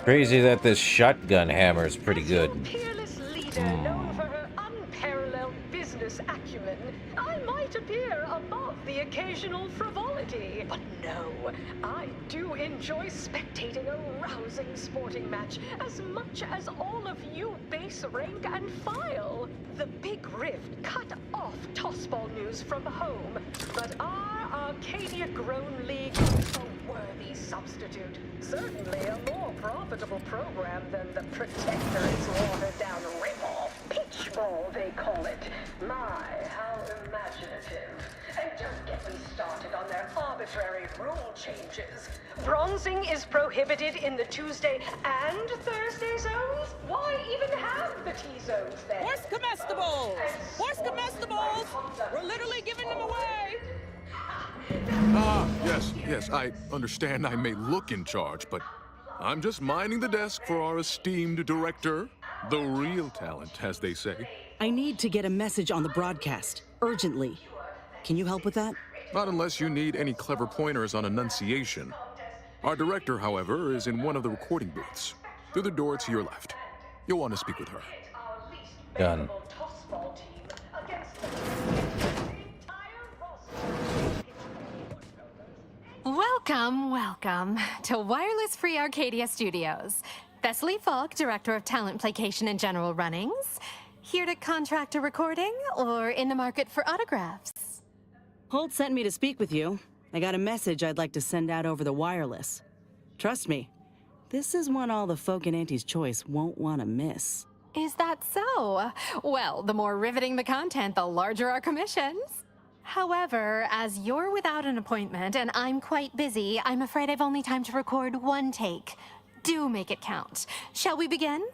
Crazy that this shotgun hammer is pretty good. Peerless leader known for her unparalleled business acumen, I might appear above the occasional frivolity. But no, I do enjoy spectating a rousing sporting match as much as all of you base rank and file. The Big Rift cut off tossball news from home, but our Arcadia-grown league is a worthy substitute. Certainly a more profitable program than the Protectorate's watered-down rip-off. Pitchball, they call it. My, how imaginative. And don't get me started on their arbitrary rule changes. Bronzing is prohibited in the Tuesday and Thursday zones? Why even have the T-zones then? Where's comestibles? Where's comestibles? We're literally giving them away. Yes, I understand I may look in charge, but I'm just minding the desk for our esteemed director. The real talent, as they say. I need to get a message on the broadcast, urgently. Can you help with that? Not unless you need any clever pointers on enunciation. Our director, however, is in one of the recording booths. Through the door to your left. You'll want to speak with her. Done. Welcome to Wireless Free Arcadia Studios. Thessaly Falk, Director of Talent Placation and General Runnings. Here to contract a recording or in the market for autographs? Holt sent me to speak with you. I got a message I'd like to send out over the wireless. Trust me, this is one all the folk in Auntie's Choice won't want to miss. Is that so? Well, the more riveting the content, the larger our commissions. However, as you're without an appointment and I'm quite busy, I'm afraid I've only time to record one take. Do make it count. Shall we begin?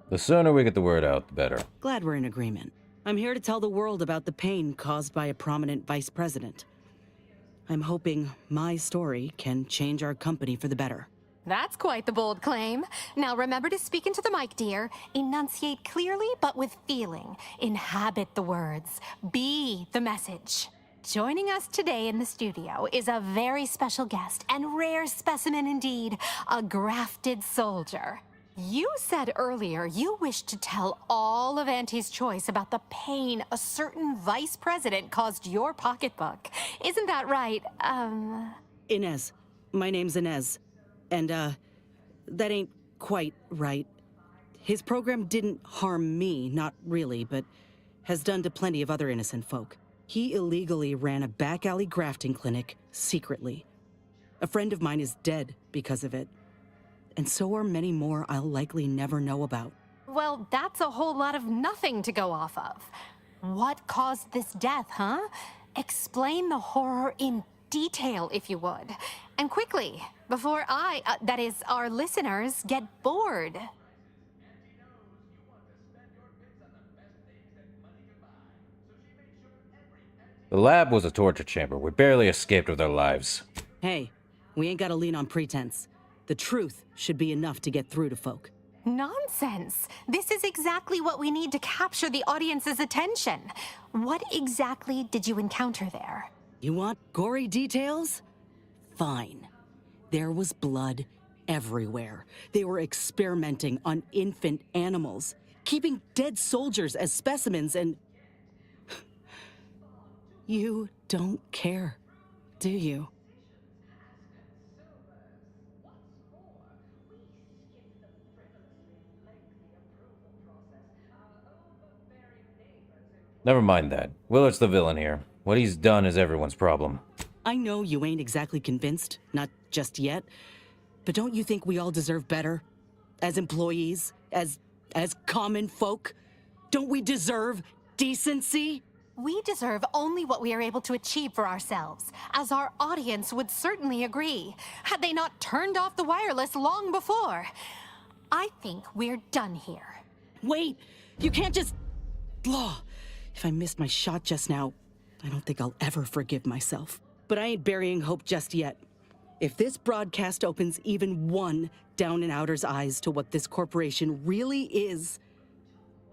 The sooner we get the word out, the better. Glad we're in agreement. I'm here to tell the world about the pain caused by a prominent vice president. I'm hoping my story can change our company for the better. That's quite the bold claim. Now remember to speak into the mic, dear. Enunciate clearly, but with feeling. Inhabit the words. Be the message. Joining us today in the studio is a very special guest and rare specimen indeed, a grafted soldier. You said earlier you wished to tell all of Auntie's Choice about the pain a certain vice president caused your pocketbook. Isn't that right? Inez. My name's Inez. And, that ain't quite right. His program didn't harm me, not really, but has done to plenty of other innocent folk. He illegally ran a back alley grafting clinic secretly. A friend of mine is dead because of it. And so are many more I'll likely never know about. Well, that's a whole lot of nothing to go off of. What caused this death, huh? Explain the horror in detail, if you would. And quickly, before that is, our listeners, get bored. The lab was a torture chamber. We barely escaped with our lives. Hey, we ain't gotta lean on pretense. The truth should be enough to get through to folk. Nonsense. This is exactly what we need to capture the audience's attention. What exactly did you encounter there? You want gory details? Fine. There was blood everywhere. They were experimenting on infant animals, keeping dead soldiers as specimens, and... You don't care, do you? Never mind that. Willard's the villain here. What he's done is everyone's problem. I know you ain't exactly convinced, not just yet, but don't you think we all deserve better? As employees, as common folk? Don't we deserve decency? We deserve only what we are able to achieve for ourselves, as our audience would certainly agree, had they not turned off the wireless long before. I think we're done here. Wait! You can't just... Blah! If I missed my shot just now, I don't think I'll ever forgive myself. But I ain't burying hope just yet. If this broadcast opens even one down and outer's eyes to what this corporation really is,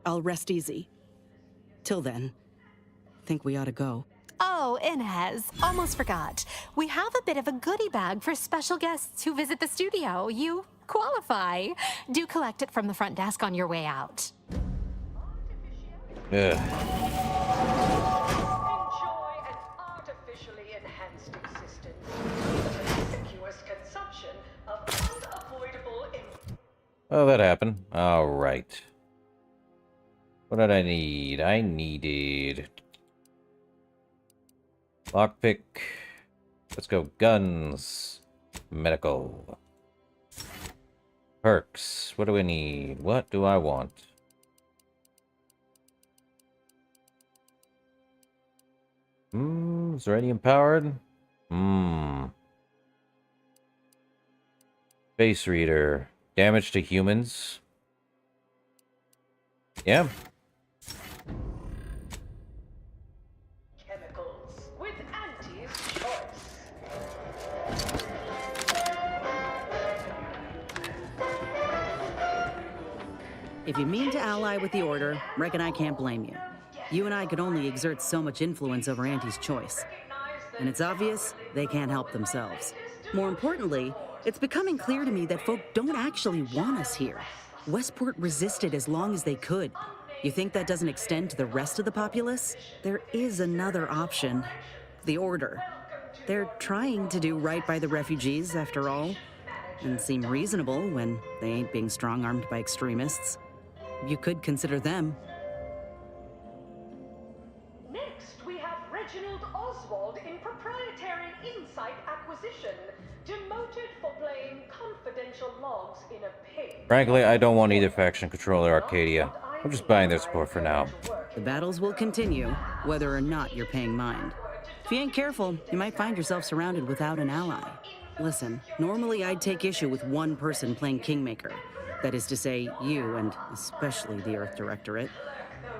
I'll rest easy. Till then, I think we ought to go. Oh, Inez, almost forgot. We have a bit of a goodie bag for special guests who visit the studio. You qualify. Do collect it from the front desk on your way out. Enjoy an artificially enhanced existence. The conspicuous consumption of unavoidable... Oh, that happened. All right. What did I need? I needed... lockpick. Let's go. Guns. Medical. Perks. What do we need? What do I want? Is there any empowered? Face reader. Damage to humans. Yeah. Chemicals with Auntie's Choice. If you mean to ally with the Order, reckon I can't blame you. You and I could only exert so much influence over Auntie's choice. And it's obvious they can't help themselves. More importantly, it's becoming clear to me that folk don't actually want us here. Westport resisted as long as they could. You think that doesn't extend to the rest of the populace? There is another option. The Order. They're trying to do right by the refugees, after all, and seem reasonable when they ain't being strong-armed by extremists. You could consider them. Next, we have Reginald Oswald in Proprietary Insight Acquisition, demoted for playing confidential logs in a pig. Frankly, I don't want either faction controlling Arcadia. I'm just buying their support for now. The battles will continue, whether or not you're paying mind. If you ain't careful, you might find yourself surrounded without an ally. Listen, normally I'd take issue with one person playing Kingmaker. That is to say, you, and especially the Earth Directorate.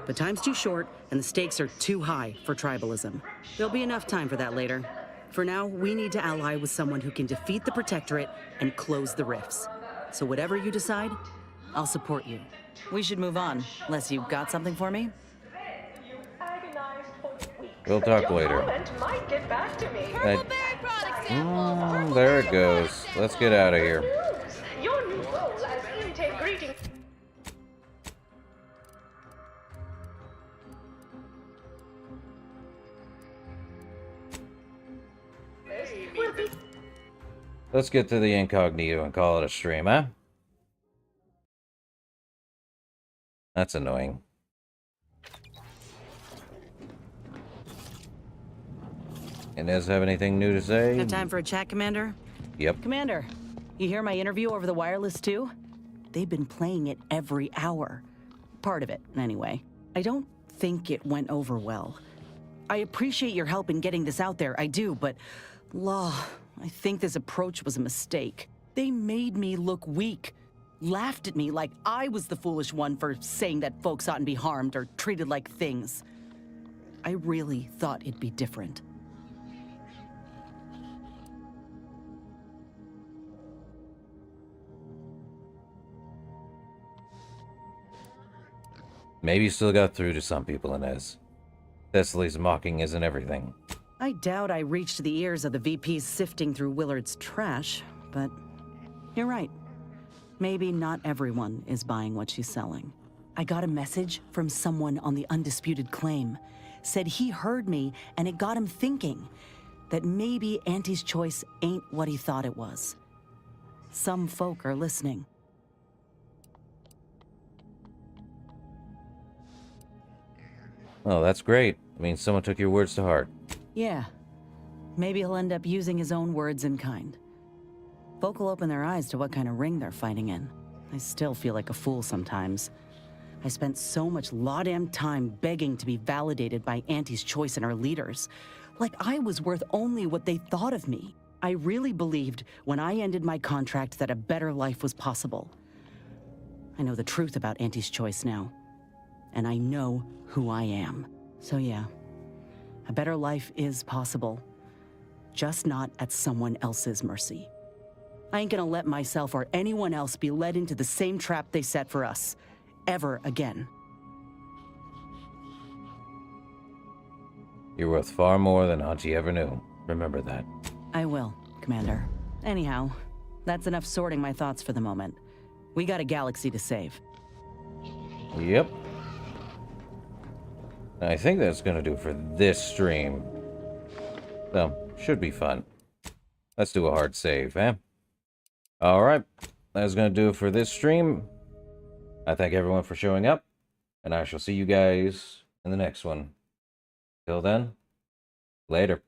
But time's too short, and the stakes are too high for tribalism. There'll be enough time for that later. For now, we need to ally with someone who can defeat the Protectorate and close the rifts. So whatever you decide, I'll support you. We should move on, unless you've got something for me? We'll talk later. There it goes. Let's get out of here. Your new role as intake greeting. Let's get to the incognito and call it a stream, huh? That's annoying. Inez have anything new to say? Have time for a chat, Commander? Yep. Commander, you hear my interview over the wireless too? They've been playing it every hour. Part of it, anyway. I don't think it went over well. I appreciate your help in getting this out there, I do, but... Law, I think this approach was a mistake. They made me look weak. Laughed at me like I was the foolish one for saying that folks oughtn't be harmed or treated like things. I really thought it'd be different. Maybe you still got through to some people, Inez. Cecily's mocking isn't everything. I doubt I reached the ears of the VPs sifting through Willard's trash, but you're right. Maybe not everyone is buying what she's selling. I got a message from someone on the Undisputed Claim. Said he heard me and it got him thinking that maybe Auntie's choice ain't what he thought it was. Some folk are listening. Oh, that's great. I mean, someone took your words to heart. Yeah. Maybe he'll end up using his own words in kind. Folk will open their eyes to what kind of ring they're fighting in. I still feel like a fool sometimes. I spent so much law-damn time begging to be validated by Auntie's choice and her leaders. Like I was worth only what they thought of me. I really believed when I ended my contract that a better life was possible. I know the truth about Auntie's choice now. And I know who I am. So yeah, a better life is possible. Just not at someone else's mercy. I ain't gonna let myself or anyone else be led into the same trap they set for us. Ever again. You're worth far more than Auntie ever knew. Remember that. I will, Commander. Anyhow, that's enough sorting my thoughts for the moment. We got a galaxy to save. Yep. I think that's gonna do for this stream. So, should be fun. Let's do a hard save, eh? Alright, that's gonna do it for this stream. I thank everyone for showing up, and I shall see you guys in the next one. Till then, later.